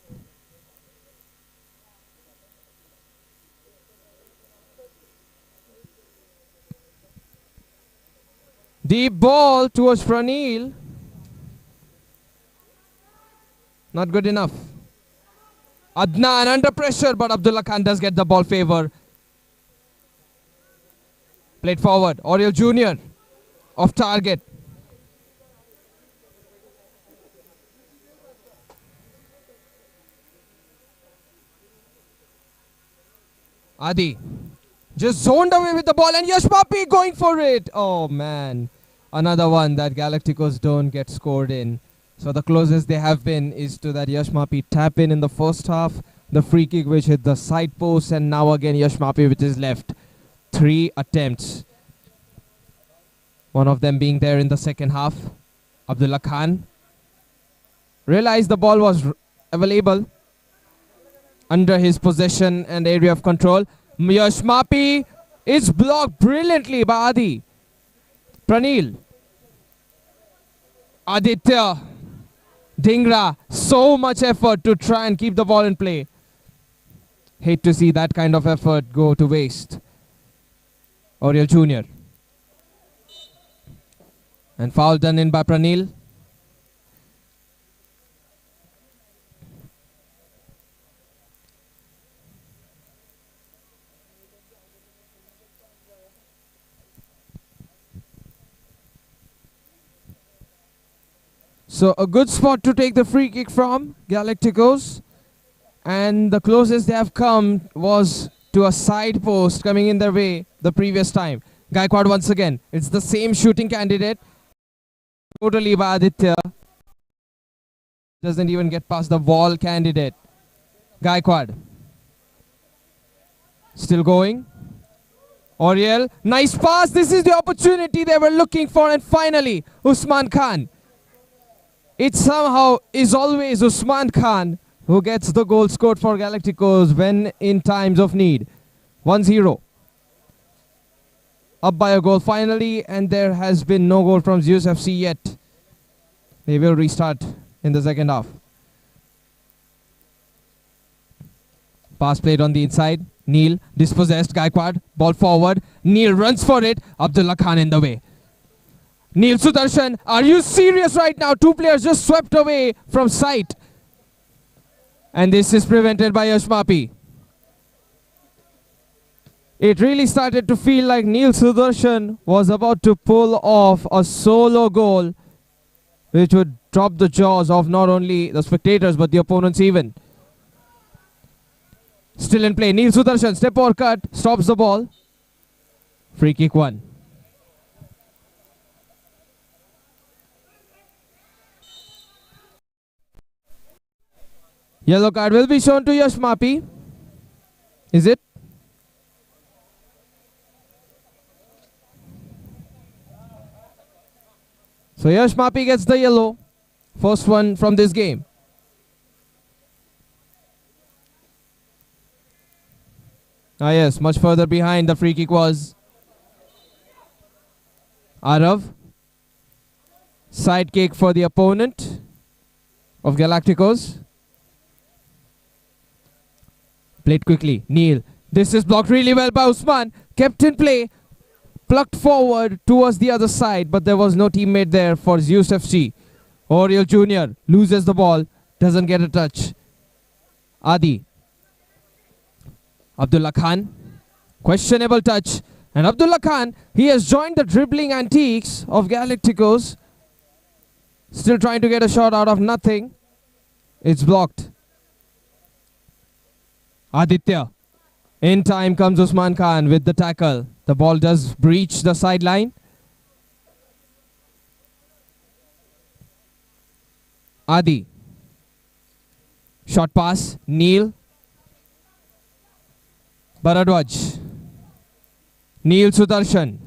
Deep ball towards Pranil. Not good enough. Adnan under pressure, but Abdullah Khan does get the ball favor. Played forward. Oriel Jr. off target. Adi just zoned away with the ball, and Yash Papi going for it. Oh man, another one that Galacticos don't get scored in. So the closest they have been is to that Yash Papi tap in the first half, the free kick which hit the side post, and now again Yash Papi which is left. 3 attempts. One of them being there in the second half. Abdullah Khan realized the ball was available under his possession and area of control. Yash Papi is blocked brilliantly by Adi. Pranil. Aditya Dhingra. So much effort to try and keep the ball in play. Hate to see that kind of effort go to waste. Oriel Jr. And foul done in by Pranil. So a good spot to take the free kick from Galacticos. And the closest they have come was to a side post coming in their way the previous time. Gaikwad once again. It's the same shooting candidate. Totally by Aditya. Doesn't even get past the wall candidate. Gaikwad. Still going. Oriel. Nice pass. This is the opportunity they were looking for. And finally, Usman Khan. It somehow is always Usman Khan who gets the goal scored for Galacticos when in times of need. 1-0. Up by a goal finally, and there has been no goal from Zeus FC yet. They will restart in the second half. Pass played on the inside. Neil dispossessed. Gaikwad. Ball forward. Neil runs for it. Abdullah Khan in the way. Neil Sudarshan, are you serious right now? Two players just swept away from sight. And this is prevented by Yash Mapi. It really started to feel like Neil Sudarshan was about to pull off a solo goal, which would drop the jaws of not only the spectators but the opponents even. Still in play. Neil Sudarshan, step or cut, stops the ball. Free kick one. Yellow card will be shown to Yash Mapi. Is it? So Yash Mapi gets the yellow. First one from this game. Ah yes, much further behind the free kick was Arav. Side kick for the opponent of Galacticos. Played quickly. Neil. This is blocked really well by Usman. Kept in play. Plucked forward towards the other side, but there was no teammate there for Zeus FC. Oriel Jr. loses the ball. Doesn't get a touch. Adi. Abdullah Khan. Questionable touch. And Abdullah Khan, he has joined the dribbling antiques of Galacticos. Still trying to get a shot out of nothing. It's blocked. Aditya. In time comes Usman Khan with the tackle. The ball does breach the sideline. Adi. Short pass. Neil. Bharadwaj. Neil Sudarshan.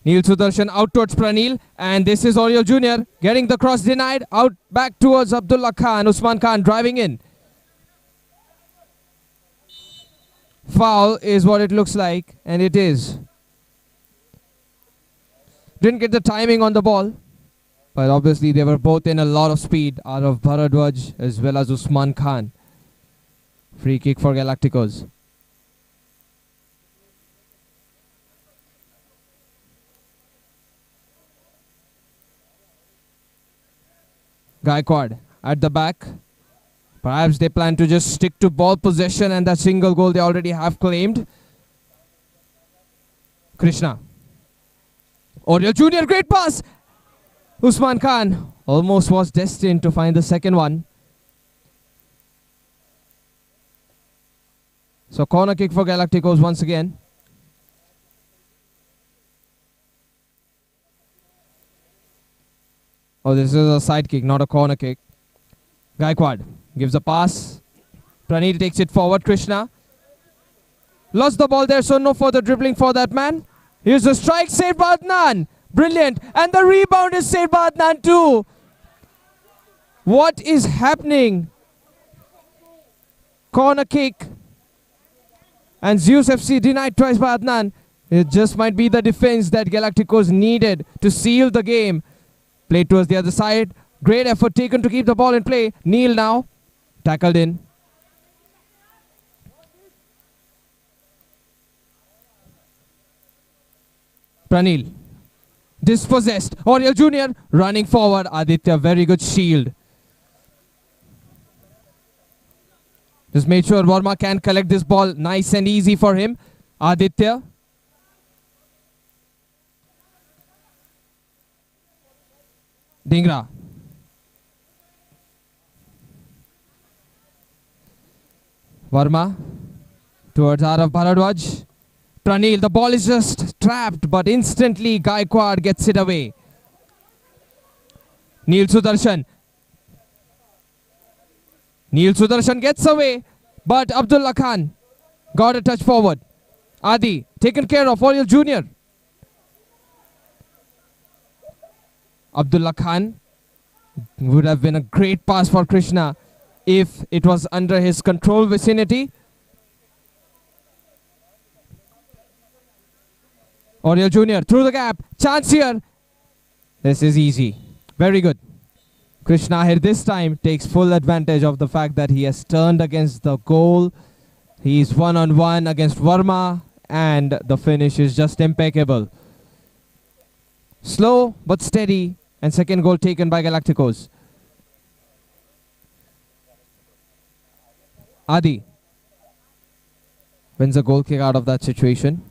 Neil Sudarshan out towards Pranil. And this is Oriel Jr. getting the cross denied. Out back towards Abdullah Khan. Usman Khan driving in. Foul is what it looks like, and it is. Didn't get the timing on the ball, but obviously they were both in a lot of speed out of Bharadwaj as well as Usman Khan. Free kick for Galacticos. Gaikwad at the back. Perhaps they plan to just stick to ball possession and that single goal they already have claimed. Krishna. Oriel Jr. Great pass. Usman Khan almost was destined to find the second one. So corner kick for Galacticos once again. Oh, this is a side kick, not a corner kick. Gaikwad gives a pass. Pranil takes it forward. Krishna lost the ball there, so no further dribbling for that man. Here's the strike, saved by Adnan. Brilliant. And the rebound is saved by Adnan too. What is happening? Corner kick. And Zeus FC denied twice by Adnan. It just might be the defense that Galacticos needed to seal the game. Played towards the other side. Great effort taken to keep the ball in play. Neil now. Tackled in. Pranil. Dispossessed. Oriel Jr. running forward. Aditya, very good shield. Just made sure Verma can collect this ball. Nice and easy for him. Aditya. Dingra. Verma towards Arav Bharadwaj. Pranil, the ball is just trapped, but instantly Gaikwad gets it away. Neil Sudarshan. Neil Sudarshan gets away, but Abdullah Khan got a touch forward. Adi, taken care of, Oriel Jr. Abdullah Khan would have been a great pass for Krishna if it was under his control vicinity. Oriel Jr. through the gap. Chance here. This is easy. Very good. Krishna here this time takes full advantage of the fact that he has turned against the goal. He's one-on-one against Verma and the finish is just impeccable. Slow but steady, and second goal taken by Galacticos. Adi wins a goal kick out of that situation.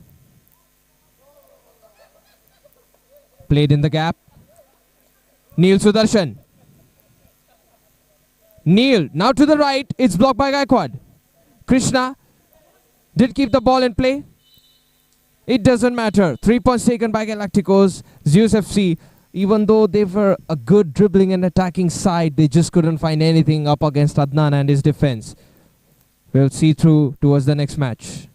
Played in the gap. Neil Sudarshan. Neil, now to the right. It's blocked by Gaikwad. Krishna did keep the ball in play. It doesn't matter. 3 points taken by Galacticos. Zeus FC, even though they were a good dribbling and attacking side, they just couldn't find anything up against Adnan and his defense. We'll see through towards the next match.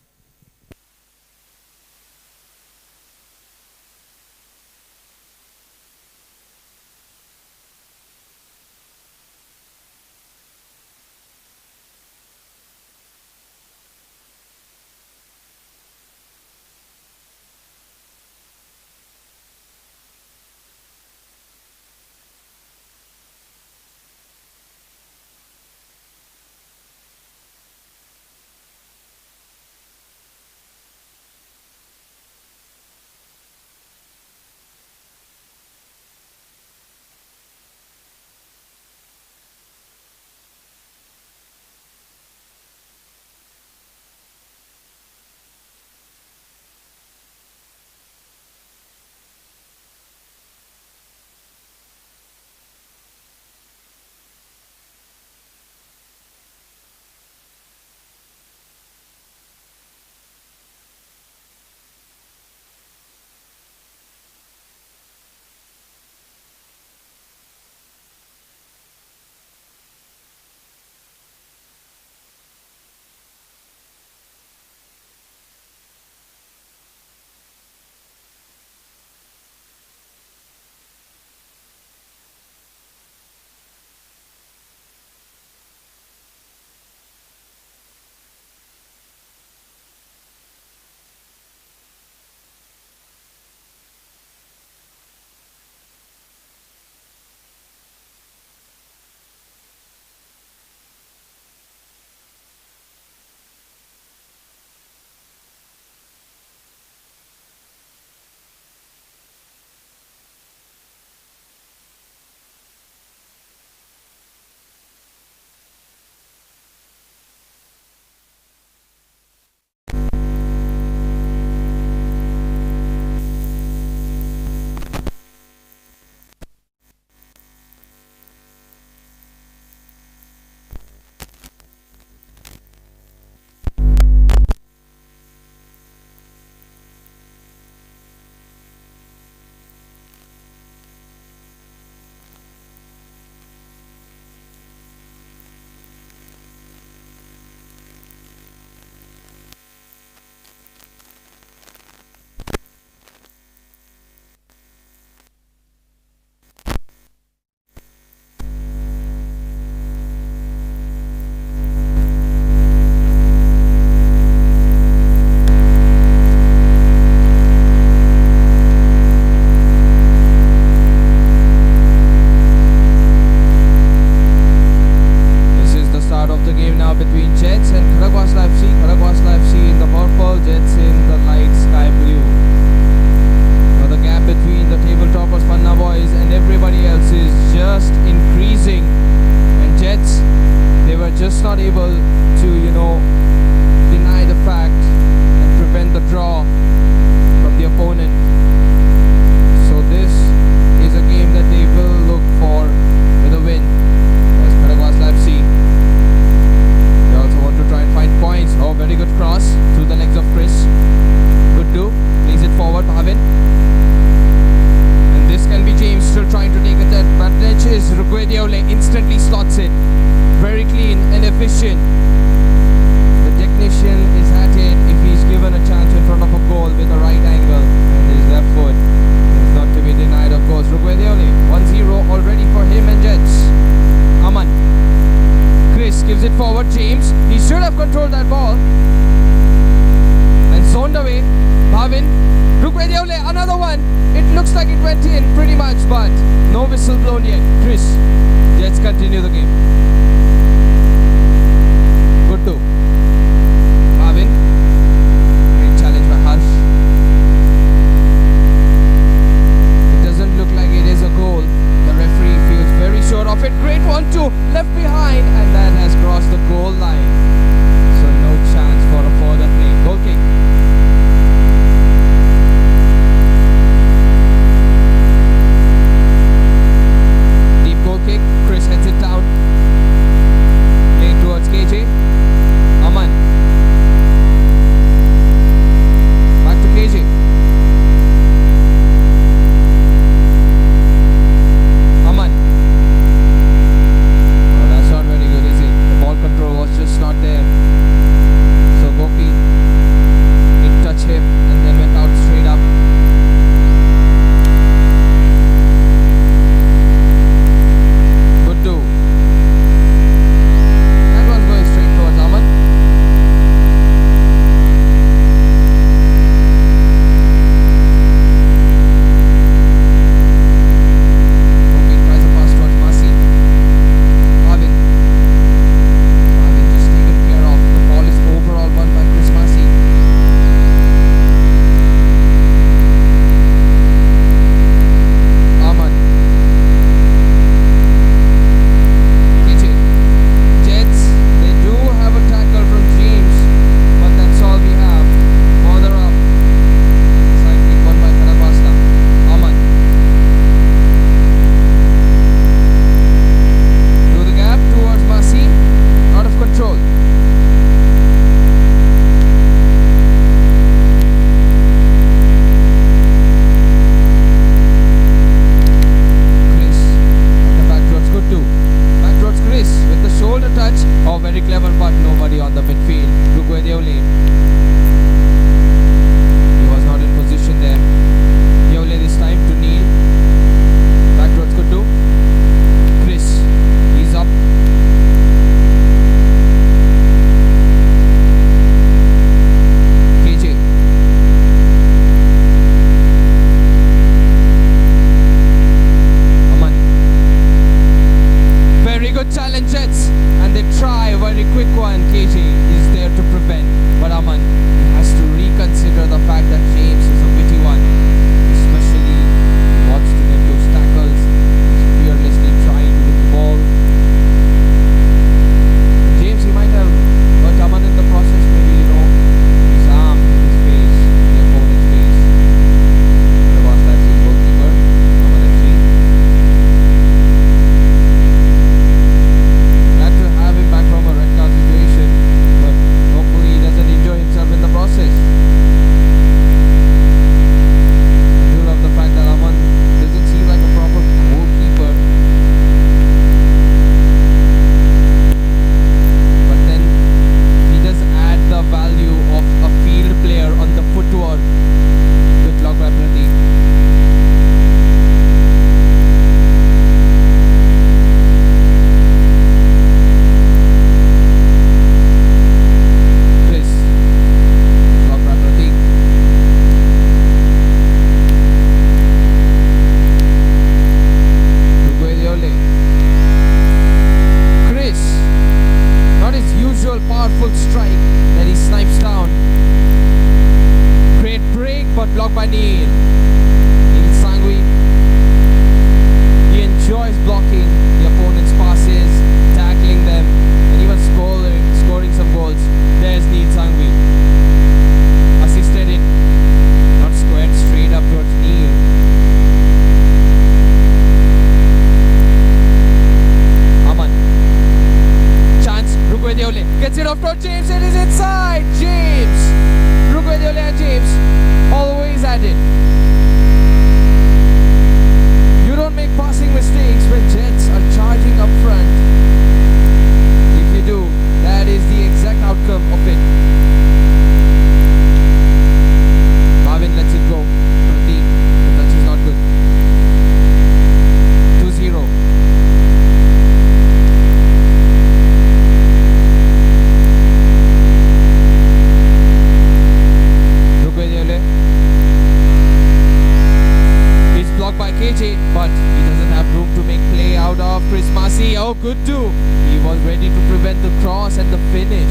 KJ, but he doesn't have room to make play out of Chris Massey. Oh, good too. He was ready to prevent the cross and the finish.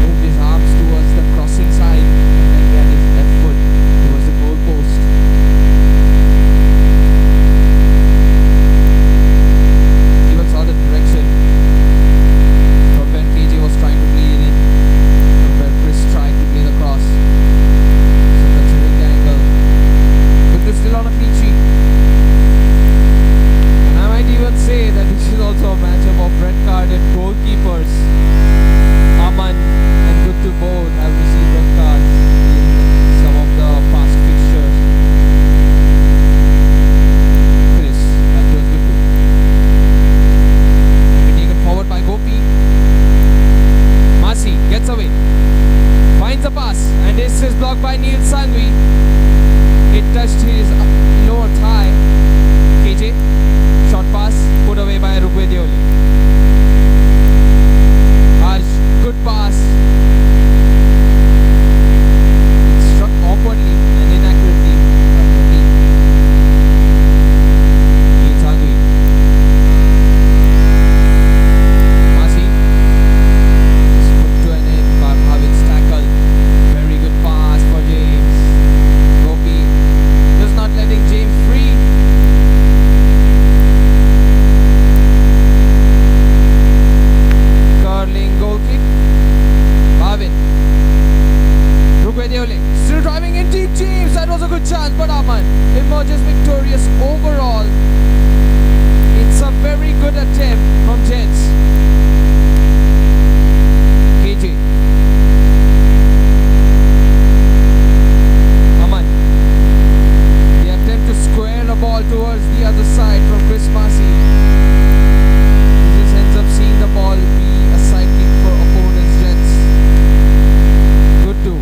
Moved his arms towards the crossing side and then he had his left foot towards the goal post. Even saw the direction from when KJ was trying to play it in, from where Chris tried to play the cross. So considering the angle, but they're still on a clean sheet. And I might even say that this is also a matchup of red-carded goalkeepers. Aman and Guttu both have received red cards in some of the past fixtures. Chris, back towards Guttu. Been taken forward by Gopi. Masi gets away, finds a pass, and this is blocked by Neil Sangvi. It touched his lower thigh. KJ, short pass, put away by Rugwe Deole. Arj, good pass. It struck awkwardly and inaccurately. Neil Sangvi. Masi is put to an end by Bhavin's tackle. Very good pass for James. Gopi just not letting James free. Curling goal kick. Bhavin. Rugwe Deole still driving in deep. James, that was a good chance, but Aman emerges victorious overall. It's a very good attempt from Jets. KJ. Aman. The attempt to square the ball towards the other side from Chris Massey. He just ends up seeing the ball be a side kick for opponents' Jets. Good too.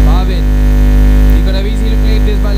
Bhavin. He could have easily played this by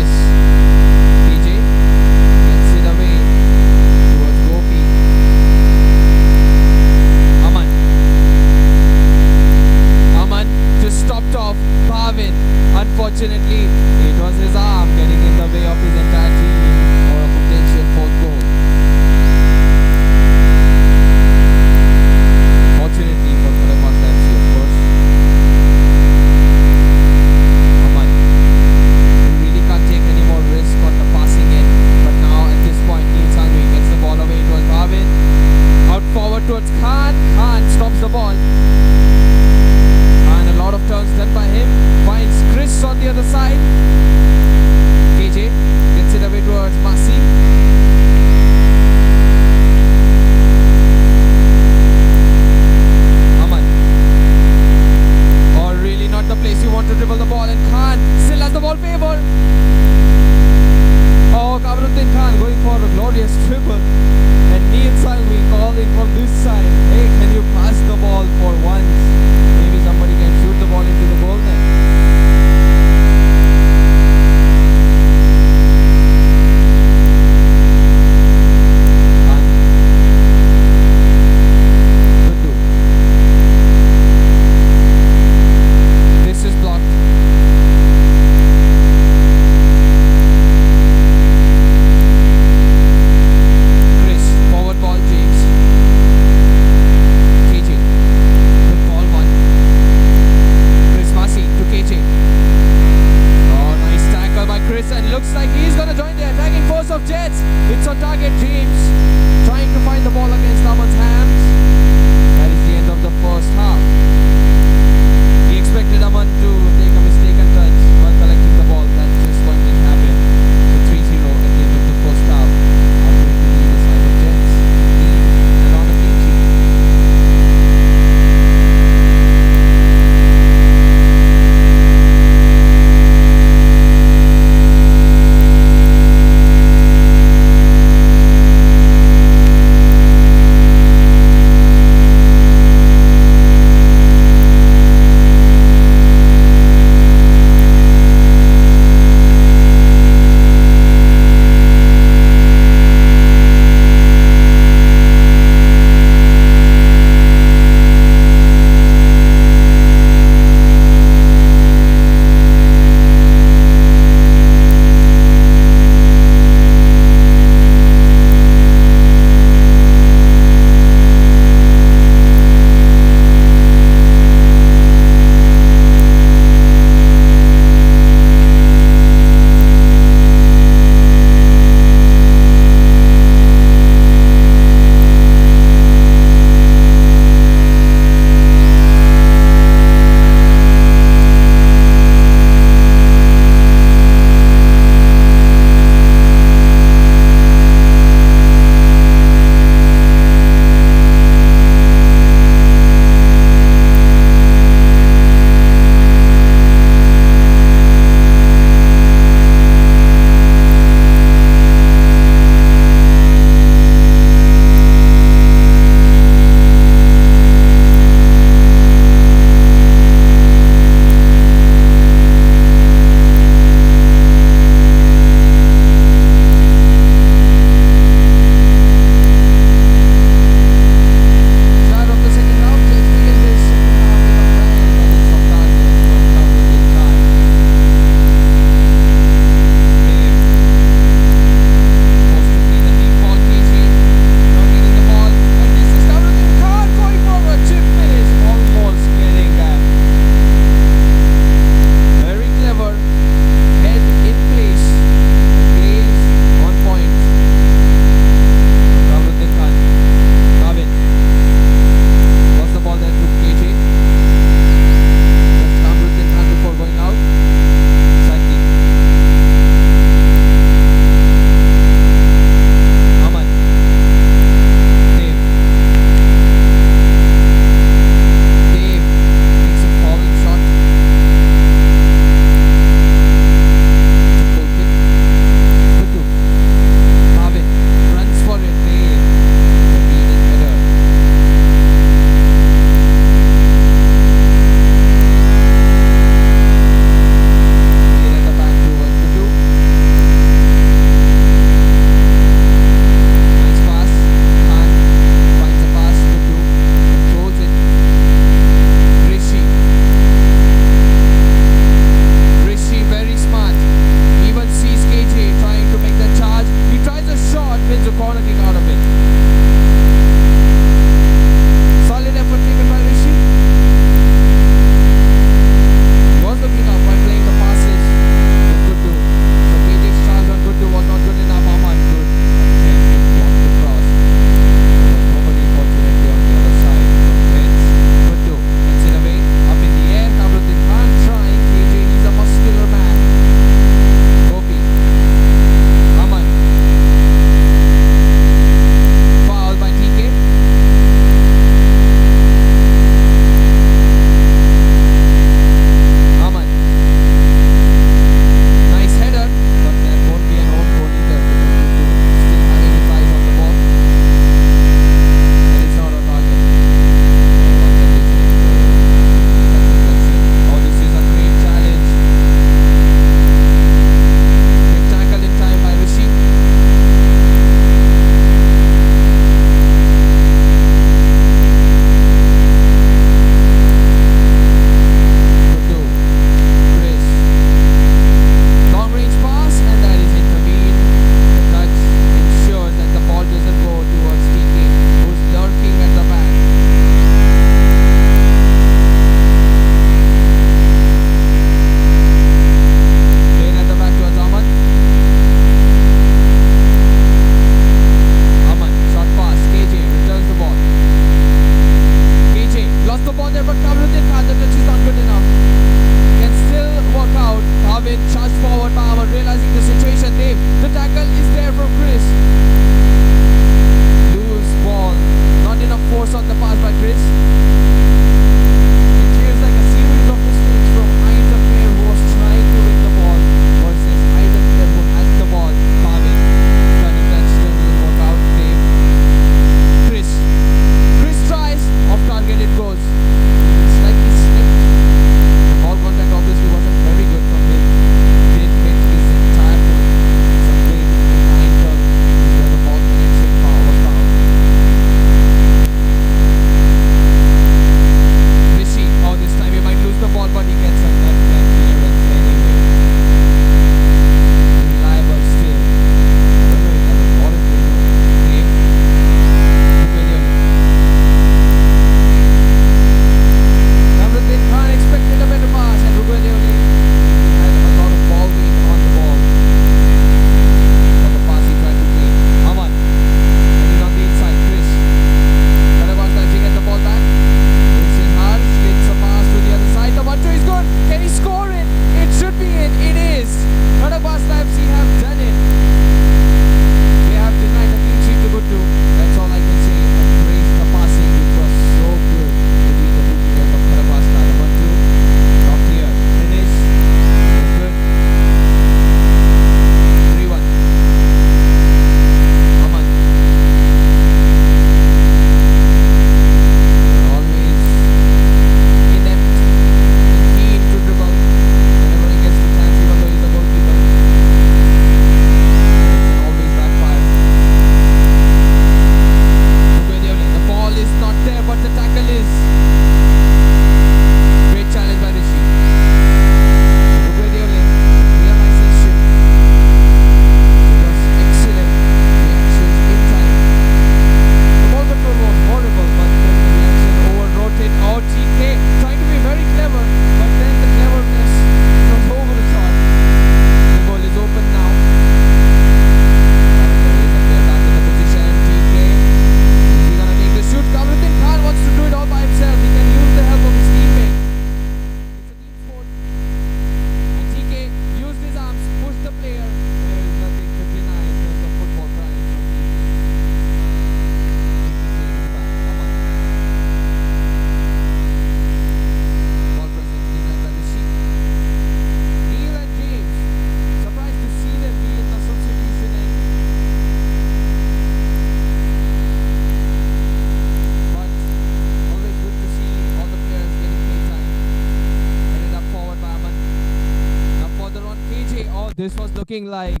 This was looking like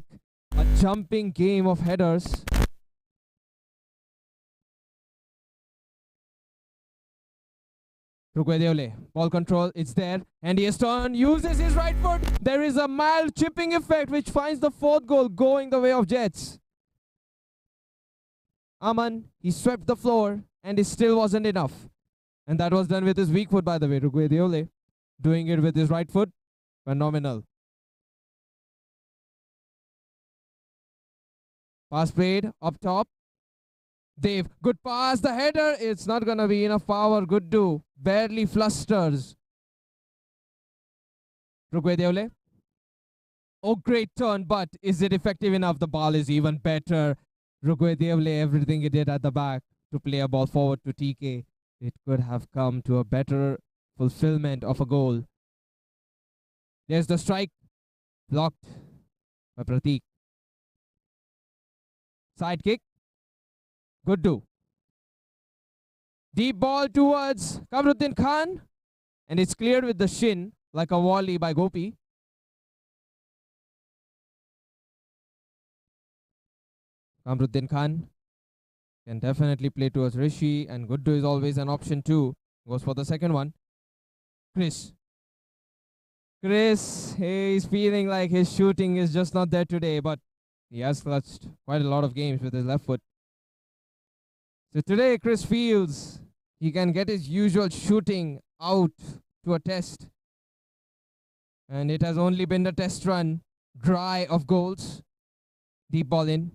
a jumping game of headers. Rugwedeole, ball control, it's there. And Easton uses his right foot. There is a mild chipping effect which finds the fourth goal going the way of Jets. Aman, he swept the floor and it still wasn't enough. And that was done with his weak foot, by the way. Rugwedeole doing it with his right foot. Phenomenal. Pass played up top. Dave, good pass, the header. It's not going to be enough power. Good do. Barely flusters. Rugwedeole. Oh, great turn, but is it effective enough? The ball is even better. Rugwedeole, everything he did at the back to play a ball forward to TK. It could have come to a better fulfillment of a goal. There's the strike. Blocked by Pratik. Side kick. Good do. Deep ball towards Kamruddin Khan. And it's cleared with the shin like a volley by Gopi. Kamruddin Khan can definitely play towards Rishi. And good do is always an option too. Goes for the second one. Chris, he's feeling like his shooting is just not there today. But he has clutched quite a lot of games with his left foot. So today, Chris feels he can get his usual shooting out to a test. And it has only been the test run, dry of goals. Deep ball in.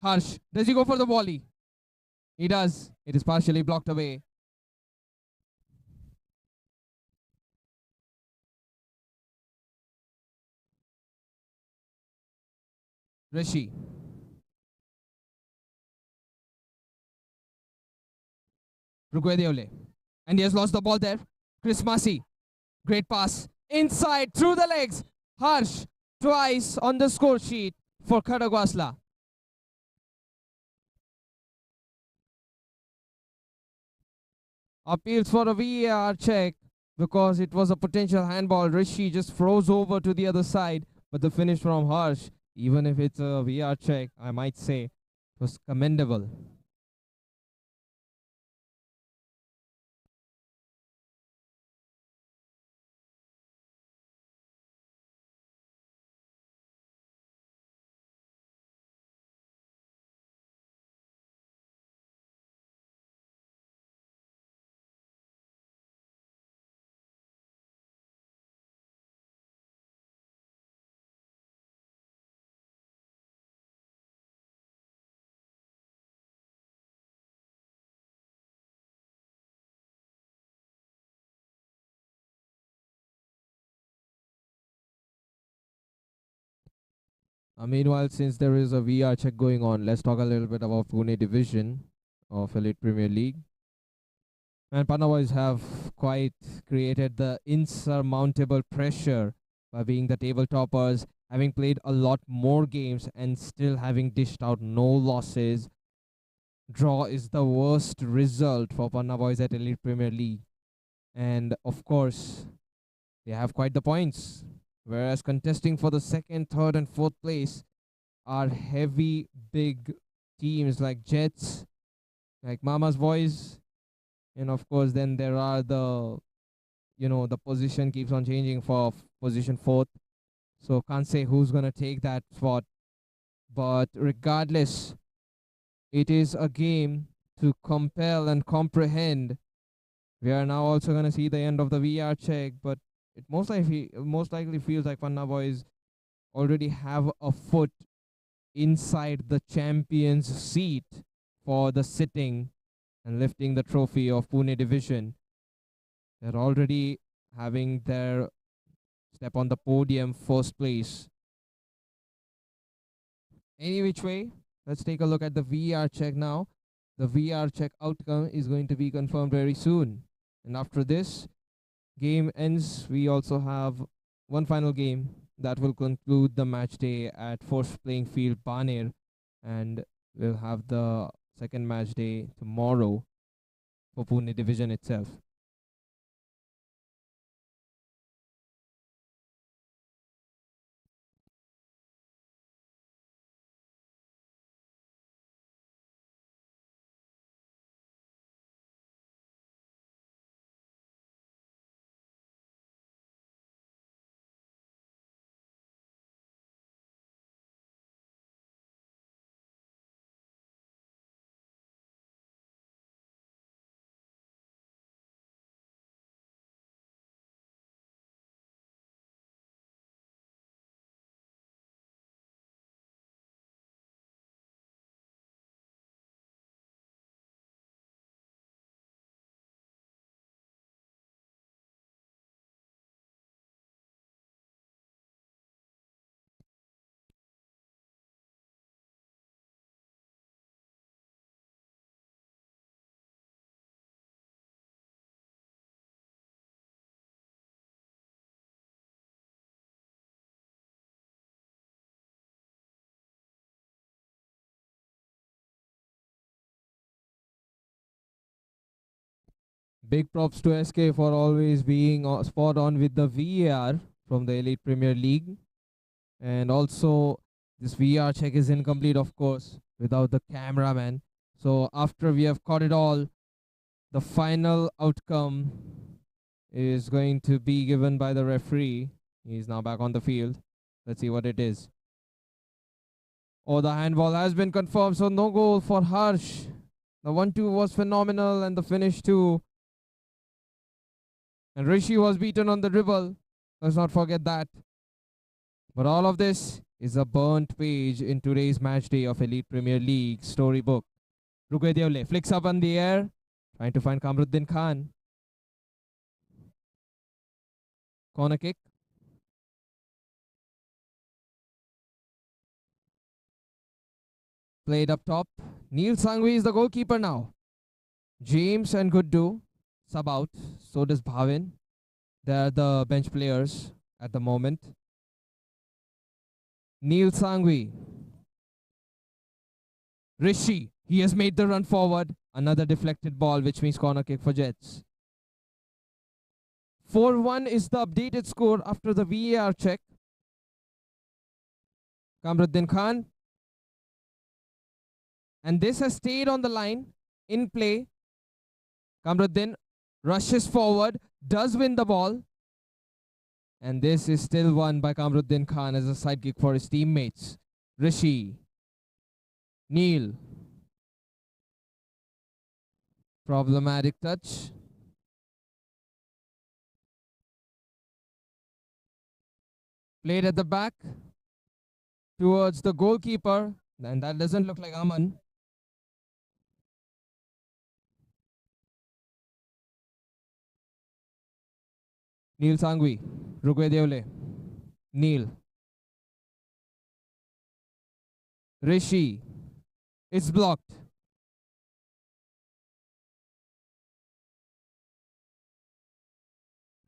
Harsh, does he go for the volley? He does. It is partially blocked away. Rishi. Rugwedeole. And he has lost the ball there. Chris Massey. Great pass. Inside, through the legs. Harsh. Twice on the score sheet for Kharagwasla. Appeals for a VAR check because it was a potential handball. Rishi just froze over to the other side. But the finish from Harsh, even if it's a VAR check, I might say, was commendable. Meanwhile, since there is a VR check going on, let's talk a little bit about Pune division of Elite Premier League. And Patna boys have quite created the insurmountable pressure by being the table toppers, having played a lot more games and still having dished out no losses. Draw is the worst result for Patna boys at Elite Premier League. And of course, they have quite the points. Whereas contesting for the second, third, and fourth place are heavy, big teams like Jets, like Mama's Boys, and of course, then there are the position keeps on changing for position fourth. So can't say who's gonna take that spot. But regardless, it is a game to compel and comprehend. We are now also gonna see the end of the VR check, but it most likely feels like Panna boys already have a foot inside the champion's seat for the sitting and lifting the trophy of Pune division. They're already having their step on the podium, first place. Any which way, let's take a look at the VR check now. The VR check outcome is going to be confirmed very soon. And after this game ends, we also have one final game that will conclude the match day at Force Playing Field, Baner. And we'll have the second match day tomorrow for Pune division itself. Big props to SK for always being spot on with the VAR from the Elite Premier League. And also, this VR check is incomplete, of course, without the cameraman. So after we have caught it all, the final outcome is going to be given by the referee. He's now back on the field. Let's see what it is. Oh, the handball has been confirmed, so no goal for Harsh. The 1-2 was phenomenal, and the finish too. And Rishi was beaten on the dribble. Let's not forget that. But all of this is a burnt page in today's match day of Elite Premier League storybook. Rugwe Devle flicks up in the air, trying to find Kamruddin Khan. Corner kick. Played up top. Neil Sangvi is the goalkeeper now. James and Guddu sub out. So does Bhavin. They are the bench players at the moment. Neil Sangvi. Rishi. He has made the run forward. Another deflected ball, which means corner kick for Jets. 4-1 is the updated score after the VAR check. Kamruddin Khan. And this has stayed on the line in play. Kamruddin rushes forward, does win the ball. And this is still won by Kamruddin Khan as a sidekick for his teammates. Rishi. Neil. Problematic touch. Played at the back towards the goalkeeper. And that doesn't look like Aman. Neil Sangvi. Rugwe Devle. Neil. Rishi. It's blocked.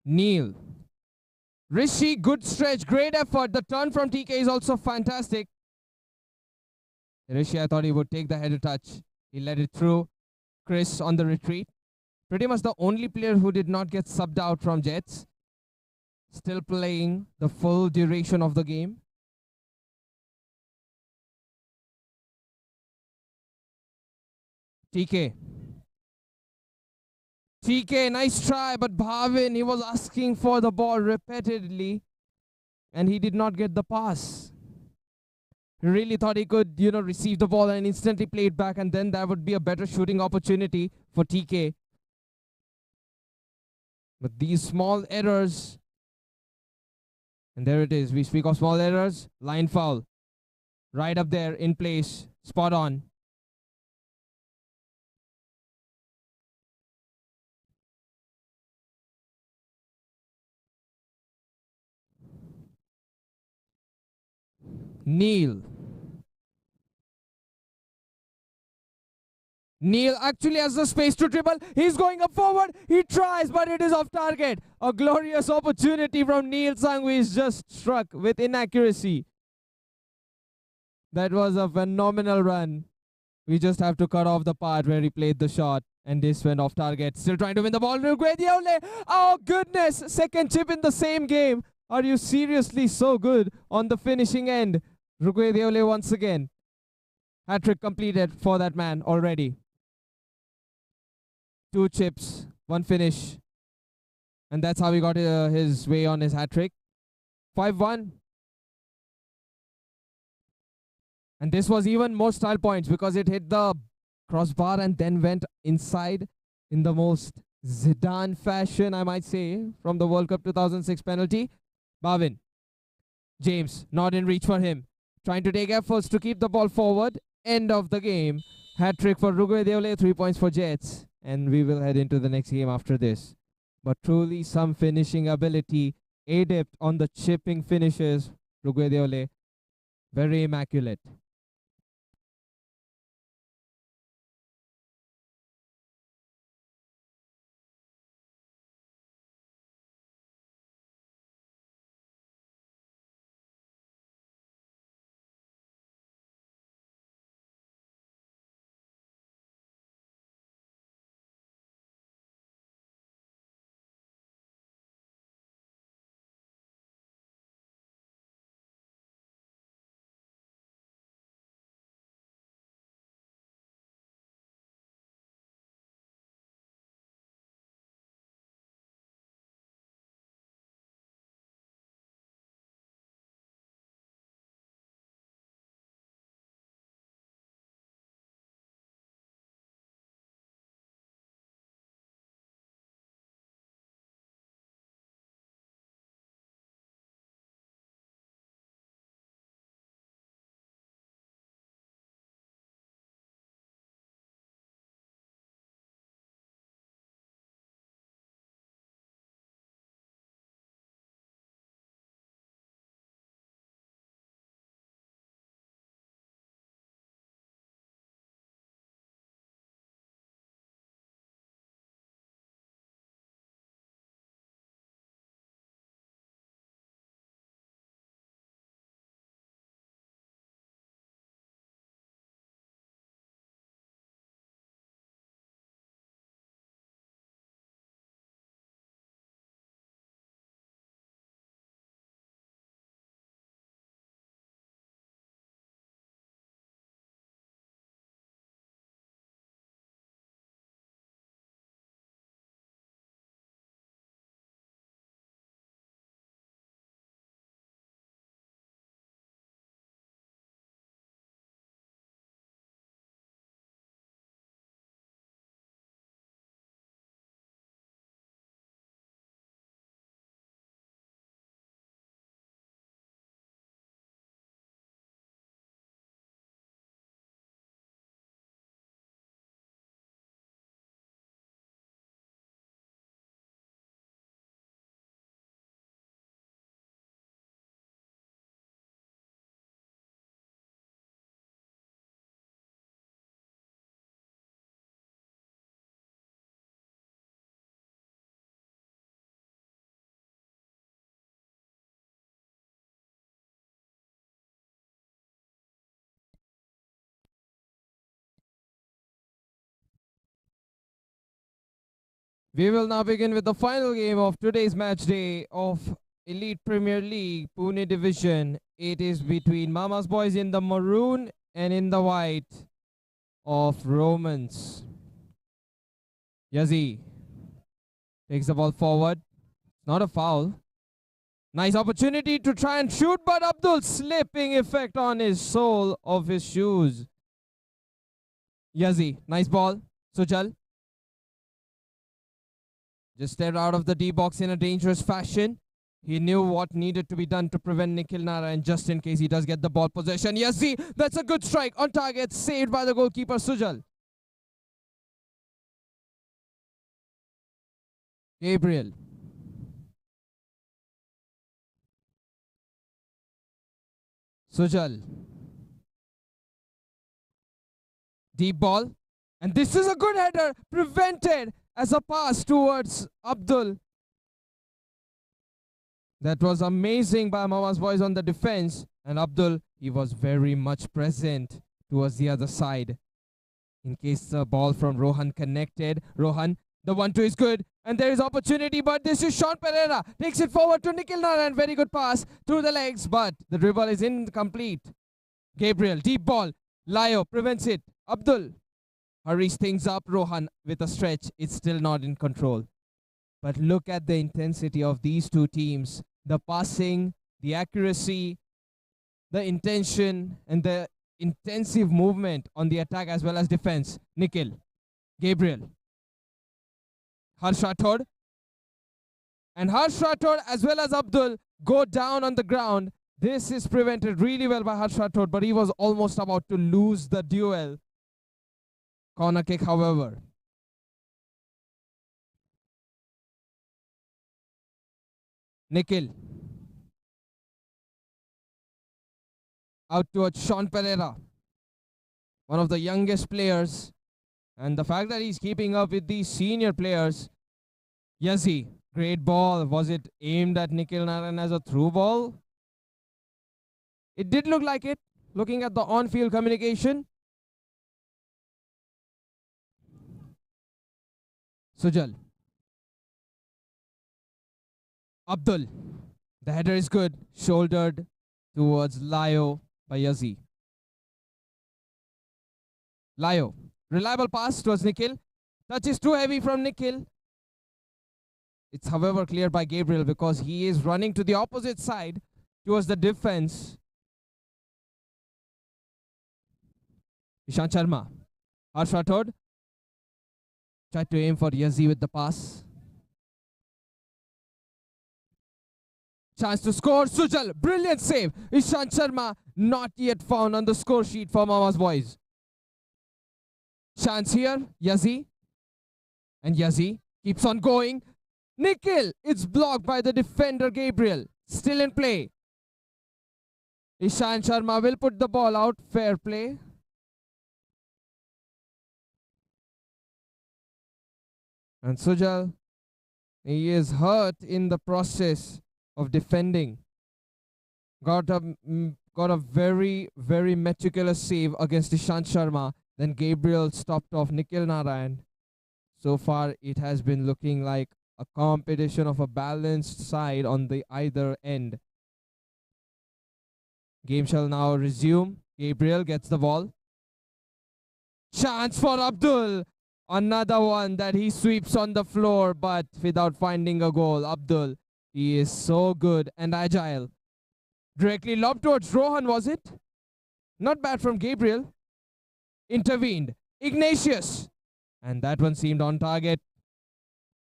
Neil. Rishi, good stretch, great effort. The turn from TK is also fantastic. Rishi, I thought he would take the header touch. He let it through. Chris on the retreat. Pretty much the only player who did not get subbed out from Jets. Still playing the full duration of the game. TK. TK, nice try, but Bhavin, he was asking for the ball repeatedly and he did not get the pass. He really thought he could, receive the ball and instantly play it back, and then that would be a better shooting opportunity for TK. But these small errors, and there it is. We speak of small errors. Line foul. Right up there in place. Spot on. Neil. Neil actually has the space to dribble. He's going up forward. He tries, but it is off target. A glorious opportunity from Neil Sangvi is just struck with inaccuracy. That was a phenomenal run. We just have to cut off the part where he played the shot. And this went off target. Still trying to win the ball. Oh, goodness. Second chip in the same game. Are you seriously so good on the finishing end? Rugwe Deole once again. Hat-trick completed for that man already. 2 chips, 1 finish. And that's how he got his way on his hat-trick. 5-1. And this was even more style points because it hit the crossbar and then went inside in the most Zidane fashion, I might say, from the World Cup 2006 penalty. Bhavin. James, not in reach for him. Trying to take efforts to keep the ball forward. End of the game. Hat-trick for Rugwe Deole, 3 points for Jets. And we will head into the next game after this. But truly some finishing ability. Adept on the chipping finishes. Rugwe Deole. Very immaculate. We will now begin with the final game of today's match day of Elite Premier League Pune Division. It is between Mama's Boys in the maroon and in the white of Romans. Yazi takes the ball forward. Not a foul. Nice opportunity to try and shoot, but Abdul slipping effect on his sole of his shoes. Yazi, nice ball. Sujal just stepped out of the D box in a dangerous fashion. He knew what needed to be done to prevent Nikhil Narayan just in case he does get the ball possession. Yazi, that's a good strike on target, saved by the goalkeeper Sujal. Gabriel. Sujal. Deep ball. And this is a good header, prevented as a pass towards Abdul. That was amazing by Mama's Boys on the defense. And Abdul, he was very much present towards the other side. In case the ball from Rohan connected. Rohan, the 1-2 is good. And there is opportunity, but this is Sean Pereira. Takes it forward to Nikhil Narayan. Very good pass through the legs, but the dribble is incomplete. Gabriel, deep ball. Lio prevents it. Abdul hurries things up. Rohan with a stretch. It's still not in control. But look at the intensity of these two teams. The passing, the accuracy, the intention, and the intensive movement on the attack as well as defense. Nikhil, Gabriel, Harsh Rathod. And Harsh Rathod as well as Abdul go down on the ground. This is prevented really well by Harsh Rathod, but he was almost about to lose the duel. Corner kick, however. Nikhil. Out towards Sean Pereira. One of the youngest players. And the fact that he's keeping up with these senior players. Yazi, great ball. Was it aimed at Nikhil Narayan as a through ball? It did look like it, looking at the on-field communication. Sujal. Abdul. The header is good. Shouldered towards Lio by Yazi. Lio. Reliable pass towards Nikhil. Touch is too heavy from Nikhil. It's however cleared by Gabriel because he is running to the opposite side towards the defense. Ishant Sharma. Harsh Rathod. Tried to aim for Yazi with the pass. Chance to score. Sujal. Brilliant save. Ishant Sharma not yet found on the score sheet for Mama's Boys. Chance here. Yazi. And Yazi keeps on going. Nikhil. It's blocked by the defender Gabriel. Still in play. Ishant Sharma will put the ball out. Fair play. And Sujal, he is hurt in the process of defending. Got a very, very meticulous save against Ishant Sharma. Then Gabriel stopped off Nikhil Narayan. So far, it has been looking like a competition of a balanced side on the either end. Game shall now resume. Gabriel gets the ball. Chance for Abdul. Another one that he sweeps on the floor, but without finding a goal. Abdul, he is so good and agile. Directly lobbed towards Rohan, was it? Not bad from Gabriel. Intervened. Ignatius. And that one seemed on target.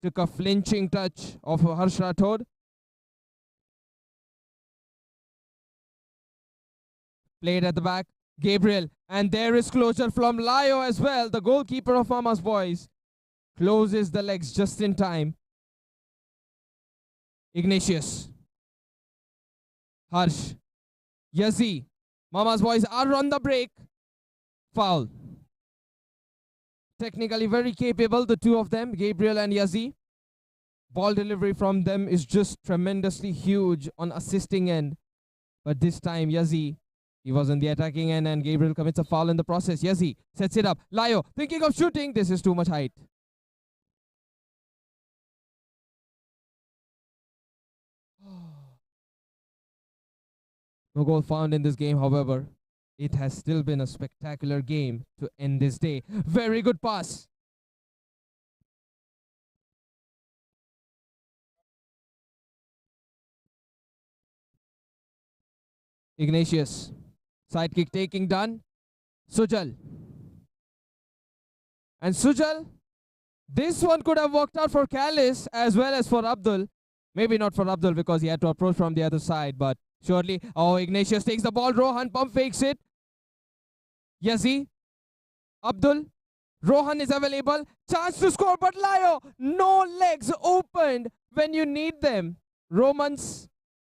Took a flinching touch of Harsh Rathod. Played at the back. Gabriel. And there is closure from Lio as well. The goalkeeper of Mama's Boys closes the legs just in time. Ignatius. Harsh. Yazi. Mama's Boys are on the break. Foul. Technically very capable, the two of them, Gabriel and Yazi. Ball delivery from them is just tremendously huge on assisting end. But this time, Yazi, he was on the attacking end and Gabriel commits a foul in the process. Yazi sets it up. Lio thinking of shooting. This is too much height. No goal found in this game, however. It has still been a spectacular game to end this day. Very good pass. Ignatius. Side kick taking done. Sujal. And Sujal, this one could have worked out for Kalis as well as for Abdul. Maybe not for Abdul because he had to approach from the other side, but surely. Oh, Ignatius takes the ball. Rohan pump fakes it. Yazi. Abdul. Rohan is available. Chance to score, but Layo, no legs opened when you need them. Romans,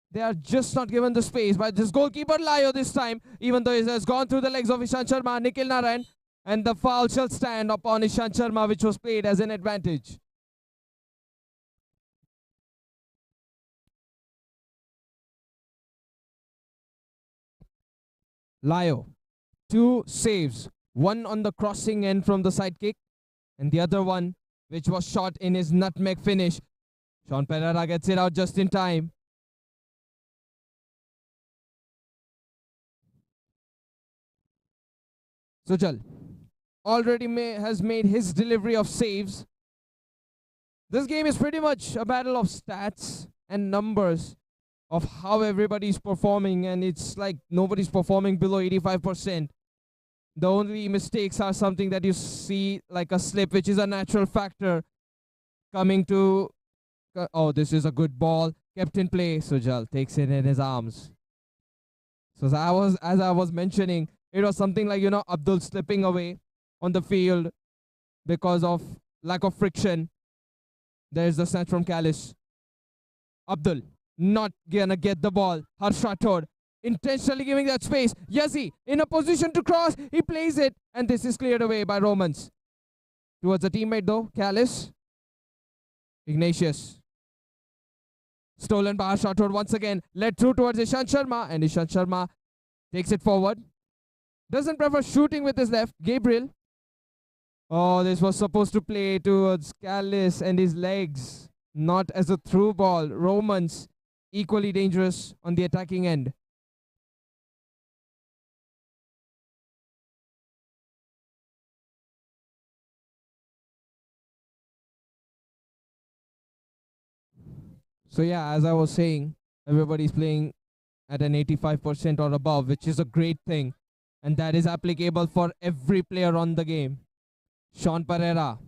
they are just not given the space by this goalkeeper Layo this time, even though he has gone through the legs of Ishant Sharma, Nikhil Narayan, and the foul shall stand upon Ishant Sharma, which was played as an advantage. Layo, two saves, one on the crossing end from the side kick, and the other one, which was shot in his nutmeg finish. Sean Pereira gets it out just in time. Sujal already has made his delivery of saves. This game is pretty much a battle of stats and numbers of how everybody's performing, and it's like nobody's performing below 85%. The only mistakes are something that you see, like a slip, which is a natural factor coming to. Oh, this is a good ball kept in play. Sujal takes it in his arms. So as I was mentioning, it was something like Abdul slipping away on the field because of lack of friction. There's the snatch from Kalis. Abdul not gonna get the ball. Harsh Rathod intentionally giving that space. Yazi in a position to cross. He plays it, and this is cleared away by Romans. Towards a teammate though, Kalis. Ignatius. Stolen by Harsh Rathod once again. Led through towards Ishant Sharma, and Ishant Sharma takes it forward. Doesn't prefer shooting with his left. Gabriel. Oh, this was supposed to play towards Kalis and his legs, not as a through ball. Romans equally dangerous on the attacking end. So yeah, as I was saying, everybody's playing at an 85% or above, which is a great thing. And that is applicable for every player on the game. Sean Pereira.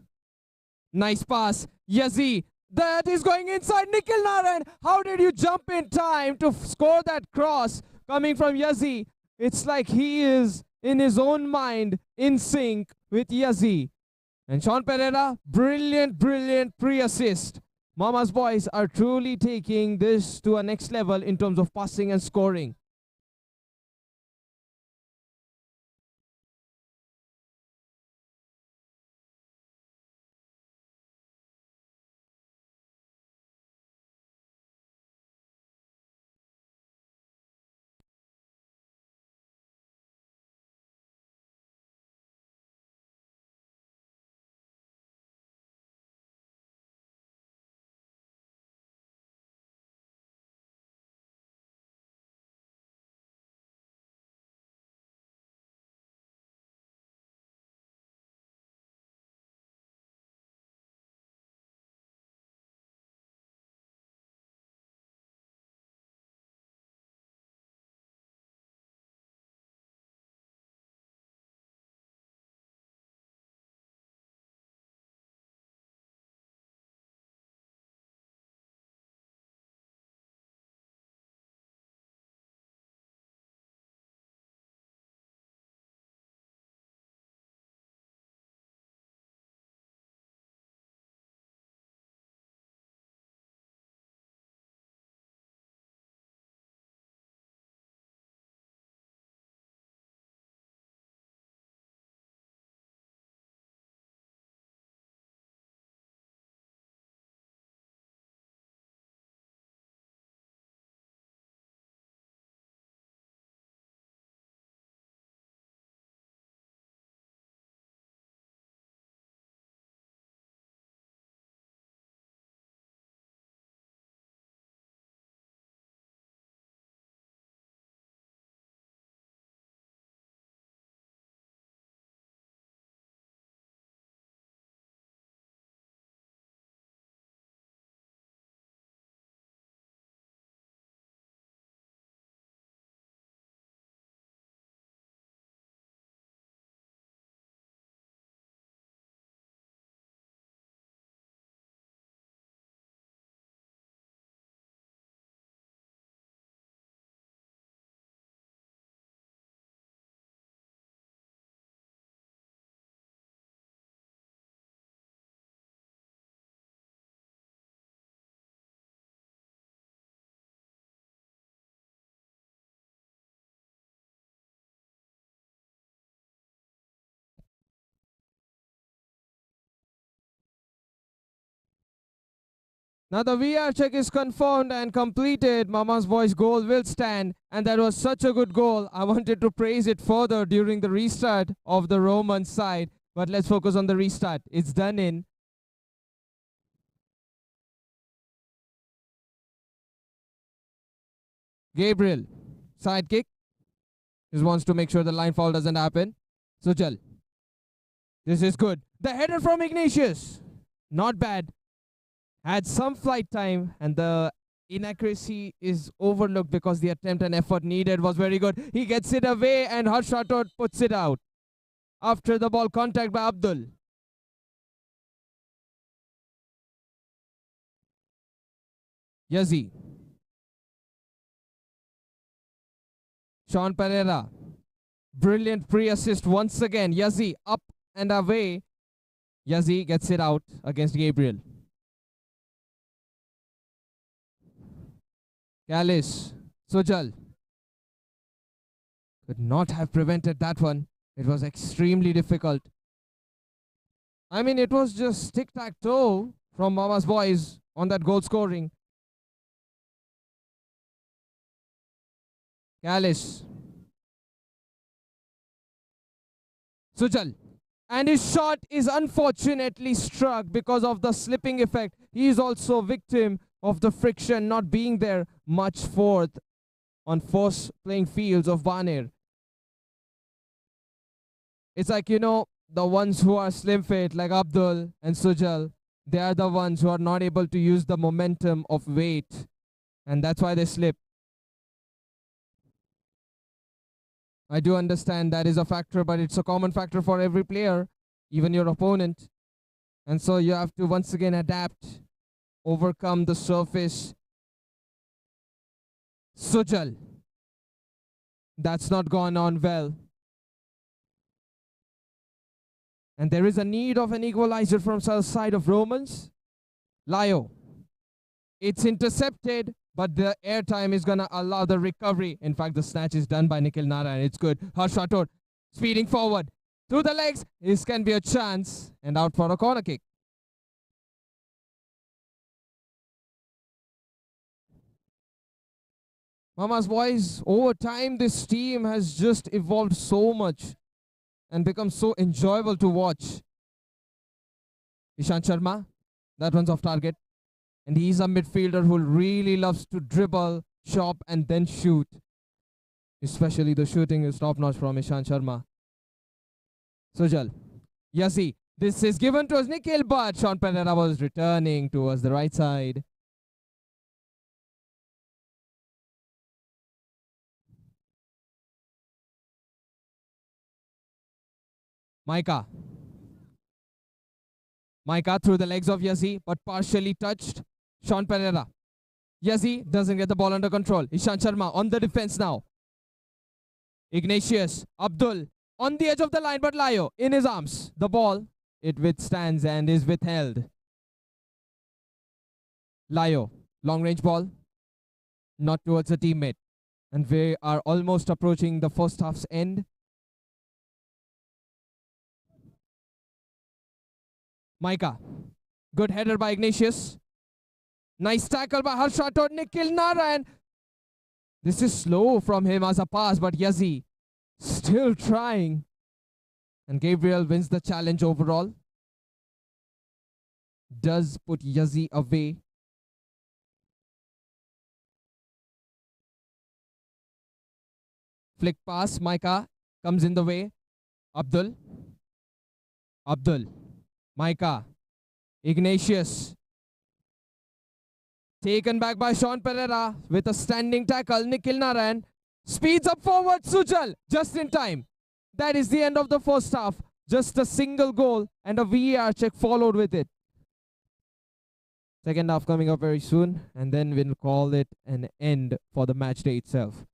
Nice pass. Yazi. That is going inside. Nikhil Narayan. How did you jump in time to score that cross coming from Yazi? It's like he is in his own mind in sync with Yazi. And Sean Pereira, brilliant, brilliant pre-assist. Mama's boys are truly taking this to a next level in terms of passing and scoring. Now the VR check is confirmed and completed. Mama's Boy's goal will stand, and that was such a good goal. I wanted to praise it further during the restart of the Roman side, but let's focus on the restart. It's done in. Gabriel, side kick. Just wants to make sure the line foul doesn't happen. Sujal. This is good. The header from Ignatius. Not bad. Had some flight time, and the inaccuracy is overlooked because the attempt and effort needed was very good. He gets it away, and Harsh Rathod puts it out after the ball contact by Abdul. Yazi. Sean Pereira. Brilliant pre-assist once again. Yazi up and away. Yazi gets it out against Gabriel. Callis. Sujal. Could not have prevented that one. It was extremely difficult. I mean, it was just tic-tac-toe from Mama's boys on that goal scoring. Callis. Sujal. And his shot is unfortunately struck because of the slipping effect. He is also a victim of the friction not being there much forth on first playing fields of Baner. It's like, you know, the ones who are slim fit like Abdul and Sujal, they are the ones who are not able to use the momentum of weight, and that's why they slip. I do understand that is a factor, but it's a common factor for every player, even your opponent. And so you have to once again adapt, overcome the surface. Sujal. That's not gone on well. And there is a need of an equalizer from the side of Romans. Lio. It's intercepted, but the airtime is going to allow the recovery. In fact, the snatch is done by Nikhil Nara, and it's good. Harsh Rathod speeding forward. Through the legs. This can be a chance. And out for a corner kick. Mama's boys, over time, this team has just evolved so much and become so enjoyable to watch. Ishant Sharma, that one's off target. And he's a midfielder who really loves to dribble, chop, and then shoot. Especially the shooting is top-notch from Ishant Sharma. Sujal. Yazi. This is given to us Nikhil, but Sean Pereira was returning towards the right side. Micah. Micah through the legs of Yazi, but partially touched. Sean Pereira. Yazi doesn't get the ball under control. Ishant Sharma on the defense now. Ignatius. Abdul on the edge of the line, but Lio in his arms. The ball, it withstands and is withheld. Lio. Long range ball. Not towards a teammate. And we are almost approaching the first half's end. Micah. Good header by Ignatius. Nice tackle by Harsh Rathod. Nikhil Narayan. This is slow from him as a pass, but Yazi still trying. And Gabriel wins the challenge overall. Does put Yazi away. Flick pass. Micah comes in the way. Abdul. Abdul. Micah. Ignatius. Taken back by Sean Pereira with a standing tackle. Nikhil Narayan speeds up forward. Sujal just in time. That is the end of the first half. Just a single goal and a VAR check followed with it. Second half coming up very soon, and then we'll call it an end for the match day itself.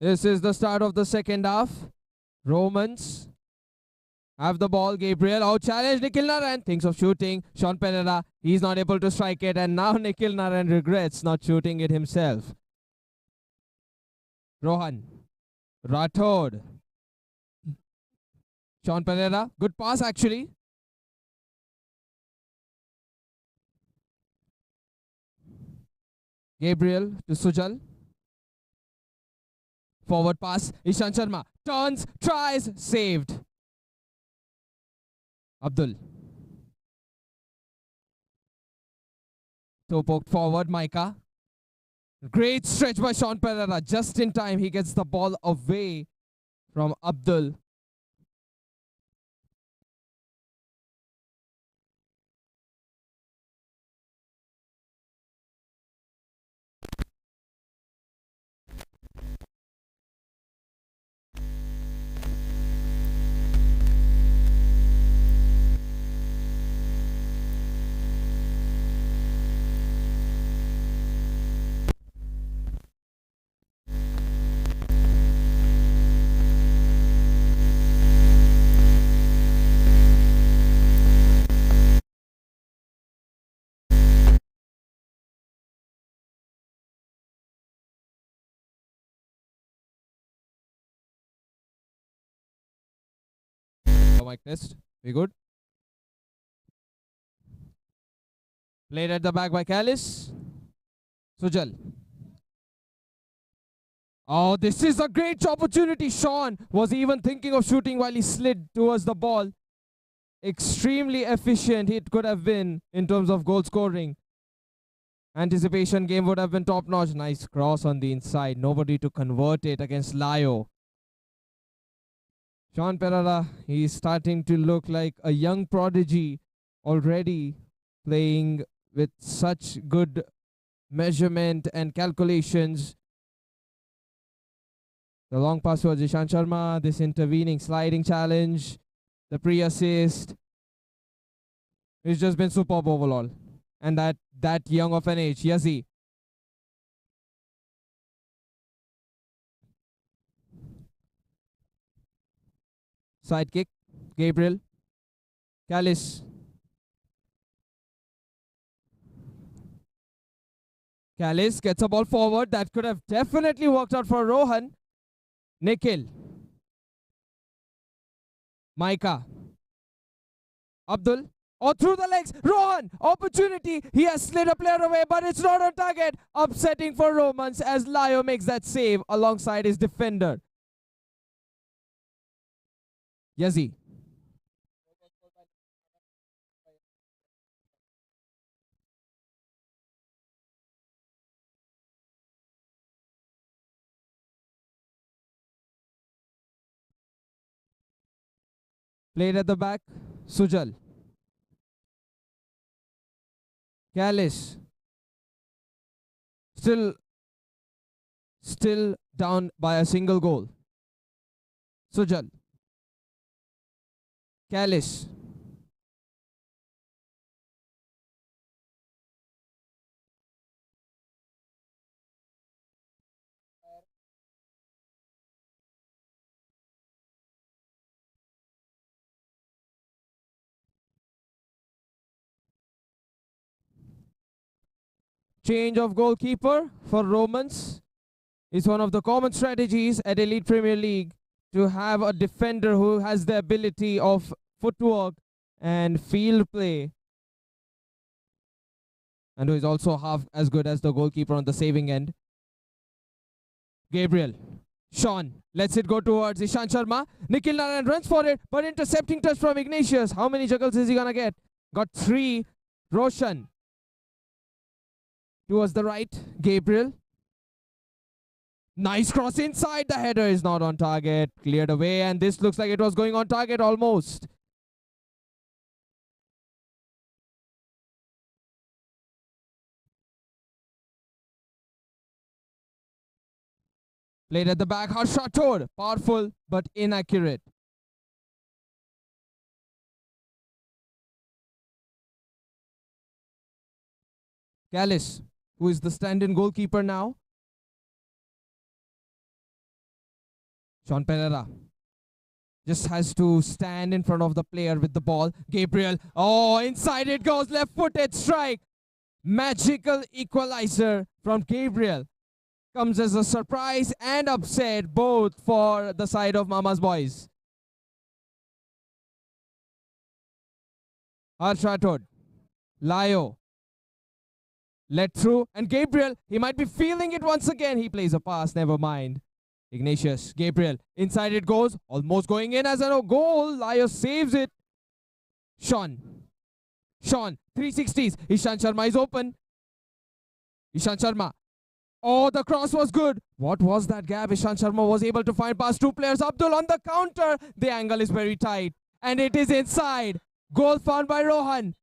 This is the start of the second half. Romans have the ball. Gabriel out challenge. Nikhil Naran thinks of shooting. Sean Pereira, he's not able to strike it. And now Nikhil Naran regrets not shooting it himself. Rohan. Rathod. Sean Pereira. Good pass actually. Gabriel to Sujal. Forward pass. Ishan Sharma. Turns. Tries. Saved. Abdul. Toe poked forward. Micah. Great stretch by Sean Pereira. Just in time, he gets the ball away from Abdul. Mic test. We good? Played at the back by Callis. Sujal. Oh, this is a great opportunity. Sean was even thinking of shooting while he slid towards the ball. Extremely efficient it could have been in terms of goal scoring. Anticipation game would have been top notch. Nice cross on the inside. Nobody to convert it against Lyo. Sean Pereira, he's starting to look like a young prodigy already, playing with such good measurement and calculations. The long pass was Ishan Sharma, this intervening sliding challenge, the pre-assist. It's just been superb overall. And that young of an age, Yazi. Side kick, Gabriel. Callis. Callis gets a ball forward. That could have definitely worked out for Rohan. Nikhil. Micah. Abdul. Oh, through the legs. Rohan. Opportunity. He has slid a player away, but it's not on target. Upsetting for Romans as Lyo makes that save alongside his defender. Yazi. Played at the back. Sujal. Callis. Still down by a single goal. Sujal. Callis. Change of goalkeeper for Romans is one of the common strategies at Elite Premier League to have a defender who has the ability of footwork and field play and who is also half as good as the goalkeeper on the saving end. Gabriel. Sean lets it go towards Ishan Sharma. Nikhil Naran runs for it, but intercepting touch from Ignatius. How many juggles is he gonna get? Got 3. Roshan. Towards the right, Gabriel. Nice cross inside. The header is not on target. Cleared away, and this looks like it was going on target almost. Played at the back. Harsh Rathod. Powerful, but inaccurate. Callis, who is the stand-in goalkeeper now. Sean Pereira just has to stand in front of the player with the ball. Gabriel, oh, inside it goes, left-footed strike. Magical equalizer from Gabriel. Comes as a surprise and upset both for the side of Mama's boys. Harsh Rathod, Lyo, led through, and Gabriel, he might be feeling it once again. He plays a pass, never mind. Ignatius, Gabriel, inside it goes, almost going in as a goal. Lyo saves it. Sean, 360s. Ishan Sharma is open. Ishan Sharma. Oh, the cross was good. What was that gap? Ishan Sharma was able to find past two players. Abdul on the counter. The angle is very tight. And it is inside. Goal found by Rohan.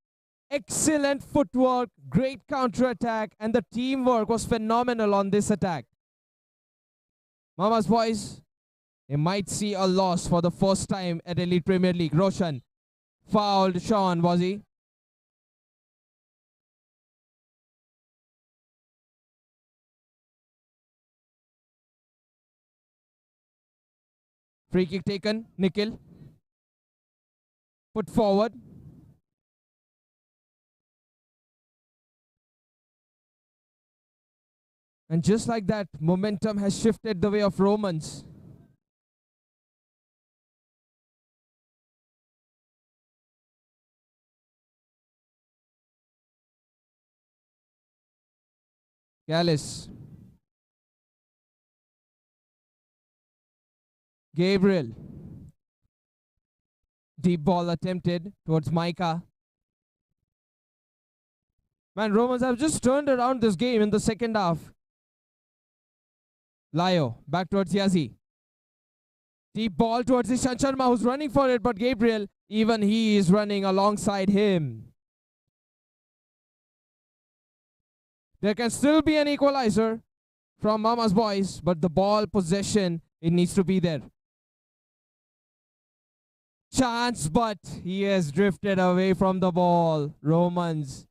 Excellent footwork, great counter-attack, and the teamwork was phenomenal on this attack. Mama's boys, they might see a loss for the first time at Elite Premier League. Roshan fouled Sean, was he? Free kick taken, Nikhil. Put forward. And just like that, momentum has shifted the way of Romans. Gallus. Gabriel. Deep ball attempted towards Micah. Man, Romans have just turned around this game in the second half. Lyo, back towards Yazi. Deep ball towards Ishan Sharma, who's running for it, but Gabriel, even he is running alongside him. There can still be an equalizer from Mama's boys, but the ball possession, it needs to be there. Chance, but he has drifted away from the ball. Romans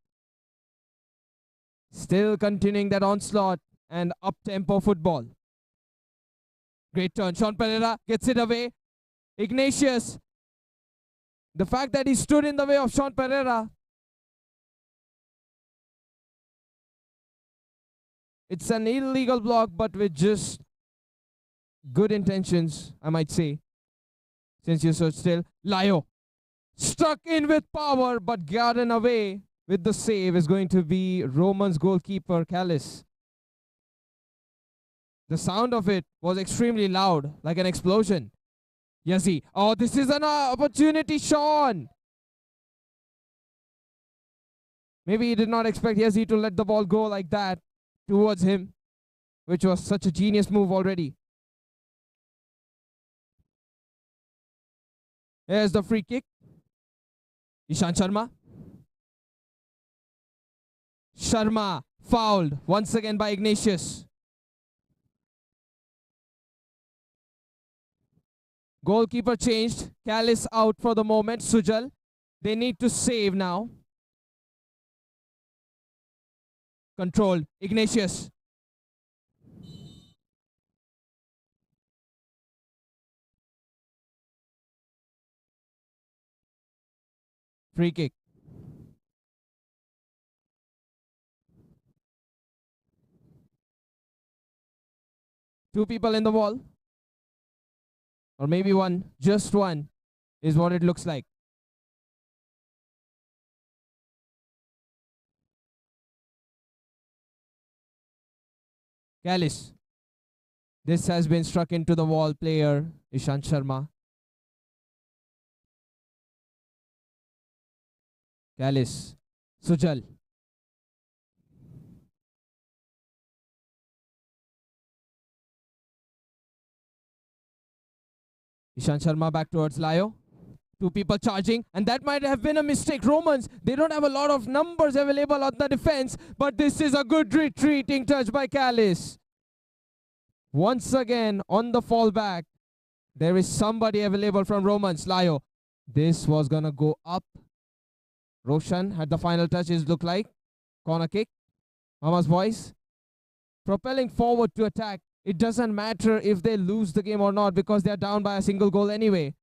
still continuing that onslaught and up-tempo football. Great turn. Sean Pereira gets it away. Ignatius. The fact that he stood in the way of Sean Pereira. It's an illegal block, but with just good intentions, I might say. Since you stood still. Lyo. Struck in with power, but gotten away with the save is going to be Romans goalkeeper, Callis. The sound of it was extremely loud, like an explosion. Yazi. Oh, this is an opportunity, Sean. Maybe he did not expect Yazi to let the ball go like that towards him, which was such a genius move already. Here's the free kick. Ishan Sharma. Sharma fouled once again by Ignatius. Goalkeeper changed. Callis out for the moment. Sujal. They need to save now. Controlled. Ignatius. Free kick. Two people in the wall. Or maybe one, just one, is what it looks like. Callis. This has been struck into the wall, player Ishan Sharma. Callis. Sujal. Ishan Sharma back towards Lyo. Two people charging, and that might have been a mistake. Romans, they don't have a lot of numbers available on the defense, but this is a good retreating touch by Callis. Once again, on the fallback, there is somebody available from Romans. Lyo. This was going to go up. Roshan had the final touches, look like. Corner kick. Mama's boys propelling forward to attack. It doesn't matter if they lose the game or not because they're down by a single goal anyway.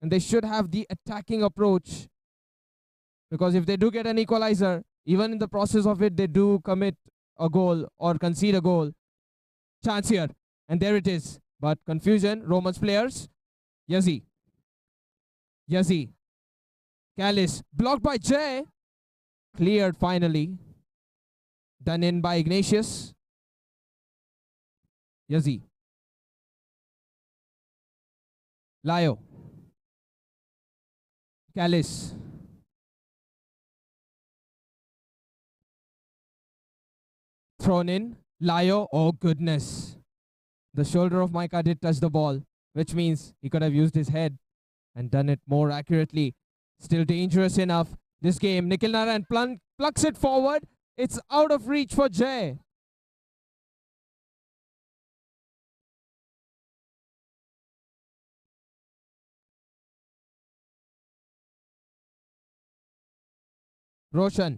And they should have the attacking approach. Because if they do get an equalizer, even in the process of it, they do commit a goal or concede a goal. Chance here. And there it is. But confusion. Romans players. Yazi. Callis. Blocked by Jay. Cleared finally. Done in by Ignatius. Yazi. Layo. Callis. Thrown in. Layo. Oh goodness. The shoulder of Micah did touch the ball, which means he could have used his head and done it more accurately. Still dangerous enough. This game, Nikhil Narayan plucks it forward. It's out of reach for Jay. Roshan.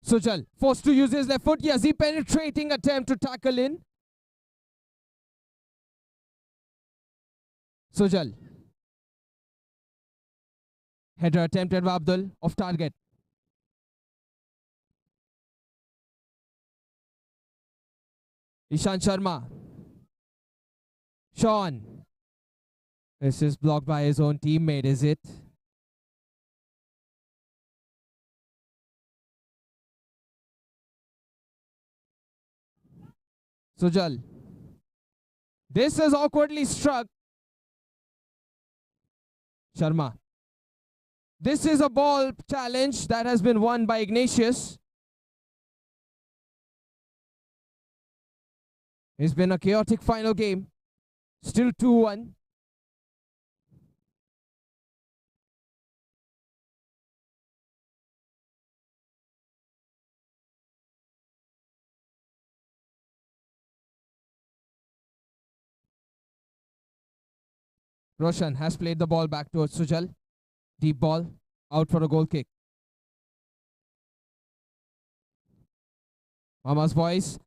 Sujal forced to use his left foot. Yazi penetrating attempt to tackle in. Sujal. Header attempted by Abdul, off target. Ishan Sharma. Sean. This is blocked by his own teammate, is it? Sujal. This is awkwardly struck. Sharma. This is a ball challenge that has been won by Ignatius. It's been a chaotic final game. Still 2-1. Roshan has played the ball back towards Sujal. Deep ball, out for a goal kick. Mama's voice.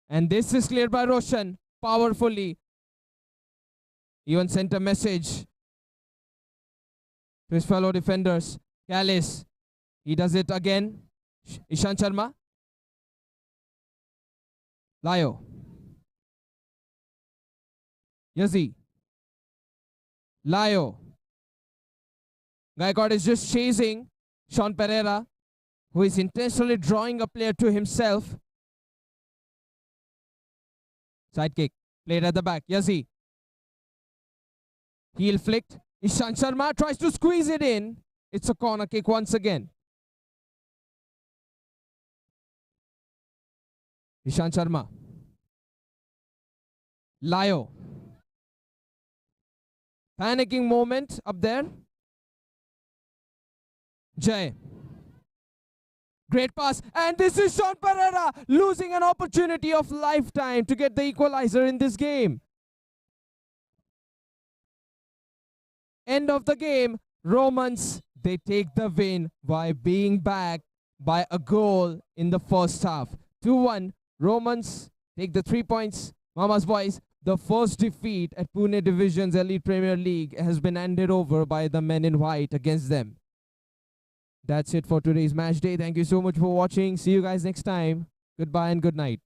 And this is cleared by Roshan powerfully. Even sent a message to his fellow defenders. Callis. He does it again. Ishan Sharma. Layo. Yazi. Layo. Gaikwad is just chasing Sean Pereira, who is intentionally drawing a player to himself. Side kick. Played at the back. Yazi. Heel flicked. Ishan Sharma tries to squeeze it in. It's a corner kick once again. Ishan Sharma. Layo. Panicking moment up there. Jay. Great pass. And this is Sean Pereira losing an opportunity of lifetime to get the equalizer in this game. End of the game. Romans, they take the win by being back by a goal in the first half. 2-1. Romans take the 3 points. Mama's boys, the first defeat at Pune Division's Elite Premier League has been handed over by the men in white against them. That's it for today's match day. Thank you so much for watching. See you guys next time. Goodbye and good night.